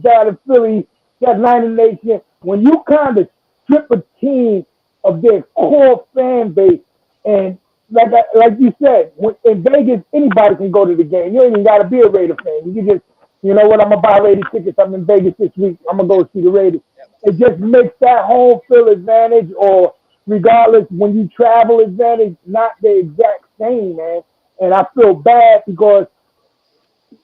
down in Philly, that Niner Nation. When you kind of strip a team of their core fan base, and like you said, in Vegas, anybody can go to the game. You ain't even got to be a Raider fan. You can just, you know what, I'm gonna buy Raider tickets. I'm in Vegas this week. I'm gonna go see the Raiders. It just makes that home field advantage, or regardless, when you travel advantage, not the exact same, man. And I feel bad because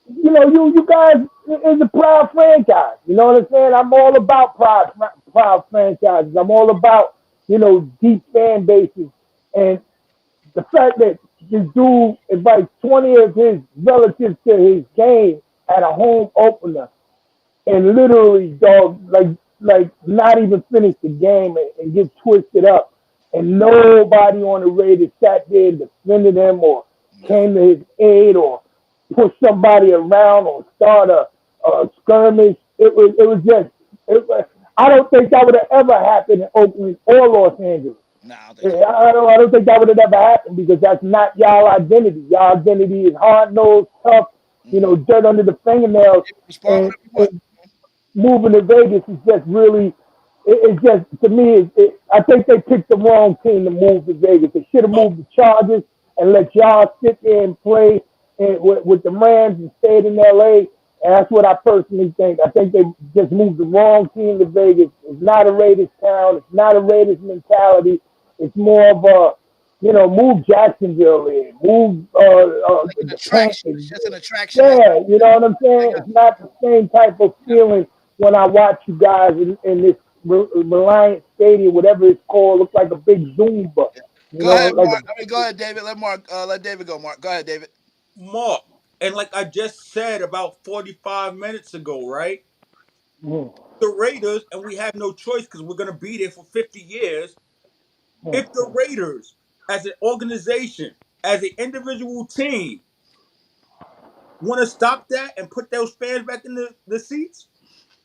you guys is a proud franchise. You know what I'm saying? I'm all about proud franchises. I'm all about deep fan bases, and the fact that this dude invites 20 of his relatives to his game at a home opener, and literally, dog, like not even finish the game and get twisted up, and nobody on the Raiders sat there and defended him or No. came to his aid or push somebody around or start a skirmish. It was just I don't think that would have ever happened in Oakland or Los Angeles. No, I don't think so. I don't think that would have ever happened because that's not y'all identity. Y'all identity is hard nosed, tough, dirt under the fingernails, Respond and, whatever you want. and moving to Vegas is just really. It's just to me. I think they picked the wrong team to move to Vegas. They should have Oh, moved the Chargers and let y'all sit there and play with the Rams and stayed in LA. And that's what I personally think. I think they just moved the wrong team to Vegas. It's not a Raiders town. It's not a Raiders mentality. It's more of a, move Jacksonville in, move Like an the attraction. Panthers. It's just an attraction. Yeah, you know what I'm They saying? got- It's not the same type of feeling when I watch you guys in this Reliant Stadium, whatever it's called, looks like a big Zumba. Go ahead, Like Mark. I mean, go ahead, David. Let David go. Mark, go ahead, David. Mark. And like I just said about 45 minutes ago, right? mm, The Raiders, and we have no choice because we're going to be there for 50 years. mm. If the Raiders, as an organization, as an individual team, want to stop that and put those fans back in the seats,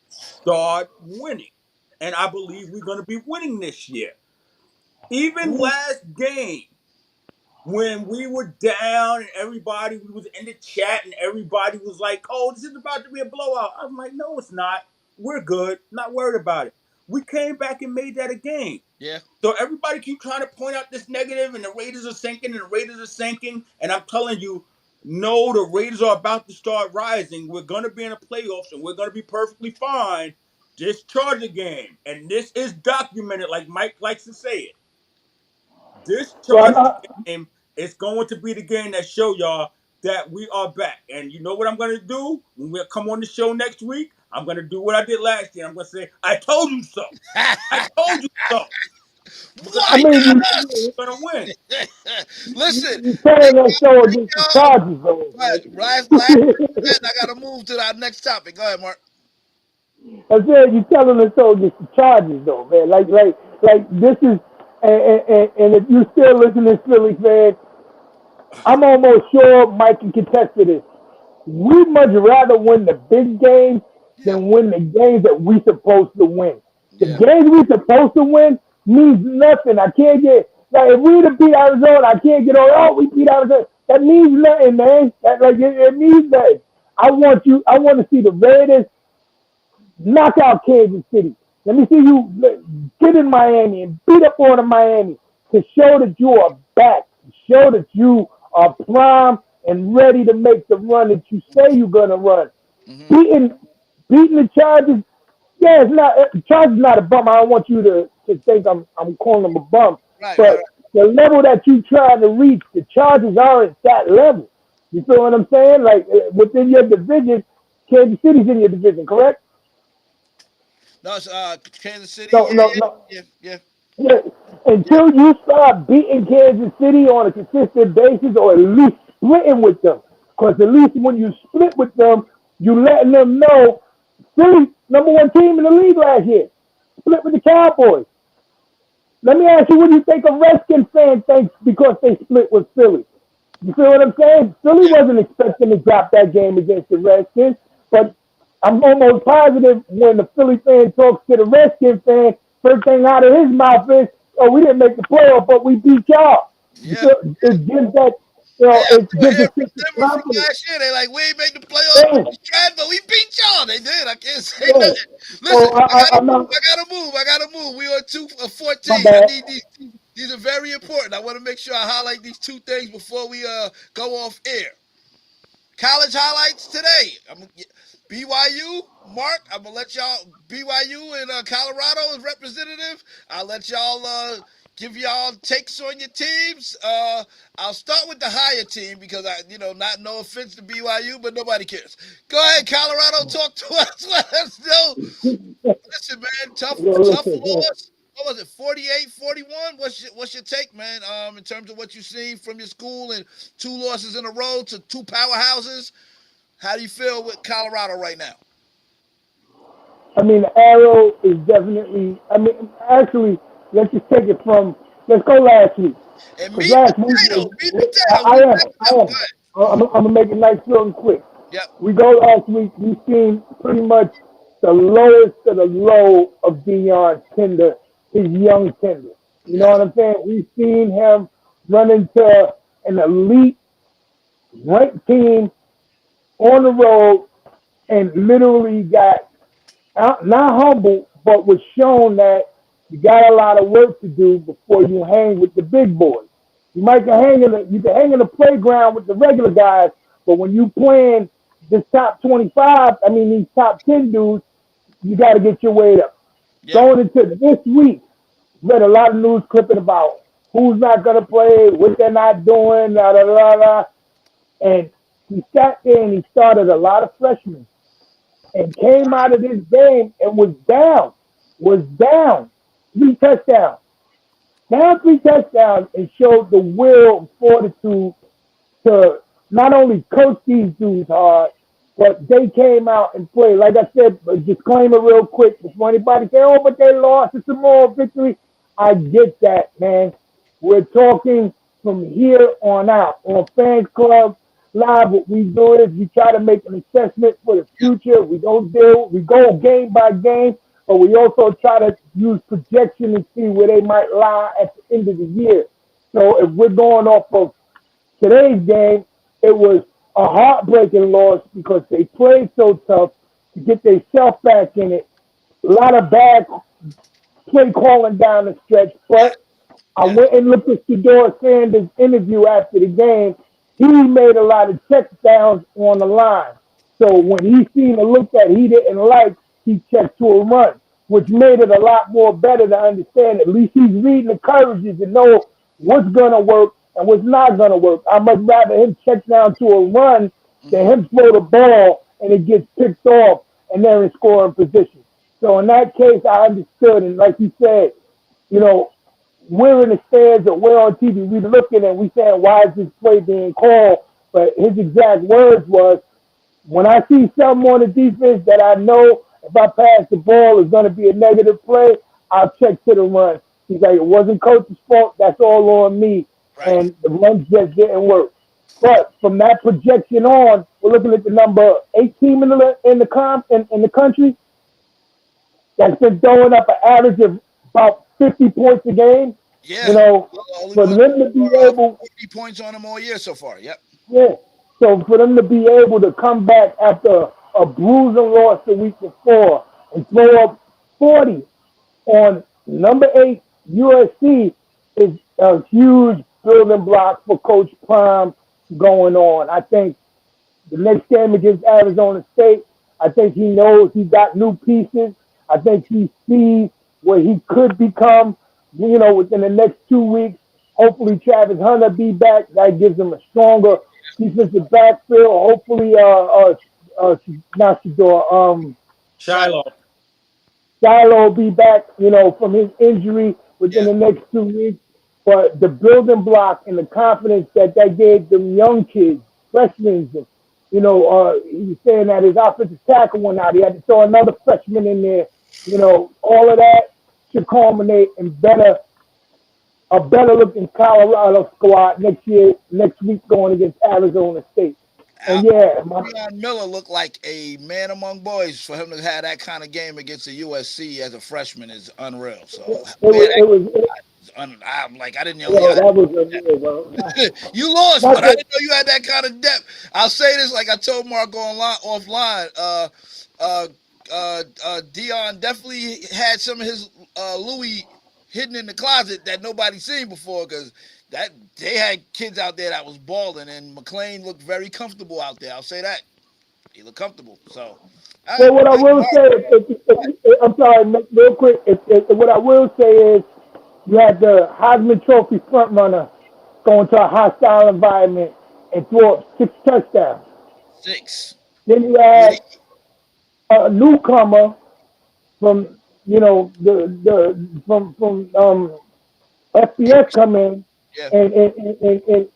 start winning. And I believe we're going to be winning this year. Even last game, when we were down and everybody was in the chat and everybody was like, "Oh, this is about to be a blowout." I'm like, "No, it's not. We're good. Not worried about it." We came back and made that a game. Yeah. So everybody keep trying to point out this negative, and the Raiders are sinking, and the Raiders are sinking. And I'm telling you, no, the Raiders are about to start rising. We're going to be in the playoffs, and we're going to be perfectly fine. This Charger game, and this is documented, like Mike likes to say it. This Well, Chargers game is going to be the game that show y'all that we are back. And you know what I'm going to do when we come on the show next week? I'm going to do what I did last year. I'm going to say, "I told you so. I told you so." Because I I What? mean, said you, we're going to win. Listen, you telling us so against the y'all. Chargers, though. Go ahead. Last and I gotta move to our next topic. Go ahead, Mark. I said you telling us so against the Chargers, though, man. Like this is, and if you still listening, Philly fans, I'm almost sure Mike can contest to this. We much rather win the big games Yeah. than win the games that we supposed to win. The Yeah. games we supposed to win means nothing. I can't get like if we to beat Arizona, I can't get on. Oh, we beat Arizona. That means nothing, man. It means nothing. I want to see the Raiders knock out Kansas City. Let me see you get in Miami and beat up on Miami to show that you are back, to show that you are prime and ready to make the run that you say you're gonna run. Mm-hmm. Beating beating the Chargers, yeah, it's not Chargers not a bum. I don't want you to think I'm calling them a bum, Right, right, but right. the level that you trying to reach, the Chargers aren't that level. You feel what I'm saying? Like within your division, Kansas City's in your division, correct? No, it's Kansas City. No, Yeah, no, yeah, no. yeah, yeah, Yeah. yeah. Until you start beating Kansas City on a consistent basis, or at least splitting with them, because at least when you split with them, you letting them know Philly number one team in the league last year, split with the Cowboys. Let me ask you, what do you think a Redskins fan thinks because they split with Philly? You feel what I'm saying? Philly Yeah. wasn't expecting to drop that game against the Redskins, but I'm almost positive when the Philly fan talks to the Redskins fan, first thing out of his mouth is, "Oh, we didn't make the playoff, but we beat y'all." You Yeah. feel, it gives that, Hey, I it still gives hear a from sense of Denver from confidence. last year. They like, we ain't made the playoffs, Yeah, we tried, but we beat y'all. They did. I can't say yeah. nothing. Listen, So I gotta I'm move. not, I gotta move. I gotta move. We on 2-14. my I bad. need these. These are very important. I want to make sure I highlight these two things before we go off air. College highlights today. BYU, Mark. I'm gonna let y'all BYU and Colorado as representative. I'll let y'all give y'all takes on your teams. I'll start with the higher team because not no offense to BYU, but nobody cares. Go ahead, Colorado. Talk to us. Let us know. Listen, man, Yo, tough listen, man. loss. What was it, 48-41? What's your take, man, in terms of what you've seen from your school and two losses in a row to two powerhouses? How do you feel with Colorado right now? I mean, the arrow is definitely. I mean, actually, let's just take it from. Let's go last week, And because meat last week potatoes, was. meat potatoes. I We am. wrapping I up. Go am. ahead. I'm gonna make it nice, short, and quick. Yep. We go last week. We've seen pretty much the lowest of the low of Deion Tender, his young Tender. You know Yes. what I'm saying? We've seen him run into an elite ranked team on the road and literally got not humble, but was shown that you got a lot of work to do before you hang with the big boys. You can hang in the playground with the regular guys, but when you playing this top 25, I mean these top 10 dudes, you got to get your weight up. Yeah. Going into this week, read a lot of news clipping about who's not going to play, what they're not doing, la la la la, and he sat there and he started a lot of freshmen and came out of this game and was down 3 touchdowns, down 3 touchdowns, and showed the will and fortitude to not only coach these dudes hard, but they came out and played. Like I said, a disclaimer real quick before anybody say, "Oh, but they lost. It's a moral victory." I get that, man. We're talking from here on out on Fans Club Live. What we do is we try to make an assessment for the Yep. future. We go game by game, but we also try to use projection and see where they might lie at the end of the year. So if we're going off of today's game, it was a heartbreaking loss because they played so tough to get themselves back in it. A lot of bad play calling down the stretch, Yes. but I Yes. went and looked at Shedeur Sanders' interview after the game. He made a lot of check downs on the line. So when he seen a look that he didn't like, he checked to a run, which made it a lot more better to understand. At least he's reading the coverages to know what's going to work and what's not going to work. I'd much rather him check down to a run than Mm-hmm. him throw the ball and it gets picked off and they're in scoring position. So in that case, I understood. And like you said, you know, we're in the stands or we're on TV, we looking and we saying, why is this play being called? But his exact words was, when I see something on the defense that I know if I pass the ball is going to be a negative play, I'll check to the run. He's like, it wasn't coach's fault. That's all on me. Right. And the run just didn't work. But from that projection on, we're looking at the number 8 team in the country that's been throwing up an average of about 50 points a game. Yeah. You know, Only for one them to be for able, 50 points on them all year so far. Yep. yeah. So for them to be able to come back after a bruising loss the week before and throw up 40 on number 8 USC is a huge building block for Coach Prime going on. I think the next game against Arizona State, I think he knows he got new pieces. I think he sees where he could become, within the next 2 weeks. Hopefully Travis Hunter be back. That gives him a stronger defensive backfield. Hopefully not Shador, Shiloh. Shiloh. Shiloh will be back, from his injury within Yeah. the next 2 weeks. But the building block and the confidence that gave them young kids, freshmen, he was saying that his offensive tackle went out. He had to throw another freshman in there. All of that should culminate in a better looking Colorado squad next week going against Arizona State. And yeah, Deion Miller looked like a man among boys. For him to have that kind of game against the USC as a freshman is unreal. So man, I'm like, I didn't know y'all that was unreal, bro. you lost, Not but I that, didn't know you had that kind of depth. I'll say this, like I told Marco offline. Dion definitely had some of his Louis hidden in the closet that nobody seen before, because that they had kids out there that was balling, and McLean looked very comfortable out there. I'll say that he looked comfortable. So, well, what I will say, I'm sorry, real quick. What I will say is, you had the Heisman Trophy front runner going to a hostile environment and throw up 6 touchdowns. 6. Then you had a newcomer from from FBS come in Yeah.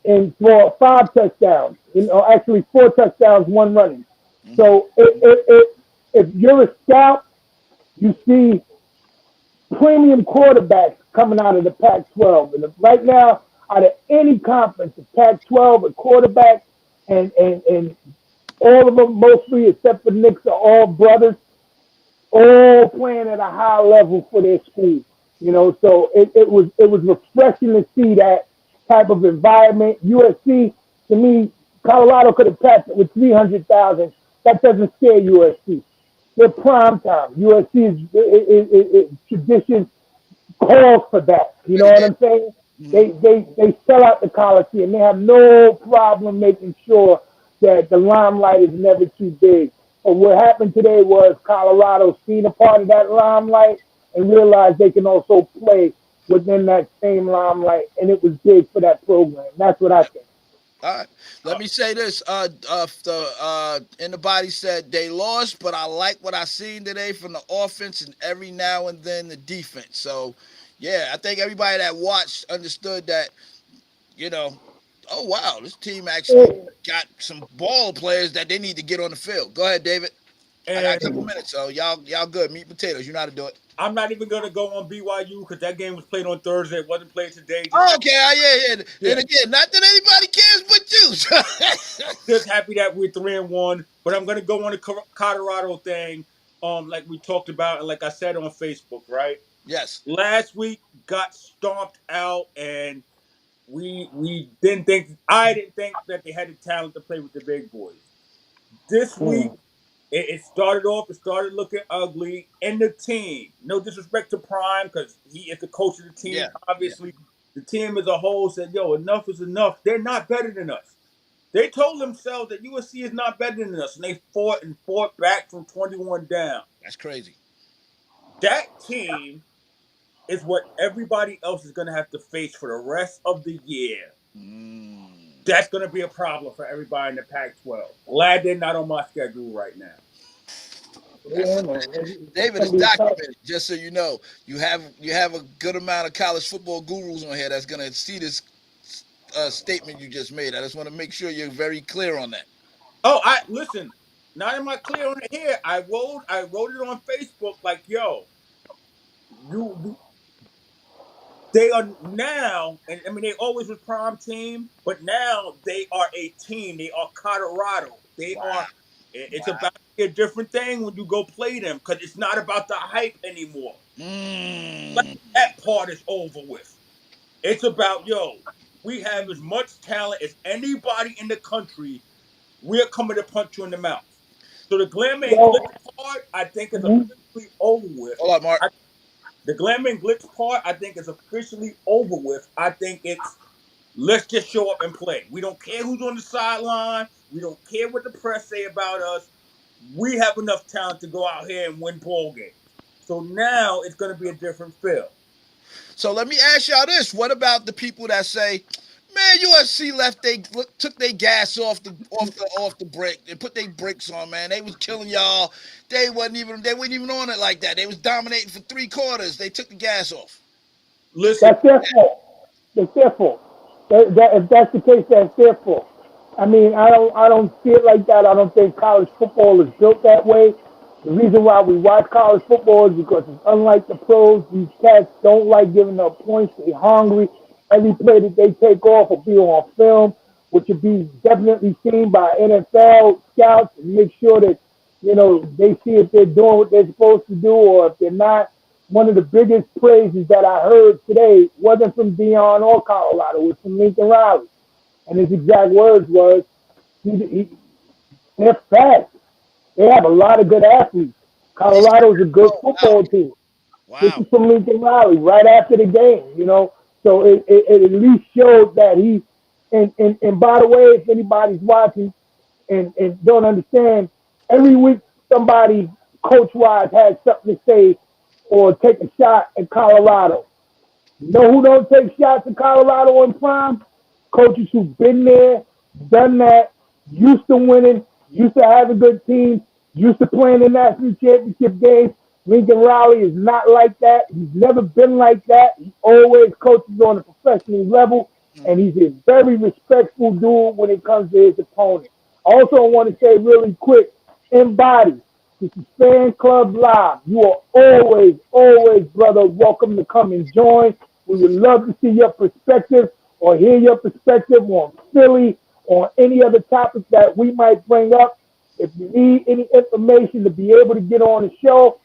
and throw 5 touchdowns. Actually 4 touchdowns, 1 running. Mm-hmm. So if you're a scout, you see premium quarterbacks coming out of the Pac-12. And right now, out of any conference, the Pac-12, a quarterback, and all of them, mostly except for Knicks, are all brothers, all playing at a high level for their school. So it was refreshing to see that type of environment. USC, to me, Colorado could have passed it with 300,000. That doesn't scare USC. They're prime time. USC is tradition calls for that. You know what I'm saying? They sell out the Coliseum. They have no problem making sure that the limelight is never too big. But what happened today was Colorado seen a part of that limelight and realized they can also play within that same limelight, and it was big for that program. That's what I think. All right. Let me say this. In the body said they lost, but I like what I seen today from the offense and every now and then the defense. So, yeah, I think everybody that watched understood that. You know, oh wow, this team actually got some ball players that they need to get on the field. Go ahead, David. I got a couple And minutes, so y'all good. Meat and potatoes. You know how to do it. I'm not even gonna go on BYU because that game was played on Thursday. It wasn't played today. Oh, okay, yeah. Yeah. And again, not that anybody cares but you. Just happy that we're 3-1. But I'm gonna go on the Colorado thing. Like we talked about, and like I said on Facebook, right? Yes. Last week got stomped out, and we didn't think. I didn't think that they had the talent to play with the big boys. This week, it started off. It started looking ugly, and the team. No disrespect to Prime, because he is the coach of the team. Yeah. Obviously, the team as a whole said, "Yo, enough is enough. They're not better than us." They told themselves that USC is not better than us, and they fought back from 21 down. That's crazy. That team is what everybody else is going to have to face for the rest of the year. That's going to be a problem for everybody in the Pac-12. Glad they're not on my schedule right now. Yeah, David is documented. Just so you know, you have a good amount of college football gurus on here that's gonna see this statement you just made. I just want to make sure you're very clear on that. Oh, I listen. Not am I clear on it here? I wrote it on Facebook. Like, yo, you they are now, and I mean they always was prime team, but now they are a team. They are Colorado. They are. It's about to be a different thing when you go play them because it's not about the hype anymore. Like, that part is over with. It's about, yo, we have as much talent as anybody in the country. We're coming to punch you in the mouth. So the glamour and glitz part, I think, is officially over with. Hold up, Mark. The glamour and glitz part, I think, is officially over with. I think it's let's just show up and play. We don't care who's on the sideline. We don't care what the press say about us. We have enough talent to go out here and win ball games. So now it's going to be a different feel. So let me ask y'all this: what about the people that say, Man, USC took their gas off the brake. They put their brakes on, man. They was killing y'all. They weren't even on it like that. They was dominating for 3 quarters. They took the gas off. Listen, That's their fault. That's their fault. If that's the case, that's their fault. I mean, I don't see it like that. I don't think college football is built that way. The reason why we watch college football is because it's unlike the pros. These cats don't like giving up points. They're hungry. Every play that they take off will be on film, which will be definitely seen by NFL scouts and make sure that, they see if they're doing what they're supposed to do or if they're not. One of the biggest praises that I heard today wasn't from Dion or Colorado. It was from Lincoln Riley. And his exact words was, they're fast. They have a lot of good athletes. Colorado's a good football team. This Wow. is from Lincoln Riley right after the game. So it at least showed that he, and by the way, if anybody's watching and don't understand, every week somebody coach-wise has something to say or take a shot at Colorado. You know who don't take shots at Colorado in prime? Coaches who've been there, done that, used to winning, used to having good teams, used to playing in national championship games. Lincoln Riley is not like that. He's never been like that. He always coaches on a professional level, and he's a very respectful dude when it comes to his opponent. Also, I want to say really quick, Embody, this is Fan Club Live. You are always, brother, welcome to come and join. We would love to see your perspective or hear your perspective on Philly or any other topics that we might bring up. If you need any information to be able to get on the show,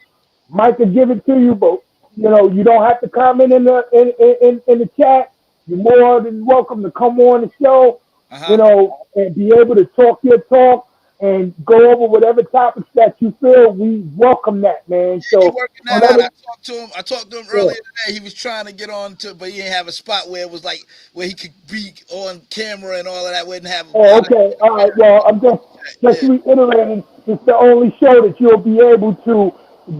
Mike will give it to you, but you don't have to comment in the chat. You're more than welcome to come on the show, and be able to talk your talk and go over whatever topics that you feel. We welcome that, man. He So working that out. whenever, I talked to him yeah. earlier today. He was trying to get on to, but he didn't have a spot where it was like where he could be on camera and all of that. Wouldn't have. Oh, okay. All right. Well, I'm just Yeah. reiterating. It's the only show that you'll be able to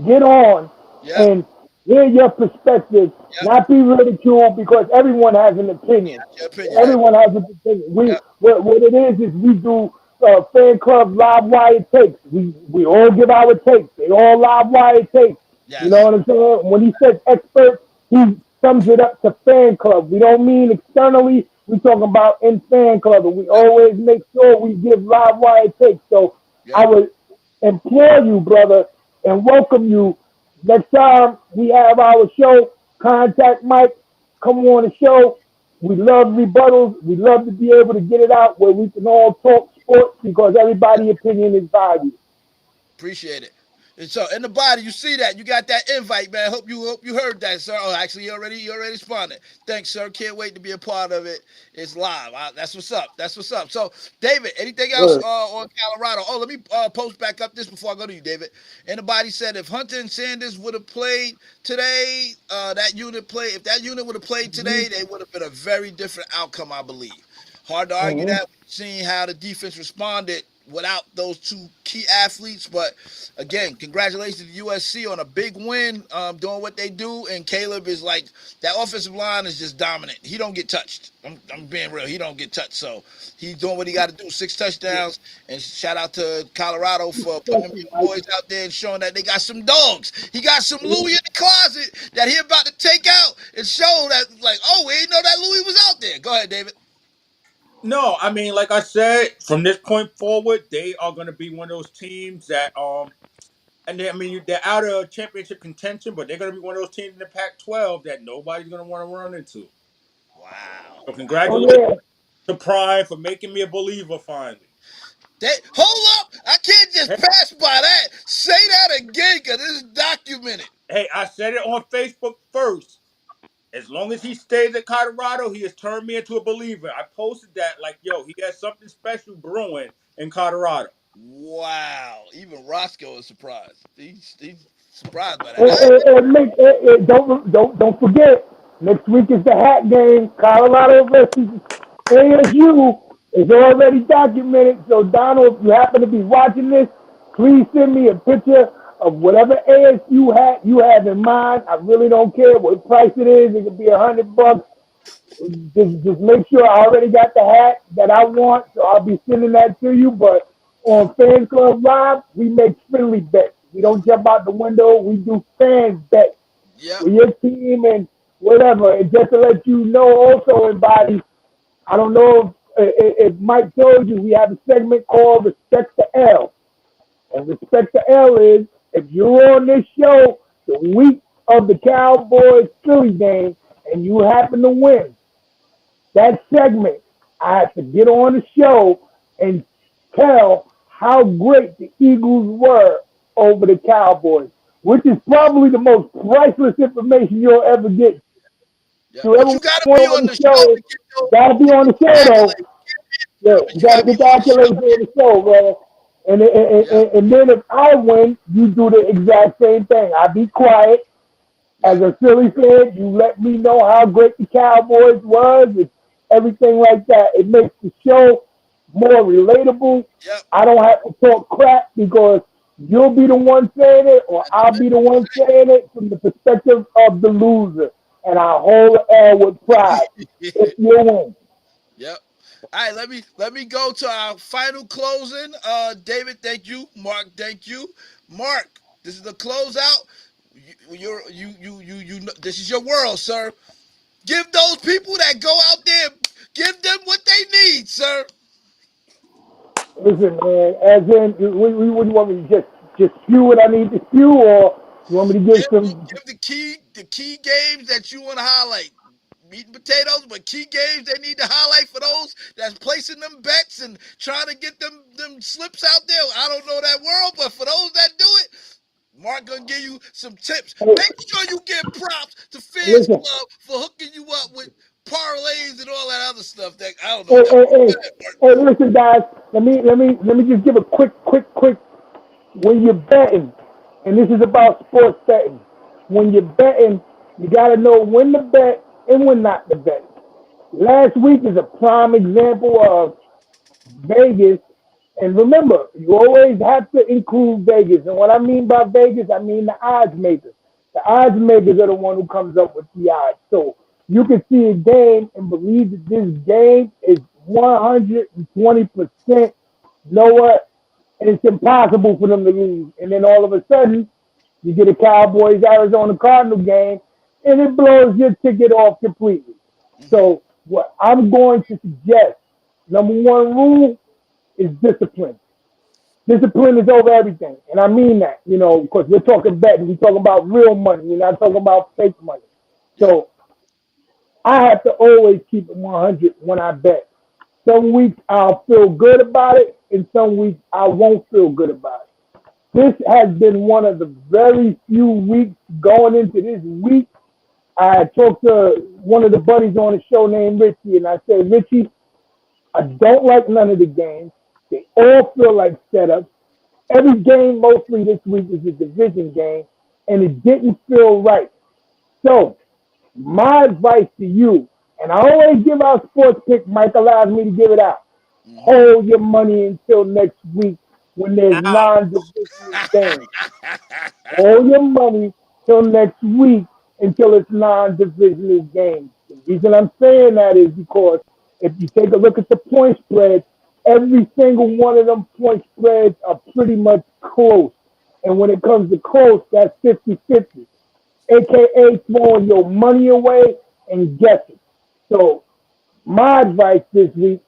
get on Yep. and hear your perspective, Yep. not be ridiculed because everyone has an opinion. Your opinion. Everyone has an opinion. Yep. What it is we do Fan Club live wire takes. We all give our takes. They all live wire takes. Yes. You know what I'm saying? When he says expert, he sums it up to Fan Club. We don't mean externally. We talking about in Fan Club, and we always make sure we give live wire takes. So I Yep. would implore you, brother, and welcome you. Next time we have our show, contact Mike, come on the show. We love rebuttals. We love to be able to get it out where we can all talk sports because everybody's opinion is valued. Appreciate it. And so in the body, you see that you got that invite, man. Hope you heard that, sir. Oh, actually, you already responded. Thanks, sir. Can't wait to be a part of it. It's live. That's what's up. That's what's up. So, David, anything else Good. on Colorado? Oh, let me post back up this before I go to you, David. Anybody said if Hunter and Sanders would have played today, if that unit would have played today, they would have been a very different outcome, I believe. Hard to argue Mm-hmm. that, seeing how the defense responded without those two key athletes. But again, congratulations to USC on a big win, doing what they do. And Caleb is like, that offensive line is just dominant. He don't get touched. I'm being real. He don't get touched. So he's doing what he got to do. 6 touchdowns. And shout out to Colorado for putting them boys out there and showing that they got some dogs. He got some Louis in the closet that he about to take out and show that, like, oh, we didn't know that Louis was out there. Go ahead, David. no, I mean, like I said, from this point forward, they are going to be one of those teams that and they, I mean, they're out of championship contention, but they're going to be one of those teams in the Pac-12 that nobody's going to want to run into. Wow. So Oh, congratulations yeah. to Prime for making me a believer finally. Hold up! I can't just Hey, pass by that. Say that again, because this is documented. hey, I said it on Facebook first. As long as he stays at Colorado, he has turned me into a believer. I posted that like, yo, he has something special brewing in Colorado. Wow. Even Roscoe is surprised. He's surprised by that. Don't forget, next week is the hat game. Colorado versus ASU is already documented. So, Donald, if you happen to be watching this, please send me a picture of whatever ASU hat you have in mind. I really don't care what price it is. It could be $100. Just make sure I already got the hat that I want, so I'll be sending that to you. But on Fan Club Live, we make friendly bets. We don't jump out the window. We do fan bets Yep. with your team and whatever. And just to let you know, also, everybody, I don't know if Mike told you, we have a segment called Respect the L. And Respect the L is if you're on this show the week of the Cowboys Philly game and you happen to win, that segment, I have to get on the show and tell how great the Eagles were over the Cowboys, which is probably the most priceless information you'll ever get. Yep. But Whoever you got to won be on on the the show show, to get those gotta be on the show though. accolades. Yeah, But you you got gotta to be get the on the show. accolades on the show, man. And, and, and, Yep. and then if I win, you do the exact same thing. I be quiet. As Yep. a Philly fan, you let me know how great the Cowboys was and everything like that. It makes the show more relatable. Yep. I don't have to talk crap because you'll be the one saying it or That's I'll the be the one saying it from the perspective of the loser. And I hold the L with pride if best. you win. Yep. All right, let me go to our final closing. David, thank you. Mark, thank you. Mark, this is the closeout. This is your world, sir. Give those people that go out there, give them what they need, sir. Listen, man, as in, what do you want me to just spew what I need to spew, or you want me to give some? Give the key games that you want to highlight. Meat and potatoes, but key games they need to highlight for those that's placing them bets and trying to get them slips out there. I don't know that world, but for those that do it, Mark gonna give you some tips. Hey, Make sure you give props to Fans listen, Club for hooking you up with parlays and all that other stuff. That I don't know hey, what that hey, was. hey, hey, listen, guys. Let me just give a quick. When you're betting, and this is about sports betting. When you're betting, you gotta know when to bet and when not to bet. Last week is a prime example of Vegas. And remember, you always have to include Vegas. And what I mean by Vegas, I mean the odds makers. The odds makers are the one who comes up with the odds. So you can see a game and believe that this game is 120%. You know what? And it's impossible for them to lose. And then all of a sudden, you get a Cowboys Arizona Cardinal game, and it blows your ticket off completely. Mm-hmm. So what I'm going to suggest, number one rule is discipline. Discipline is over everything. And I mean that, because we're talking betting. We're talking about real money. We're not talking about fake money. Yep. So I have to always keep it 100 when I bet. Some weeks I'll feel good about it, and some weeks I won't feel good about it. This has been one of the very few weeks going into this week. I talked to one of the buddies on the show named Richie, and I said, Richie, I don't like none of the games. They all feel like setups. Every game mostly this week is a division game, and it didn't feel right. So my advice to you, and I always give out sports picks, Mike allows me to give it out. Mm-hmm. Hold your money until next week when there's Ow. non-divisional games. Hold your money till next week until it's non-divisional games. The reason I'm saying that is because if you take a look at the point spread, every single one of them point spreads are pretty much close. And when it comes to close, that's 50-50, aka throwing your money away and guessing. So my advice this week,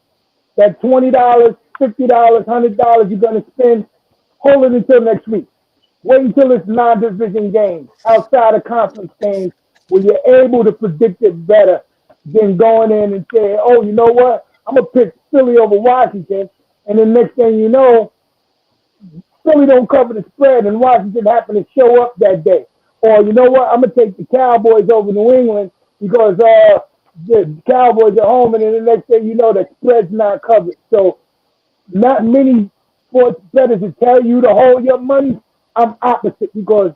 that $20, $50, $100 you're gonna spend, hold it until next week. Wait until it's non-division games, outside of conference games, where you're able to predict it better than going in and saying, oh, you know what? I'm gonna pick Philly over Washington, and then next thing you know, Philly don't cover the spread, and Washington happen to show up that day. Or you know what? I'm gonna take the Cowboys over New England because the Cowboys are home, and then the next thing you know, the spread's not covered. So not many sports bettors to tell you to hold your money. I'm opposite because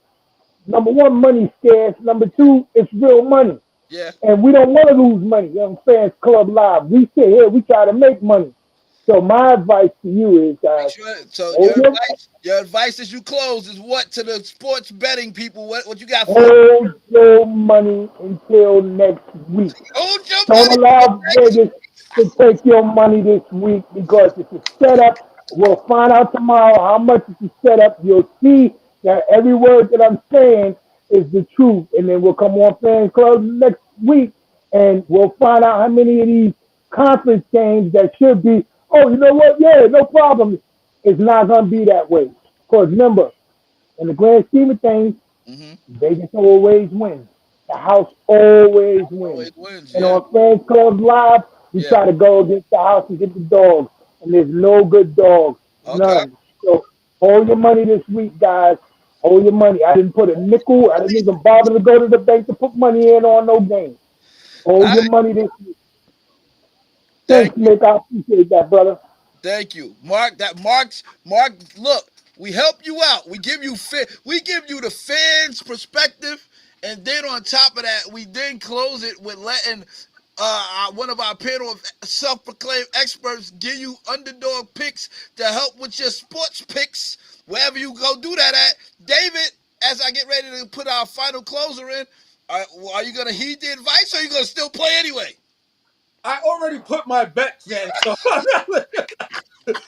number one, money's scarce. Number two, it's real money. Yeah. And we don't want to lose money on Fans Club Live. We sit here, we try to make money. So my advice to you is, guys, So hold your, your advice as you close is what to the sports betting people? What you got for 'em? hold your money until next week. Hold your Don't money for allow next Vegas to take your money this week because it's a setup. We'll find out tomorrow how much it's a setup. You'll see that every word that I'm saying is the truth. And then we'll come on Fan Club next week and we'll find out how many of these conference games that should be, oh, you know what? Yeah, no problem. It's not going to be that way. Because remember, in the grand scheme of things, Mm-hmm. Vegas always wins. The house always wins. Always wins, And yeah. on Fans Club Live, we Yeah. try to go against the house and get the dogs. And there's no good dogs. Okay. None. So hold your money this week, guys. Hold your money. I didn't put a nickel. I didn't even bother to go to the bank to put money in on no game. All Hold your right. money this week. Thank Thanks, Nick. I appreciate that, brother. Thank you, Mark. Mark. Look, we help you out. We give you the fans' perspective, and then on top of that, we then close it with letting one of our panel of self-proclaimed experts give you underdog picks to help with your sports picks wherever you go. Do that at David. As I get ready to put our final closer in, are you going to heed the advice, or are you going to still play anyway? I already put my bets in, so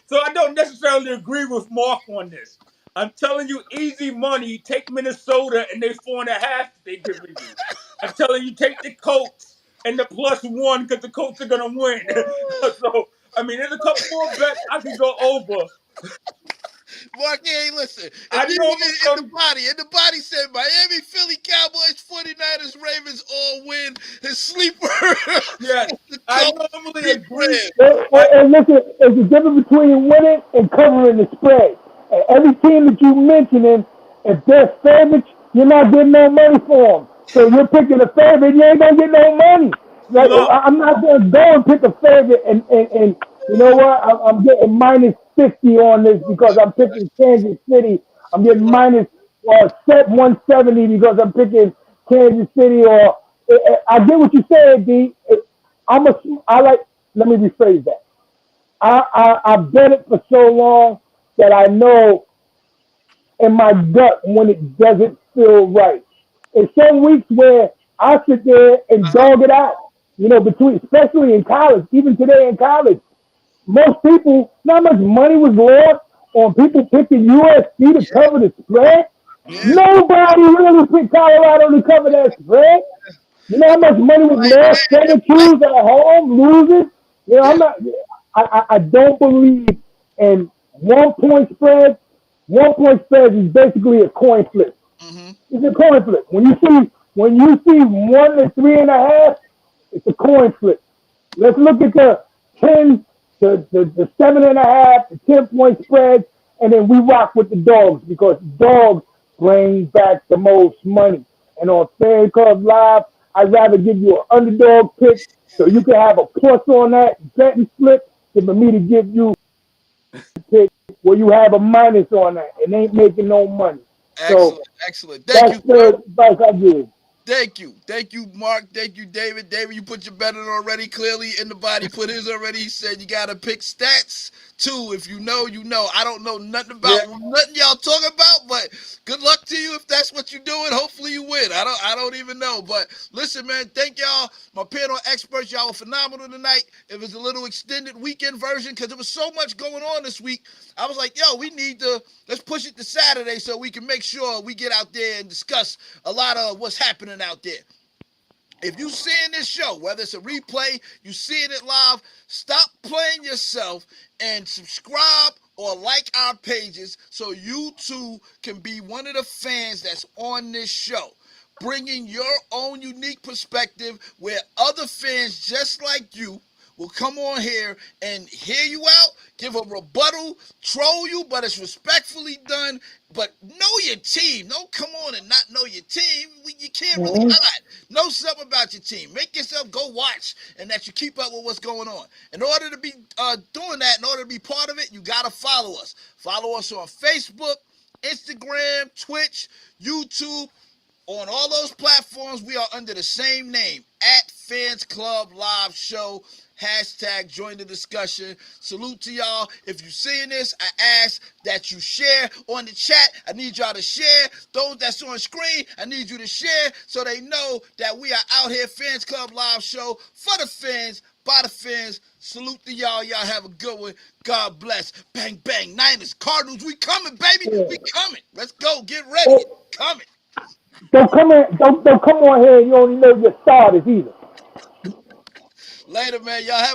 so I don't necessarily agree with Mark on this. I'm telling you, easy money. Take Minnesota and they 4.5. They giving you. I'm telling you, take the Colts and the +1 because the Colts are gonna win. So I mean, there's a couple more bets I can go over. Mark, hey, listen. I If you know in the body said Miami, Philly, Cowboys, 49ers, Ravens all win. His sleeper, yes, the I Colts normally beat agree. Rams. And listen, there's a difference between winning and covering the spread. And every team that you mentioning, if they're favorites, you're not getting no money for them. So you're picking a favorite, you ain't gonna get no money. Like Look, I'm not gonna go and pick a favorite, and you know what? I'm getting -50 on this because I'm picking Kansas City. I'm getting minus set 170 because I'm picking Kansas City. Or I get what you said, D. I like. Let me rephrase that. I've done it for so long that I know in my gut when it doesn't feel right. There's some weeks where I sit there and dog it out. You know, between especially in college, even today in college, most people, not much money was lost on people picking USC to Yeah, cover the spread. yeah. Nobody really picked Colorado to cover that spread. You know how much money was Right, lost? man. Syracuse at home losing. You know, Yeah. I'm not. I don't believe in 1 point spread. 1 point spread is basically a coin flip. Mm-hmm. It's a coin flip. When you see 1 to 3.5, it's a coin flip. Let's look at the 10, the 7.5, the 10 point spread, and then we rock with the dogs because dogs bring back the most money. And on Fan Club Live, I'd rather give you an underdog pick so you can have a plus on that betting slip than for me to give you a pick where you have a minus on that and ain't making no money. So Excellent, excellent. Thank that's you, sir. the advice I give. Thank you, Mark. Thank you, David. David, you put your bet in already. Clearly, in the body put his already. He said you gotta pick stats too. If you know, you know. I don't know nothing yeah, about nothing y'all talking about, but good luck to you if that's what you're doing. Hopefully, you win. I don't even know. But listen, man. Thank y'all, my panel experts. Y'all were phenomenal tonight. It was a little extended weekend version because there was so much going on this week. I was like, yo, we need to let's push it to Saturday so we can make sure we get out there and discuss a lot of what's happening out there. If you seeing this show, whether it's a replay, you seeing it live, stop playing yourself and subscribe or like our pages so you too can be one of the fans that's on this show. Bringing your own unique perspective where other fans just like you will come on here and hear you out, give a rebuttal, troll you, but it's respectfully done. But know your team. Don't come on and not know your team. You can't really Mm-hmm. hide. Know something about your team. Make yourself go watch and that you keep up with what's going on. In order to be doing that, in order to be part of it, you got to follow us. Follow us on Facebook, Instagram, Twitch, YouTube. On all those platforms, we are under the same name at Fans Club Live Show. Hashtag join the discussion. Salute to y'all. If you're seeing this, I ask that you share on the chat. I need y'all to share. Those that's on screen, I need you to share so they know that we are out here. Fans Club Live Show for the fans, by the fans. Salute to y'all. Y'all have a good one. God bless. Bang, bang. Niners, Cardinals, we coming, baby. Yeah. We coming. Let's go. Get ready. Coming. Don't come on here and you only know your starters either. Later, man. Y'all have